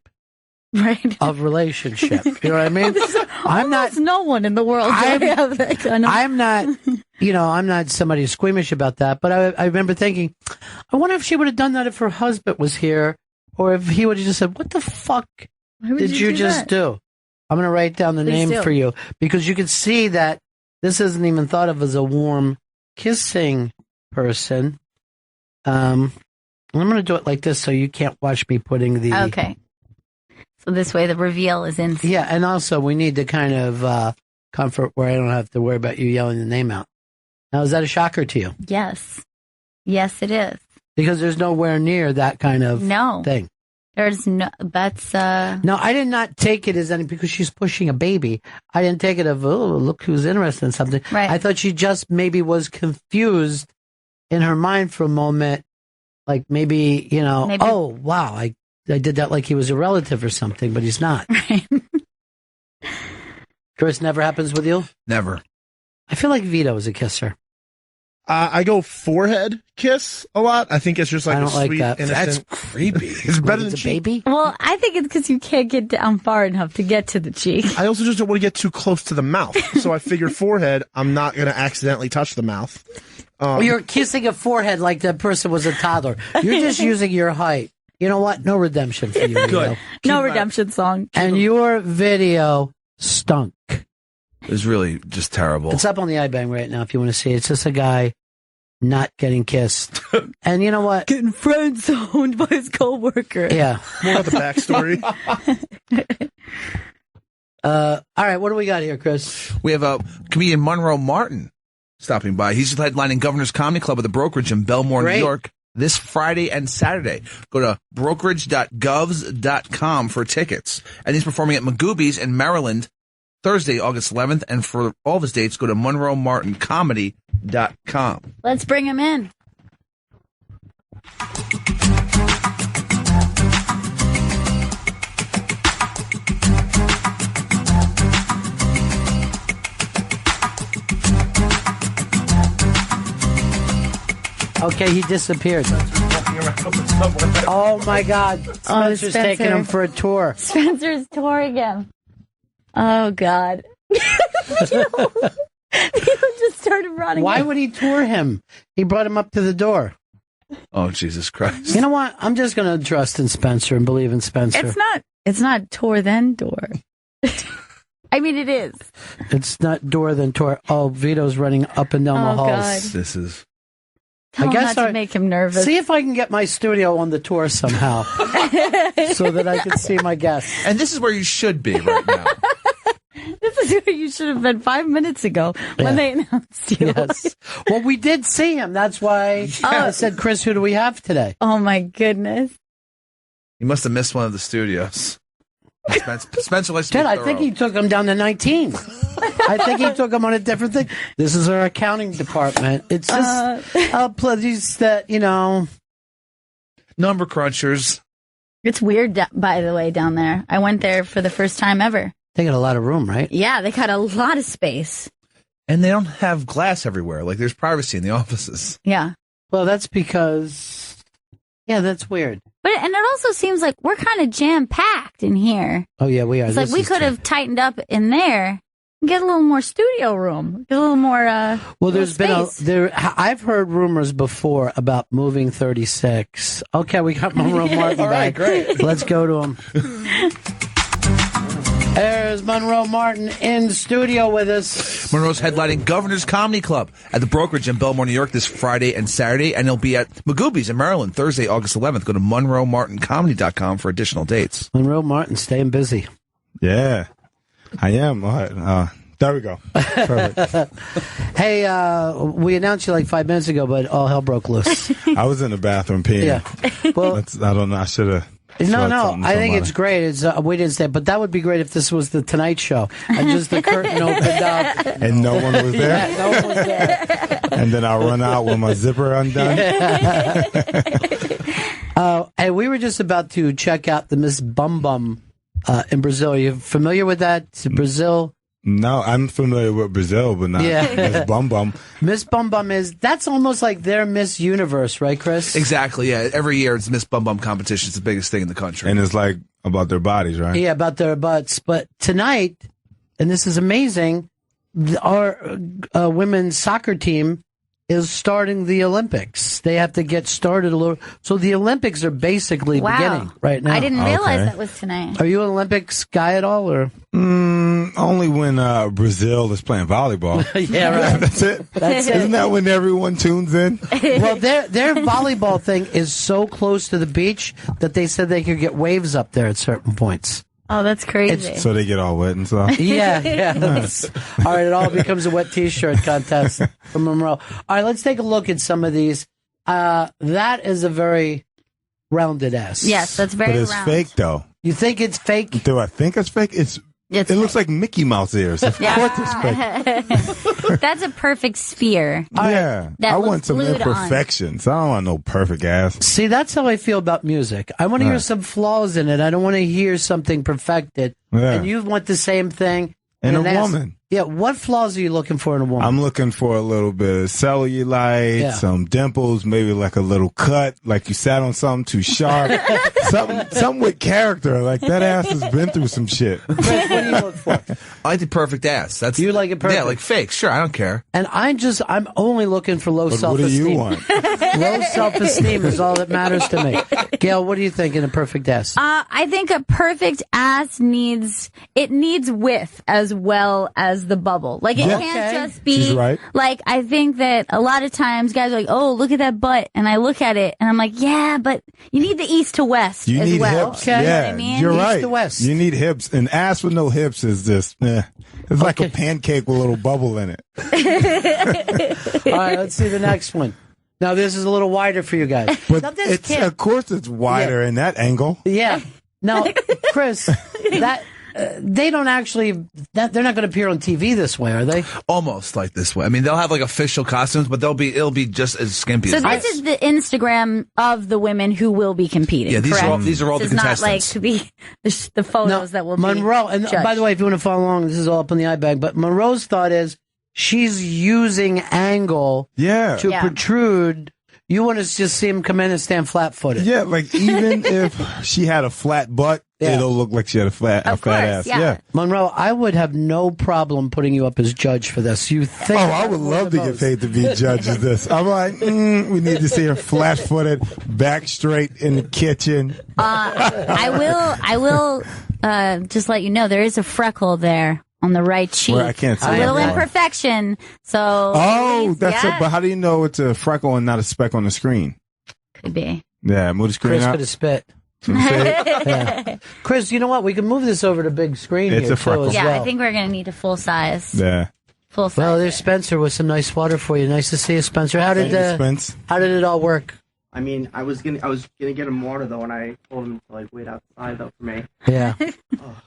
of relationship. You know what I mean? I'm not. No one in the world. Have that kind of... I'm not. I'm not somebody who's squeamish about that. But I remember thinking, I wonder if she would have done that if her husband was here, or if he would have just said, "What the fuck did you just do?" I'm going to write down the name for you because you can see that this isn't even thought of as a warm kissing person. I'm going to do it like this so you can't watch me putting the. Okay. So this way the reveal is in. Yeah, and also we need the kind of comfort where I don't have to worry about you yelling the name out. Now, is that a shocker to you? Yes. Yes, it is. Because there's nowhere near that kind of thing. There's no, that's, No, I did not take it as any, because she's pushing a baby. I didn't take it of, oh, look who's interested in something. Right. I thought she just maybe was confused in her mind for a moment. Like maybe, oh, wow, I did that like he was a relative or something, but he's not. Right. Chris, never happens with you? Never. I feel like Vito is a kisser. I go forehead kiss a lot. I think it's just like I don't a like sweet, that. innocent. That's creepy. It's better than the cheek. baby. Well, I think it's because you can't get down far enough to get to the cheek. I also just don't want to get too close to the mouth. So I figure forehead, I'm not going to accidentally touch the mouth. You're kissing a forehead like that person was a toddler. You're just using your height. You know what? No redemption for you. Good. No redemption song. And your video stunk. It was really just terrible. It's up on the iBang right now if you want to see it. It's just a guy not getting kissed. And you know what? Getting friend zoned by his coworker. Yeah. More about the backstory. All right, what do we got here, Chris? We have a comedian Monroe Martin stopping by. He's headlining Governor's Comedy Club at the Brokerage in Belmore, New York, this Friday and Saturday. Go to brokerage.govs.com for tickets. And he's performing at Magoobies in Maryland Thursday, August 11th. And for all of his dates, go to monroemartincomedy.com. Let's bring him in. Okay, he disappeared. Oh, my God. Spencer's taking him for a tour. Spencer's touring him. Oh, God. People just started running. Why would he tour him? He brought him up to the door. Oh, Jesus Christ. You know what? I'm just going to trust in Spencer and believe in Spencer. It's not tour then door. I mean, it is. It's not door then tour. Oh, Vito's running up and down the halls. God. This is. Tell him not to make him nervous. See if I can get my studio on the tour somehow, so that I can see my guests. And this is where you should be right now. This is where you should have been 5 minutes ago when they announced you. Yes. Well, we did see him. That's why I said, Chris, who do we have today? Oh, my goodness. You must have missed one of the studios. Spencer likes to Ted, be I thorough. think he took him down to 19. I think he took him on a different thing. This is our accounting department. It's just please that, Number crunchers. It's weird, by the way, down there. I went there for the first time ever. They got a lot of room, right? Yeah, they got a lot of space. And they don't have glass everywhere. Like, there's privacy in the offices. Yeah. Well, that's because, that's weird. And it also seems like we're kind of jam-packed in here. Oh, yeah, we are. It's like we could have tightened up in there and get a little more studio room. Get a little more well, there's space. I've heard rumors before about moving 36. Okay, we got Monroe Martin All right, back. great. Let's go to him. There's Monroe Martin in studio with us. Monroe's headlining Governor's Comedy Club at the Brokerage in Belmore, New York this Friday and Saturday, and he'll be at Magooby's in Maryland Thursday, August 11th. Go to MonroeMartinComedy.com for additional dates. Monroe Martin staying busy. Yeah, I am. All right. There we go. Perfect. Hey, we announced you like 5 minutes ago, but all hell broke loose. I was in the bathroom peeing. Yeah. Well, I don't know. I should have. No. I think it's great. It's we didn't say, but that would be great if this was the Tonight Show and just the curtain opened up and no one was there. Yeah, no one was there. And then I'll run out with my zipper undone. Hey, we were just about to check out the Miss Bum Bum in Brazil. Are you familiar with that? Brazil. No, I'm familiar with Brazil, but not Miss Bum Bum. Miss Bum Bum that's almost like their Miss Universe, right, Chris? Exactly, yeah. Every year it's Miss Bum Bum competition. It's the biggest thing in the country. And it's like about their bodies, right? Yeah, about their butts. But tonight, and this is amazing, our women's soccer team is starting the Olympics. They have to get started a little. So the Olympics are basically beginning right now. I didn't realize that was tonight. Are you an Olympics guy at all, or? Only when Brazil is playing volleyball. Yeah, right. That's it. Isn't that when everyone tunes in? Well, their volleyball thing is so close to the beach that they said they could get waves up there at certain points. Oh, that's crazy. So they get all wet and stuff. Yeah. All right, it all becomes a wet T-shirt contest from Monroe. All right, let's take a look at some of these. That is a very rounded ass. Yes, that's very But it's round. fake, though. You think it's fake? Do I think it's fake? It looks like Mickey Mouse ears. Of course it's fake. That's a perfect sphere. Yeah. That I looks want some glued on. imperfections. I don't want no perfect ass. See, that's how I feel about music. I want to hear some flaws in it. I don't want to hear something perfected. Yeah. And you want the same thing. In a an ass. woman. Yeah, what flaws are you looking for in a woman? I'm looking for a little bit of cellulite, some dimples, maybe like a little cut, like you sat on something too sharp. something with character. Like that ass has been through some shit. Chris, what do you look for? I like the perfect ass. You like it perfect? Yeah, like fake. Sure, I don't care. And I'm only looking for low But self-esteem. what do you want? Low self-esteem is all that matters to me. Gail, what do you think in a perfect ass? I think a perfect ass needs width as well as the bubble. Like it can't just be She's right. like, I think that a lot of times guys are like, oh, look at that butt. And I look at it and I'm like, yeah, but you need the east to west You as need well. hips. You know Yeah, what I mean? you're East right. to west. You need hips. An ass with no hips is just, it's like a pancake with a little bubble in it. All right, let's see the next one. Now, this is a little wider for you guys. But Now, this it's, of course it's wider in that angle. Yeah. Now, Chris, they don't actually, they're not going to appear on TV this way, are they? Almost like this way. I mean, they'll have like official costumes, but it'll be just as skimpy So as this is the Instagram of the women who will be competing. Yeah, these are all It's the not like contestants. the photos that will Monroe, be and judged. by the way, if you want to follow along, this is all up in the eye bag, but Monroe's thought is she's using angle to protrude You want to just see him come in and stand flat-footed. Yeah, like even if she had a flat butt, it'll look like she had a fat ass. Yeah. Monroe, I would have no problem putting you up as judge for this. You think? Oh, I would love to get paid to be judge of this. I'm like, we need to see her flat-footed, back straight in the kitchen. I will just let you know there is a freckle there on the right cheek. Well, I can't see a little imperfection. So. Oh, but how do you know it's a freckle and not a speck on the screen? Could be. Yeah, move the screen Chris out. could have spit. Yeah. Chris, you know what? We can move this over to big screen It's here a freckle. too, as Yeah, well. I think we're going to need a full size. Yeah. Full size. Well, there's Spencer with some nice water for you. Nice to see you, Spencer. How did it all work? I mean, I was gonna get him water though, and I told him to like wait outside though for me. Yeah.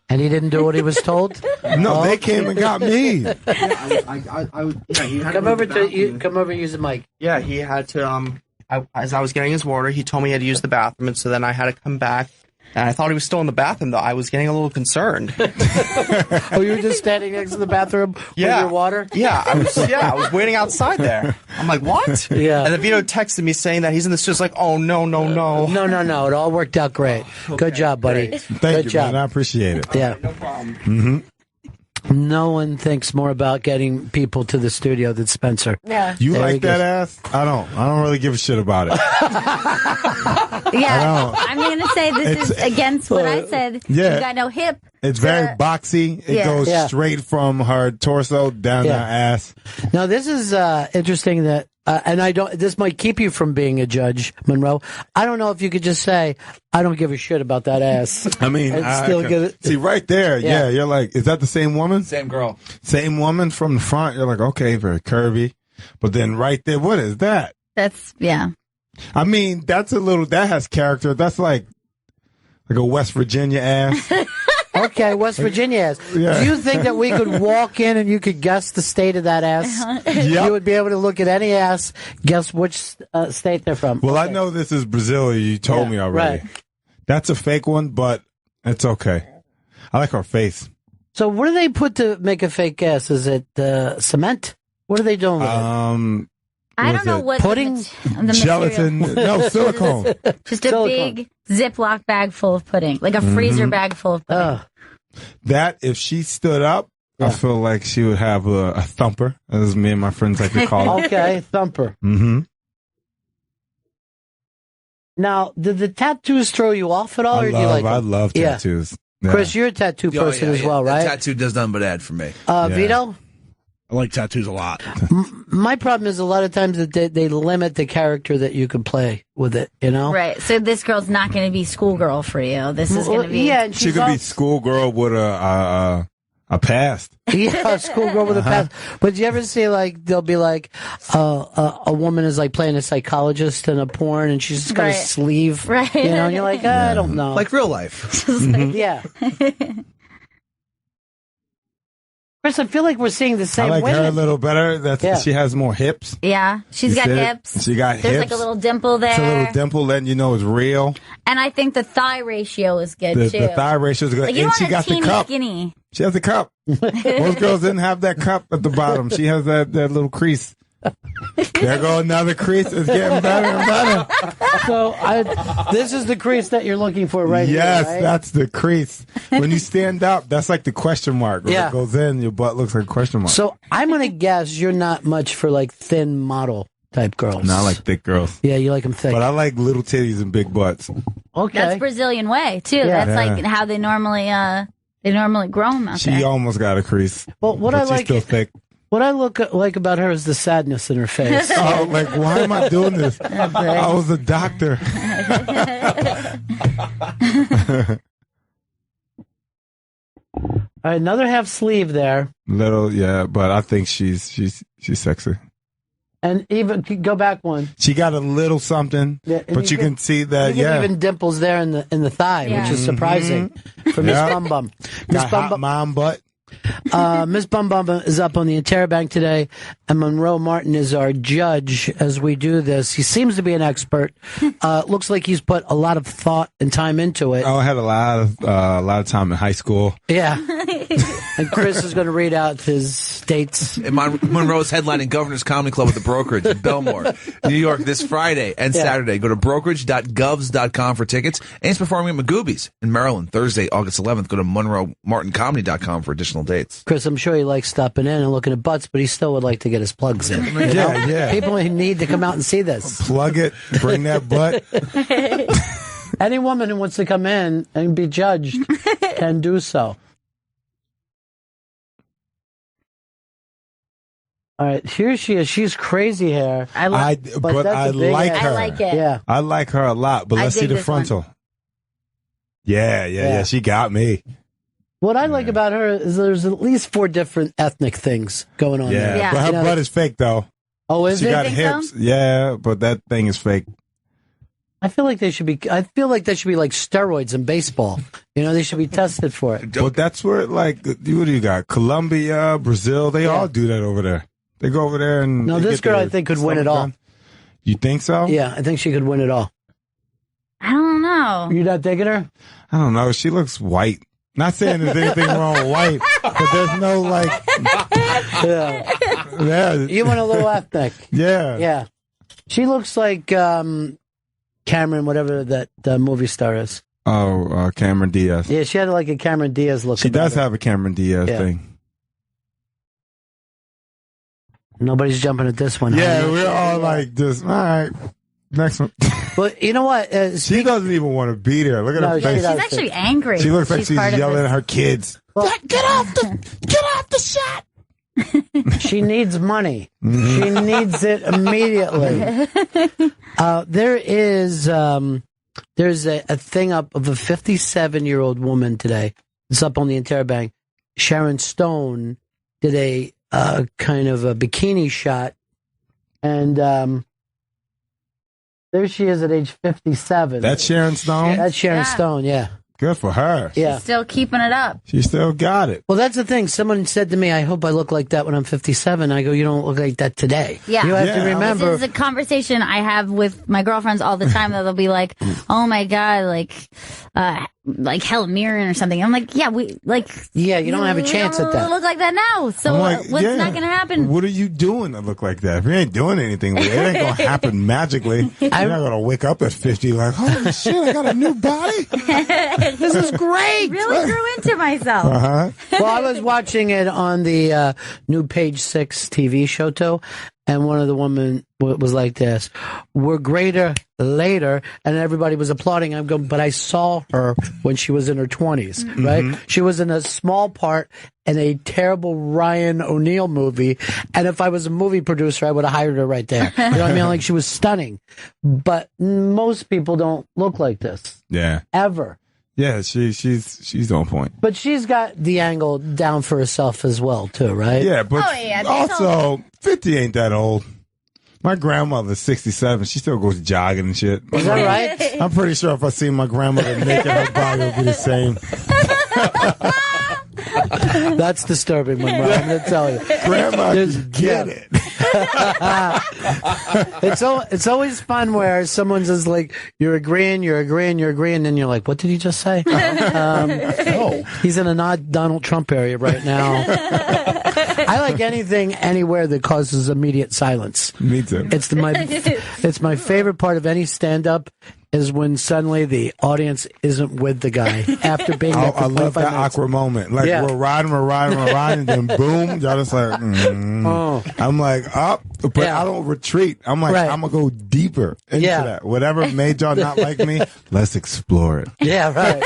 And he didn't do what he was told? No, they came and got me. Yeah, he had Come to over use the bathroom. come over and use the mic. Yeah, he had to. As I was getting his water, he told me he had to use the bathroom, and so then I had to come back. And I thought he was still in the bathroom, though. I was getting a little concerned. Oh, you were just standing next to the bathroom with your water? Yeah, I was waiting outside there. I'm like, what? Yeah. And then Vito texted me saying that he's in this just like, oh, no. No. It all worked out great. Good job, buddy. Great. Thank you, man. I appreciate it. Yeah. No problem. Mm-hmm. No one thinks more about getting people to the studio than Spencer. Yeah. You like that ass? I don't really give a shit about it. Yeah. I'm going to say this is against what I said. Yeah. You got no hip. It's very boxy. It goes straight from her torso down her ass. Now, this is interesting that, and this might keep you from being a judge, Monroe. I don't know if you could just say, I don't give a shit about that ass. I mean, see right there. Yeah. You're like, is that the same woman? Same girl. Same woman from the front. You're like, okay, very curvy. But then right there, what is that? That's, I mean, that has character. That's like a West Virginia ass. Okay, West Virginia ass. Yeah. Do you think that we could walk in and you could guess the state of that ass? Yep. You would be able to look at any ass, guess which state they're from. Well, I know this is Brazil. You told me already. Right. That's a fake one, but it's okay. I like her face. So what do they put to make a fake ass? Is it cement? What are they doing with it? I don't know what pudding, the gelatin, material. no silicone. Just a big Ziploc bag full of pudding, like a freezer bag full of pudding. That if she stood up, I feel like she would have a thumper, as me and my friends like to call it. Okay, thumper. Mm-hmm. Now, did the tattoos throw you off at all, or do you like them? I love tattoos. Yeah. Chris, you're a tattoo person as well, right? Tattoo does nothing but add for me. Vito? I like tattoos a lot. My problem is a lot of times that they limit the character that you can play with it, you know? Right. So this girl's not going to be schoolgirl for you. This is going to be... Yeah, and she could be schoolgirl with a past. Yeah, schoolgirl with a past. But do you ever see, like, they'll be like, a woman is, like, playing a psychologist in a porn, and she's just got a sleeve, right? You know, and you're like, I don't know. Like real life. Yeah. Chris, I feel like we're seeing the same I like women. her a little better. She has more hips. Yeah, she's got hips. She got There's hips. like a little dimple there. It's a little dimple, letting you know it's real. And I think the thigh ratio is good, too. The thigh ratio is good. Like, you and don't she want got a teeny the cup. skinny. She has the cup. Most girls didn't have that cup at the bottom. She has that little crease. There go another crease. It's getting better and better. So this is the crease that you're looking for right here, Yes, right? that's the crease. When you stand up, that's like the question mark. When it goes in, your butt looks like a question mark. So I'm going to guess you're not much for, like, thin model type girls. No, I like thick girls. Yeah, you like them thick. But I like little titties and big butts. Okay. That's Brazilian way, too. Yeah. That's like how they normally grow them out there. She almost got a crease. Well, what but I she's like... still thick. What I like about her is the sadness in her face. Oh, like, why am I doing this? I was a doctor. All right, another half sleeve there. Little, yeah, but I think she's sexy. And even go back one. She got a little something, but you can see that. Even dimples there in the thigh, which is surprising for Miss Bum Bum. Got hot mom butt. Miss Bum Bum is up on the Interbank today, and Monroe Martin is our judge as we do this. He seems to be an expert. Looks like he's put a lot of thought and time into it. Oh, I had a lot of time in high school. Yeah. And Chris is going to read out his dates. Monroe's headlining Governor's Comedy Club at the Brokerage in Belmore, New York, this Friday and Saturday. Go to brokerage.govs.com for tickets. And he's performing at Magooby's in Maryland, Thursday, August 11th. Go to monroemartincomedy.com for additional dates. Chris, I'm sure he likes stopping in and looking at butts, but he still would like to get his plugs in. Yeah. People need to come out and see this. Plug it, bring that butt. Any woman who wants to come in and be judged can do so. All right, here she is. She's crazy hair. I like her. I like it. Yeah. I like her a lot, but let's see the frontal. Yeah. She got me. What I like about her is there's at least 4 different ethnic things going on there. Yeah. But her butt is fake, though. Oh, is it? She got hips. So? Yeah, but that thing is fake. I feel like they should be like steroids in baseball. They should be tested for it. But that's where, what do you got? Colombia, Brazil, they all do that over there. They go over there and... No, this girl, I think, could win it all. You think so? Yeah, I think she could win it all. I don't know. You not digging her? I don't know. She looks white. Not saying there's anything wrong with white, but there's no, Yeah. You want a little ethnic. Yeah. Yeah. She looks like Cameron, whatever that movie star is. Oh, Cameron Diaz. Yeah, she had like a Cameron Diaz look. She does have a Cameron Diaz thing. Nobody's jumping at this one. Yeah, we're all like this. All right. Next one. But you know what? She doesn't even want to be there. Look at her face. She's actually angry. She looks like she's yelling at her kids. Well, get off the shot. She needs money. She needs it immediately. There's a thing up of a 57-year-old woman today. It's up on the Interbank. Sharon Stone did a kind of a bikini shot, and there she is at age 57. That's Sharon Stone? That's Sharon Stone, yeah. Good for her. Yeah. She's still keeping it up. She still got it. Well, that's the thing. Someone said to me, I hope I look like that when I'm 57. I go, you don't look like that today. Yeah. You have to remember. This is a conversation I have with my girlfriends all the time that they'll be like, oh my God, like Helen Mirren or something. I'm like, yeah, you don't have a chance at that. Look like that now. So what's not going to happen? What are you doing to look like that? If you ain't doing anything with it, it ain't going to happen magically. You're not going to wake up at 50 like, holy shit, I got a new body. This is great. Really grew into myself. Uh-huh. Well, I was watching it on the new Page 6 TV show, too, and one of the women was like this, we're greater later, and everybody was applauding. I'm going, but I saw her when she was in her 20s, right? She was in a small part in a terrible Ryan O'Neal movie, and if I was a movie producer, I would have hired her right there. You know what I mean? Like, she was stunning. But most people don't look like this. Yeah. Ever. Yeah, she's on point. But she's got the angle down for herself as well, too, right? Yeah, but also 50 ain't that old. My grandmother's 67. She still goes jogging and shit. Is that right? I'm pretty sure if I see my grandmother naked, her body would be the same. That's disturbing, Monroe. I'm going to tell you. Grandma, just get it. It's always fun where someone's just like, you're agreeing, and then you're like, what did he just say? He's in an odd Donald Trump area right now. I like anything anywhere that causes immediate silence. Me too. It's my favorite part of any stand-up is when suddenly the audience isn't with the guy after being there for 25 minutes. I love that awkward moment. Like, we're riding, and then boom, y'all just like, I'm like, up, but I don't retreat. I'm like, I'm going to go deeper into that. Whatever made y'all not like me, let's explore it. Yeah, right.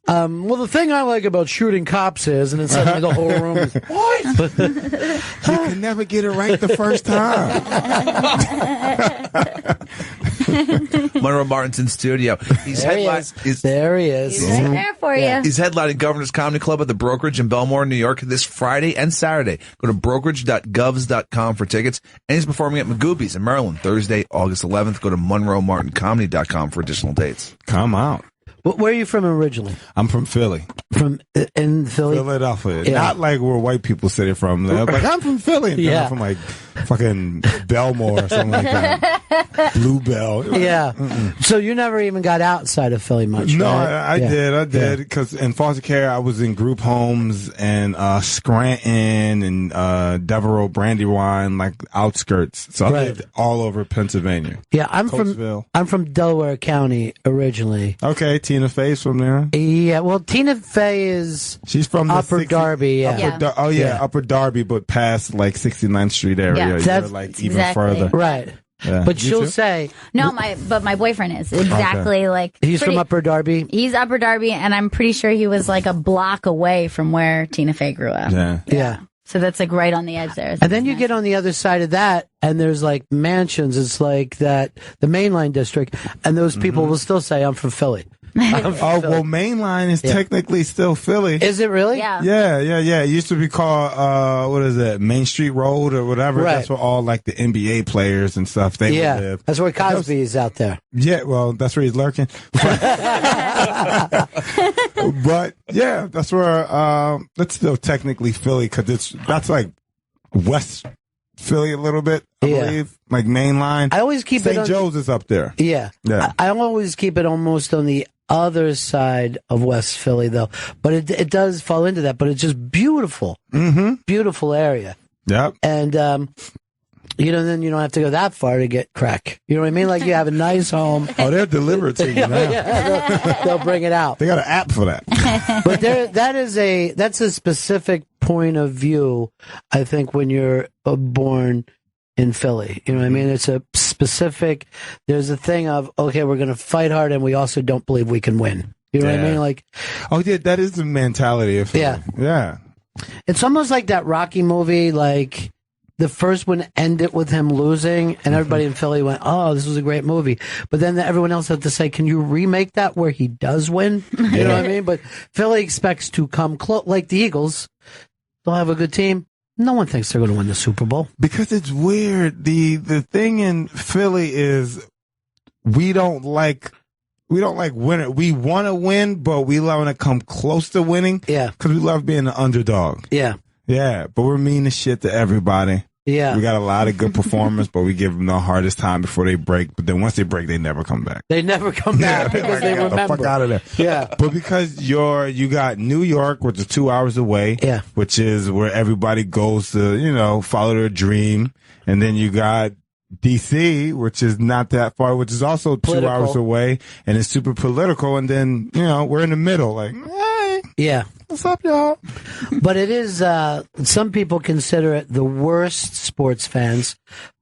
Well, the thing I like about shooting cops is, and then suddenly the whole room is, what? You can never get it right the first time. Monroe Martin's in studio. There he is. He's right there for you. He's headlining Governor's Comedy Club at the Brokerage in Belmore, New York, this Friday and Saturday. Go to brokerage.govs.com for tickets. And he's performing at Magooby's in Maryland, Thursday, August 11th. Go to monroemartincomedy.com for additional dates. Come out. Where are you from originally? I'm from Philly. From in Philly? Philadelphia. Yeah. Not like where white people say they're from. They're like, I'm from Philly. I'm from like fucking Belmore or something like that. Bluebell. Yeah. So you never even got outside of Philly much, No, right? I did. Because in foster care, I was in group homes and Scranton and Devereaux, Brandywine, like outskirts. So I lived all over Pennsylvania. Yeah, I'm from Delaware County originally. Okay, Tina Fey's from there. Yeah, well, Tina Fey she's from Upper Darby. Upper Darby, but past like 69th Street area. Yeah. That's like even further. Right. Yeah. But she'll say no. My boyfriend is exactly like he's from Upper Darby. He's Upper Darby, and I'm pretty sure he was like a block away from where Tina Fey grew up. Yeah. So that's like right on the edge there. And then you get on the other side of that, and there's like mansions. It's like that the mainline district, and those people will still say, "I'm from Philly." Well, mainline is technically still Philly. Is it really? Yeah. It used to be called what is it, Main Street Road or whatever. Right. That's where all like the NBA players and stuff they would live. That's where Cosby is out there. Yeah, well, that's where he's lurking. But yeah, that's where that's still technically Philly because that's like West Philly a little bit, I believe, like mainline. I always keep St. Joe's is up there. Yeah. I always keep it almost on the other side of West Philly, though. But it does fall into that. But it's just beautiful, beautiful area. Yep. And then you don't have to go that far to get crack. You know what I mean? Like you have a nice home. Oh, they'll deliver it to you now. They'll bring it out. They got an app for that. But that's a specific point of view, I think, when you're born in Philly. You know what I mean? It's a specific, there's a thing of, okay, we're going to fight hard and we also don't believe we can win. You know what I mean? Like, that is the mentality of Philly. Yeah. It's almost like that Rocky movie, like the first one ended with him losing and everybody in Philly went, oh, this was a great movie. But then everyone else had to say, can you remake that where he does win? You know what I mean? But Philly expects to come close, like the Eagles. They'll have a good team. No one thinks they're going to win the Super Bowl. Because it's weird. The thing in Philly is we don't like winning. We want to win, but we want to come close to winning. Yeah. Because we love being the underdog. Yeah. Yeah. But we're mean as shit to everybody. Yeah. We got a lot of good performers, but we give them the hardest time before they break. But then once they break, they never come back. They never come back because they remember. The fuck out of there. Yeah. But because you got New York, which is 2 hours away. Yeah. Which is where everybody goes to, follow their dream. And then you got DC, which is not that far, which is also 2 hours away. And it's super political. And then, we're in the middle. Like, hey. Yeah. What's up, y'all? But it is, some people consider it the worst sports fans,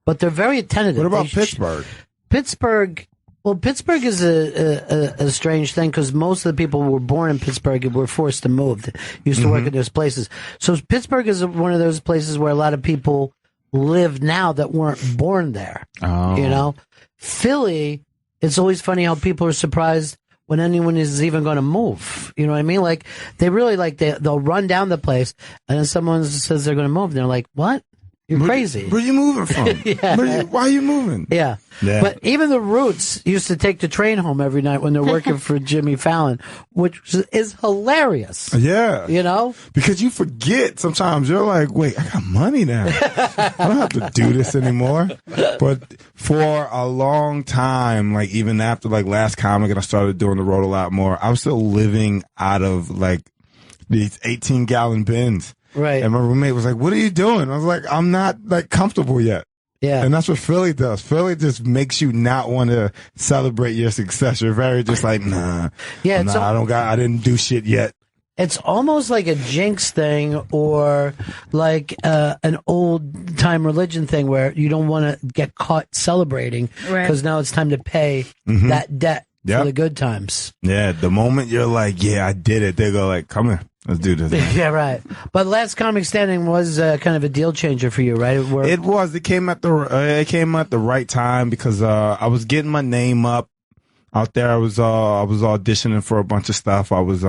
but they're very attentive. What about Pittsburgh? Pittsburgh is a strange thing because most of the people who were born in Pittsburgh were forced to move, used to work in those places. So Pittsburgh is one of those places where a lot of people live now that weren't born there. Oh. Philly, it's always funny how people are surprised when anyone is even going to move. You know what I mean? Like, they really, they'll run down the place, and then someone says they're going to move, and they're like, what? You're crazy. Where you moving from? Why are you moving? Yeah. But even the Roots used to take the train home every night when they're working for Jimmy Fallon, which is hilarious. Yeah. Because you forget sometimes. You're like, wait, I got money now. I don't have to do this anymore. But for a long time, like even after like Last Comic and I started doing the road a lot more, I was still living out of like these 18-gallon bins. Right. And my roommate was like, what are you doing? I was like, I'm not like comfortable yet. Yeah. And that's what Philly does. Philly just makes you not want to celebrate your success. You're very just like, nah. Yeah. I didn't do shit yet. It's almost like a jinx thing or like an old time religion thing where you don't want to get caught celebrating because now it's time to pay that debt for the good times. Yeah. The moment you're like, yeah, I did it, they go like, come here. Let's do this. Yeah, right. But Last Comic Standing was kind of a deal changer for you, right? It was. It came at the right time because I was getting my name up out there. I was auditioning for a bunch of stuff. I was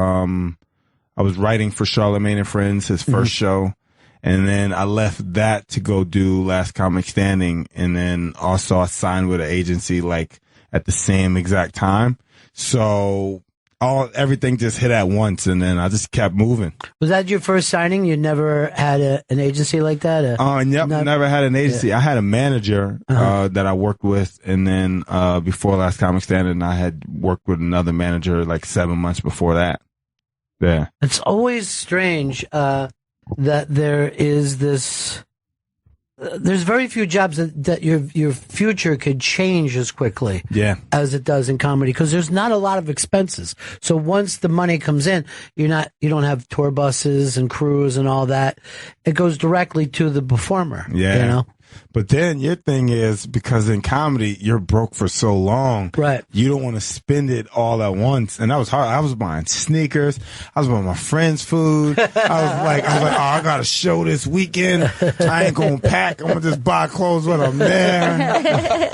writing for Charlemagne and Friends, his first show, and then I left that to go do Last Comic Standing, and then also I signed with an agency like at the same exact time. So everything just hit at once, and then I just kept moving. Was that your first signing? You never had an agency like that? Never had an agency. Yeah. I had a manager that I worked with, and then before Last Comic Standing, I had worked with another manager like 7 months before that. Yeah. It's always strange that there is this... there's very few jobs that your future could change as quickly as it does in comedy, because there's not a lot of expenses. So once the money comes in, you don't have tour buses and crews and all that. It goes directly to the performer. Yeah. You know? But then your thing is, because in comedy, you're broke for so long. Right. You don't want to spend it all at once. And that was hard. I was buying sneakers. I was buying my friends' food. I was like, oh, I got a show this weekend. I ain't going to pack. I'm going to just buy clothes when I'm there.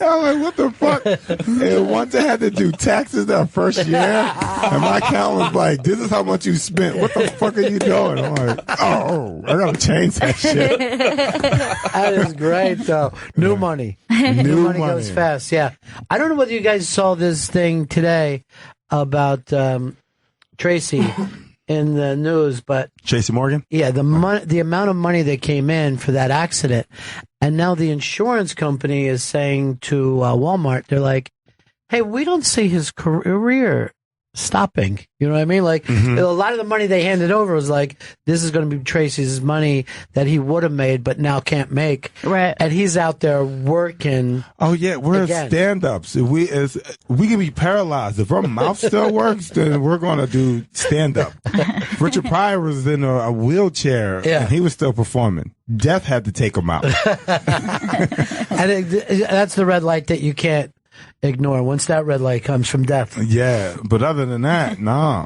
I was like, what the fuck? And once I had to do taxes that first year, and my account was like, this is how much you spent. What the fuck are you doing? I'm like, oh, I gotta change that shit. That is great, though. New money. New money goes fast, yeah. I don't know whether you guys saw this thing today about Tracy in the news, but Tracy Morgan? Yeah, the amount of money that came in for that accident. And now the insurance company is saying to Walmart, they're like, hey, we don't see his career stopping. You know what I mean? Like, a lot of the money they handed over was like, this is going to be Tracy's money that he would have made, but now can't make. Right. And he's out there working. Oh, yeah. We're stand-ups. If we can be paralyzed. If our mouth still works, then we're going to do stand-up. Richard Pryor was in a wheelchair, and he was still performing. Death had to take him out. And that's the red light that you can't ignore. Once that red light comes from death. Yeah, but other than that, nah.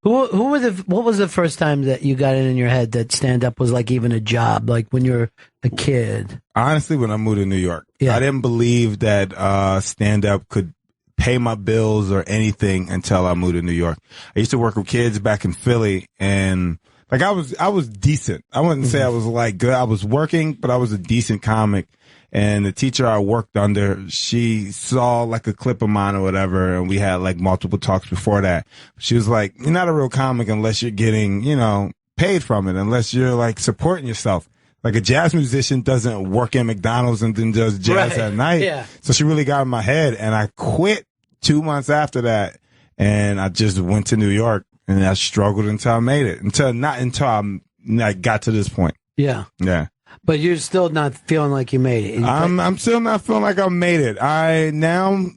What was the first time that you got it in your head that stand-up was like even a job, like when you were a kid? Honestly, when I moved to New York, I didn't believe that stand-up could pay my bills or anything until I moved to New York. I used to work with kids back in Philly, and like I was decent. I wouldn't say I was like good. I was working, but I was a decent comic. And the teacher I worked under, she saw like a clip of mine or whatever, and we had like multiple talks before that. She was like, you're not a real comic unless you're getting, paid from it, unless you're like supporting yourself. Like a jazz musician doesn't work in McDonald's and then does jazz at night. Yeah. So she really got in my head, and I quit 2 months after that, and I just went to New York, and I struggled until I made it, until I got to this point. Yeah. Yeah. But you're still not feeling like you made it. I'm still not feeling like I made it.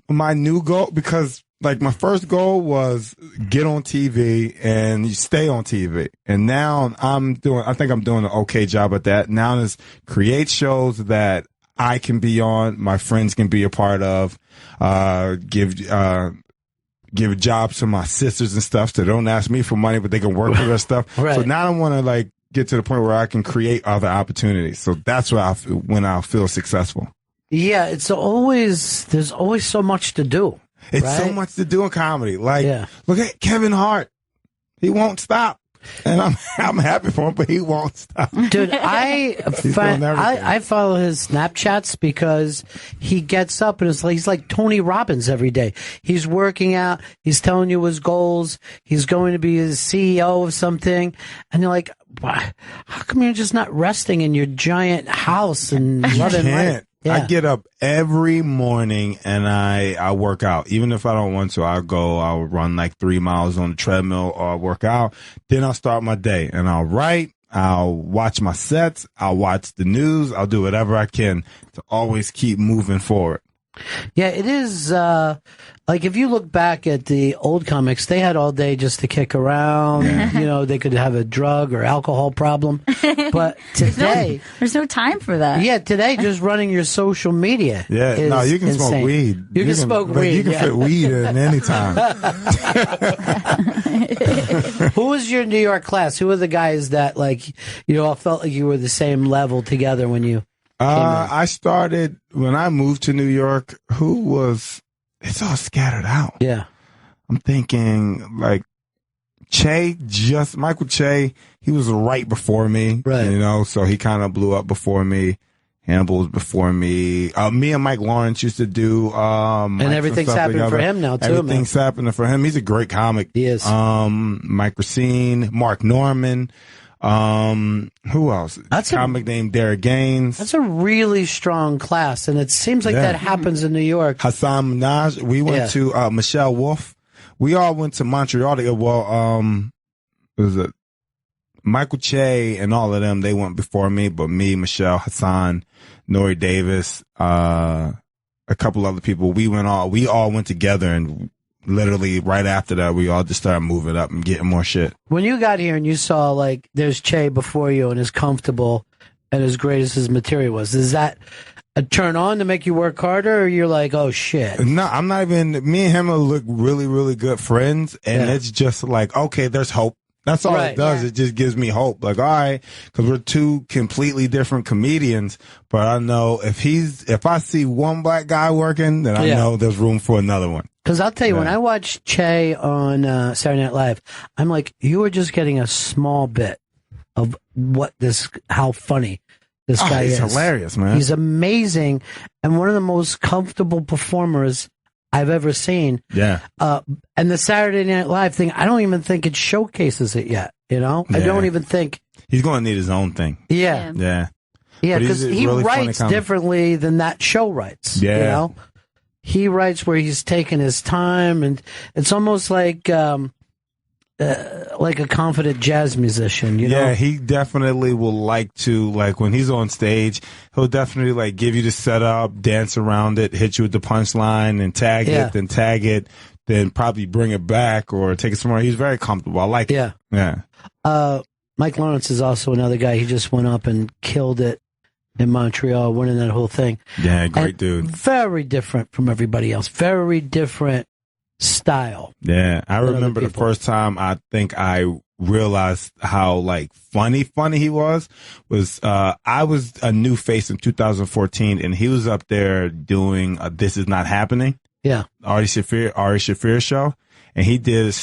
My new goal, because like my first goal was get on TV and you stay on TV. And now I think I'm doing an okay job at that. Now is create shows that I can be on, my friends can be a part of, give jobs to my sisters and stuff, so they don't ask me for money, but they can work for their stuff. Right. So now I want to like get to the point where I can create other opportunities. So that's when I feel successful. Yeah, there's always so much to do. It's right? So much to do in comedy. Like, look at Kevin Hart. He won't stop. And I'm happy for him, but he won't stop. Dude, I follow his Snapchats because he gets up and he's like Tony Robbins every day. He's working out. He's telling you his goals. He's going to be the CEO of something. And you're like, how come you're just not resting in your giant house and loving life? Yeah. I get up every morning and I work out. Even if I don't want to, I'll run like 3 miles on the treadmill or I'll work out. Then I'll start my day and I'll write, I'll watch my sets, I'll watch the news, I'll do whatever I can to always keep moving forward. Yeah, it is, like if you look back at the old comics, they had all day just to kick around. Yeah. They could have a drug or alcohol problem. But today... There's no time for that. Yeah, today just running your social media you can insane. Smoke weed. You can smoke weed. You can fit weed in any time. Who was your New York class? Who were the guys that all felt like you were the same level together when you... I started when I moved to New York. It's all scattered out. Yeah. I'm thinking like Michael Che, he was right before me. Right. So he kind of blew up before me. Hannibal was before me. Me and Mike Lawrence used to do and everything's happening for him now too. Everything's happening for him. He's a great comic. He is. Mike Racine, Mark Norman. Who else? That's a comic named Derek Gaines. That's a really strong class, and it seems like that happens in New York. Hassan Minaj. We went to Michelle Wolf. We all went to Montreal to was it Michael Che and all of them? They went before me, but me, Michelle, Hassan, Nori Davis, a couple other people. We all went together, and literally right after that, we all just started moving up and getting more shit. When you got here and you saw like there's Che before you and is comfortable and as great as his material was, is that a turn on to make you work harder, or you're like, oh shit? No, I'm not even. Me and him look really, really good friends, and it's just like, okay, there's hope. That's all it does. It just gives me hope. Like, all right, because we're two completely different comedians, but I know if I see one black guy working, then I know there's room for another one. Because I'll tell you, when I watched Che on Saturday Night Live, I'm like, you were just getting a small bit of how funny this guy is. He's hilarious, man. He's amazing, and one of the most comfortable performers I've ever seen. Yeah. And the Saturday Night Live thing, I don't even think it showcases it yet. You know, I don't even think he's going to need his own thing. Yeah. Yeah, because he really writes differently than that show writes. Yeah. You know, he writes where he's taking his time, and it's almost like a confident jazz musician, you know? Yeah, he definitely will like to, like, when he's on stage, he'll definitely, like, give you the setup, dance around it, hit you with the punchline, and tag it, then probably bring it back or take it somewhere. He's very comfortable. I like it. Yeah. Mike Lawrence is also another guy. He just went up and killed it in Montreal, winning that whole thing. Yeah, great dude. Very different from everybody else. Very different style. Yeah, I remember the first time I think I realized how like funny he was I was a new face in 2014, and he was up there doing This Is Not Happening. Yeah, Ari Shaffir show, and he did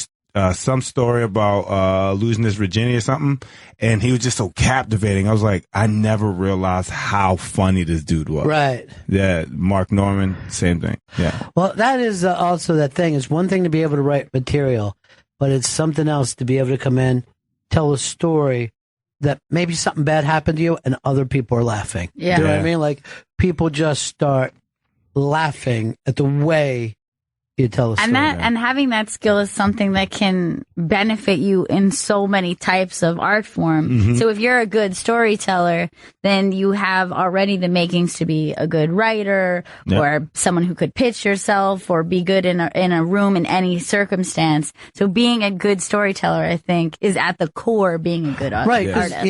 some story about losing his virginity or something, and he was just so captivating. I was like, I never realized how funny this dude was. Right. Yeah, Mark Norman, same thing. Yeah. Well, that is also that thing. It's one thing to be able to write material, but it's something else to be able to come in, tell a story that maybe something bad happened to you and other people are laughing. Yeah. Do you know what I mean? Like, people just start laughing at the way you tell a story. And having that skill is something that can benefit you in so many types of art form. Mm-hmm. So if you're a good storyteller, then you have already the makings to be a good writer or someone who could pitch yourself or be good in a room in any circumstance. So being a good storyteller, I think, is at the core of being a good artist.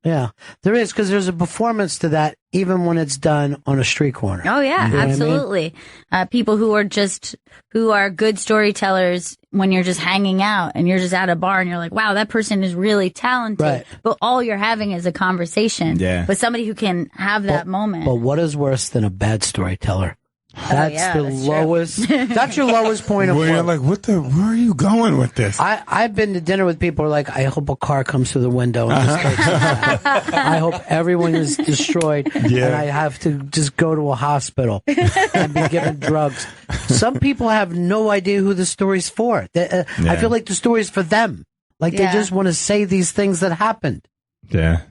Yeah, there is, because there's a performance to that, even when it's done on a street corner. Oh yeah, you know absolutely. I mean? People who are good storytellers when you're just hanging out and you're just at a bar and you're like, wow, that person is really talented. Right. But all you're having is a conversation. Yeah. But somebody who can have that moment. But what is worse than a bad storyteller? That's the lowest. That's your lowest point of. Where you're like, where are you going with this? I've been to dinner with people who are like, I hope a car comes through the window and just takes us out. I hope everyone is destroyed and I have to just go to a hospital and be given drugs. Some people have no idea who the story's for. I feel like the story's for them. Like they just want to say these things that happened. Yeah.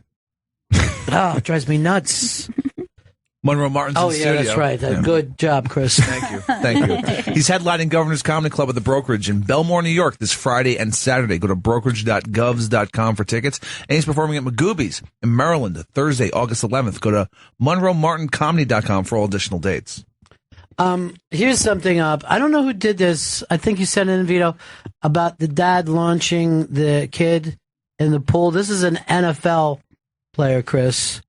Oh, it drives me nuts. Monroe Martin's in the studio. That's right. Good job, Chris. Thank you. He's headlining Governor's Comedy Club at the Brokerage in Belmore, New York this Friday and Saturday. Go to brokerage.govs.com for tickets. And he's performing at Magooby's in Maryland Thursday, August 11th. Go to monroemartincomedy.com for all additional dates. Here's something up. I don't know who did this. I think you sent in a video about the dad launching the kid in the pool. This is an NFL player, Chris.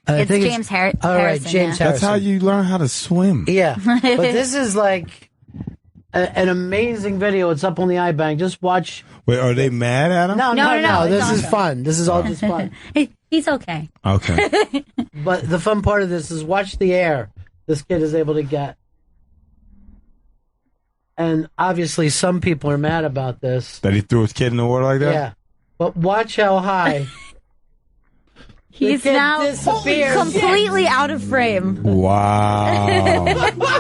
It's James Harrison. All right, James Harrison. That's how you learn how to swim. Yeah. But this is like an amazing video. It's up on the iBank. Just watch. Wait, are they mad at him? No. This is fun. This is all just fun. He's okay. Okay. But the fun part of this is watch the air this kid is able to get. And obviously some people are mad about this. That he threw his kid in the water like that? Yeah. But watch how high He's now completely out of frame. Wow.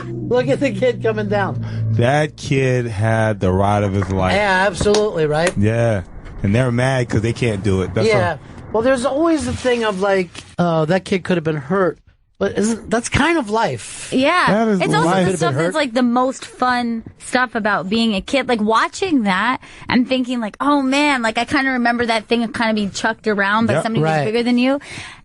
Look at the kid coming down. That kid had the ride of his life. Yeah, absolutely, right? Yeah. And they're mad because they can't do it. That's well, there's always the thing of like, that kid could have been hurt. But that's kind of life. Yeah. It's also the stuff that's like the most fun stuff about being a kid. Like watching that and thinking like, oh man, like I kind of remember that thing of kind of being chucked around by somebody who's bigger than you.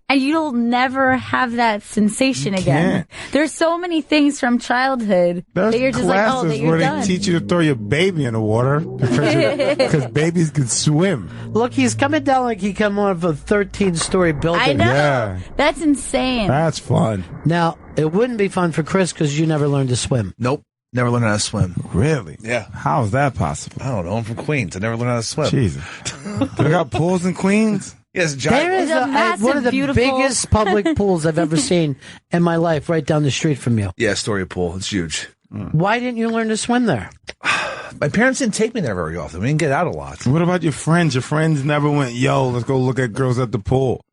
And you'll never have that sensation again. There's so many things from childhood that you're just like, oh, that you're done. They teach you to throw your baby in the water because babies can swim. Look, he's coming down like he come off a 13-story building. I know. Yeah. That's insane. That's fun. Now, it wouldn't be fun for Chris because you never learned to swim. Nope. Never learned how to swim. Really? Yeah. How is that possible? I don't know. I'm from Queens. I never learned how to swim. Jesus. They got pools in Queens? Yes, there is one of the biggest public pools I've ever seen in my life right down the street from you. Yeah, Astoria Pool. It's huge. Why didn't you learn to swim there? My parents didn't take me there very often. We didn't get out a lot. What about your friends? Your friends never went, yo, let's go look at girls at the pool.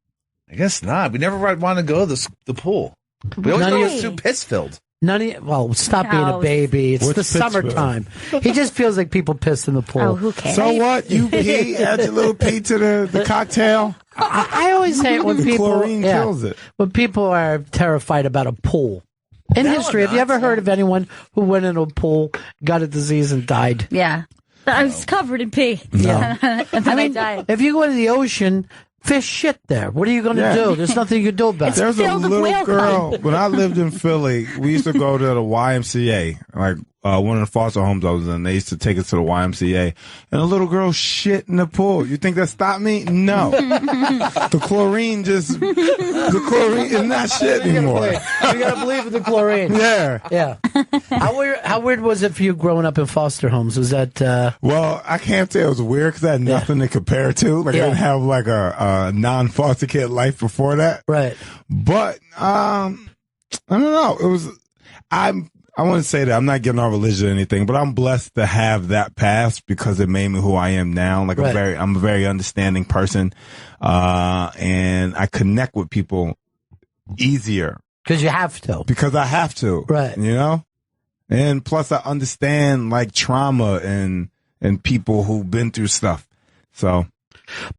I guess not. We never wanted to go to the pool. We always go too piss-filled. Well, stop being a baby. It's the summertime. He just feels like people piss in the pool. Oh, who cares? So what? You pee, add your little pee to the cocktail? I always hate when people... Chlorine kills it. When people are terrified about a pool. In history, have you ever heard of anyone who went in a pool, got a disease, and died? Yeah. I was covered in pee. No. And then I died. If you go into the ocean... Fish shit there. What are you going to do? There's nothing you can do about it. There's a little girl. When I lived in Philly, we used to go to the YMCA. Like one of the foster homes I was in, they used to take us to the YMCA. And a little girl shit in the pool. You think that stopped me? No. The chlorine is not shit anymore. You got to believe in the chlorine. Yeah. How weird was it for you growing up in foster homes? Was that... Well, I can't say it was weird because I had nothing to compare to. Like I didn't have like a non-foster kid life before that. Right. But I don't know. It was... I want to say that I'm not getting all religious or anything, but I'm blessed to have that past because it made me who I am now. Like I'm a very understanding person, and I connect with people easier because you have to. Because I have to, right? You know, and plus I understand like trauma and people who've been through stuff. So.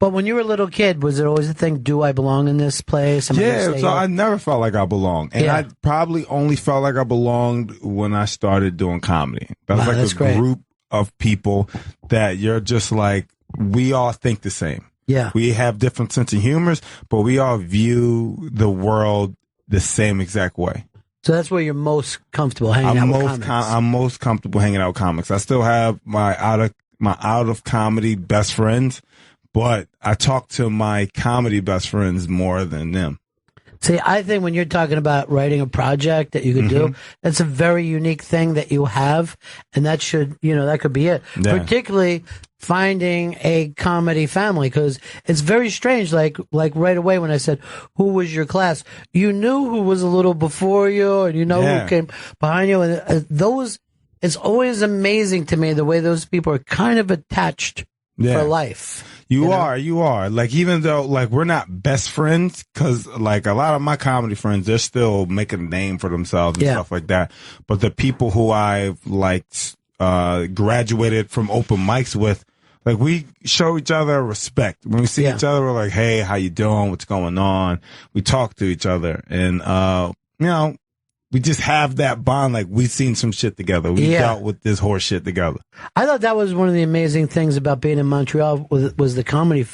But when you were a little kid, was it always a thing, do I belong in this place? So I never felt like I belonged. And I probably only felt like I belonged when I started doing comedy. That was like a group of people that you're just like, we all think the same. Yeah. We have different sense of humors, but we all view the world the same exact way. So that's where you're most comfortable hanging out with comics. I'm most comfortable hanging out with comics. I still have my out of comedy best friends. But I talk to my comedy best friends more than them. See, I think when you're talking about writing a project that you could do, that's a very unique thing that you have. And that should, that could be it. Yeah. Particularly finding a comedy family, because it's very strange. Like right away when I said, who was your class? You knew who was a little before you and who came behind you. And it's always amazing to me the way those people are kind of attached for life. You are. Like, even though, like, we're not best friends, because, like, a lot of my comedy friends, they're still making a name for themselves and stuff like that. But the people who I've, like, graduated from open mics with, like, we show each other respect. When we see each other, we're like, hey, how you doing? What's going on? We talk to each other. And, we just have that bond. Like, we've seen some shit together. We dealt with this horse shit together. I thought that was one of the amazing things about being in Montreal was the comedy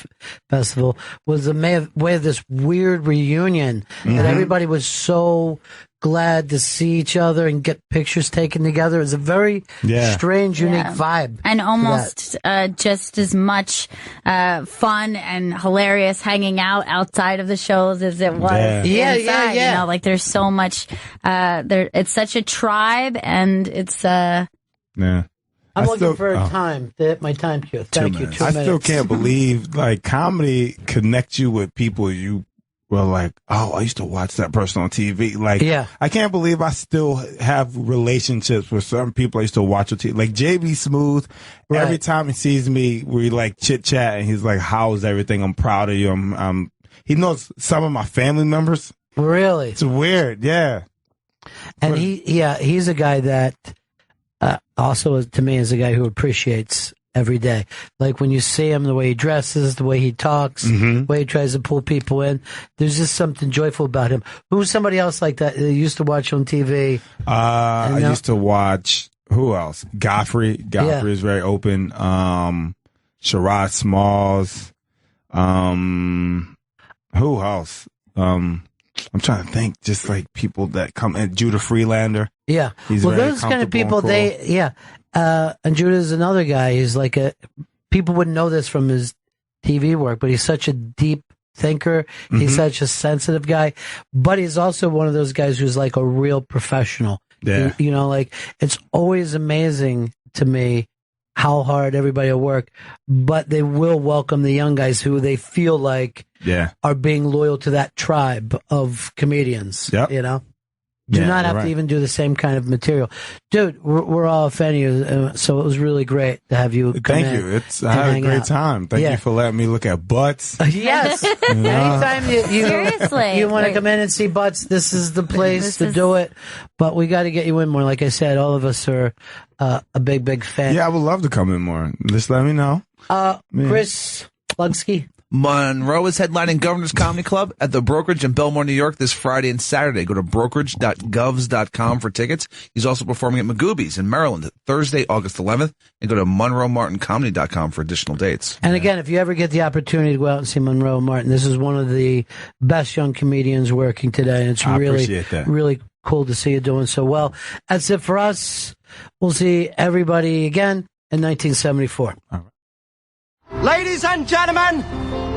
festival, was the way of this weird reunion that everybody was so glad to see each other and get pictures taken together. It's a very strange, unique vibe. And almost just as much fun and hilarious hanging out outside of the shows as it was inside. Like there's so much, it's such a tribe, and it's I'm looking for a time to hit my time cue. Thank you. 2 minutes. I still can't believe, like, comedy connects you with people you were like, oh, I used to watch that person on TV. Like, I can't believe I still have relationships with certain people I used to watch on TV. Like, JB Smooth, every time he sees me, we, like, chit-chat, and he's like, how's everything? I'm proud of you. He knows some of my family members. Really? It's weird, yeah. And he's a guy that also, to me, is a guy who appreciates every day. Like when you see him, the way he dresses, the way he talks, the way he tries to pull people in, there's just something joyful about him. Who's somebody else like that you used to watch on TV? I used to watch, who else? Godfrey is very open. Sherrod Smalls. Who else? I'm trying to think, just like people that come in. Judah Freelander. Yeah. Well, those kind of people, cool. And Judah's another guy. He's like people wouldn't know this from his TV work, but he's such a deep thinker. He's such a sensitive guy, but he's also one of those guys who's like a real professional. Yeah. You know, like it's always amazing to me how hard everybody will work, but they will welcome the young guys who they feel like are being loyal to that tribe of comedians. Yep. You know? Do not have to even do the same kind of material. Dude, we're all a fan of you, so it was really great to have you come Thank you. I had a great time. Thank you for letting me look at butts. Yes. Anytime you want to come in and see butts, this is the place to do it. But we got to get you in more. Like I said, all of us are a big fan. Yeah, I would love to come in more. Just let me know. Chris Lugsky. Monroe is headlining Governor's Comedy Club at the Brokerage in Belmore, New York this Friday and Saturday. Go to brokerage.govs.com for tickets. He's also performing at Magooby's in Maryland Thursday, August 11th. And go to monroemartincomedy.com for additional dates. And again, if you ever get the opportunity to go out and see Monroe Martin, this is one of the best young comedians working today. And it's really cool to see you doing so well. That's it for us. We'll see everybody again in 1974. All right. Ladies and gentlemen,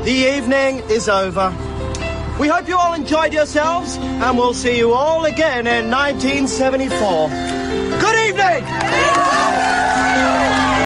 the evening is over. We hope you all enjoyed yourselves, and we'll see you all again in 1974. Good evening!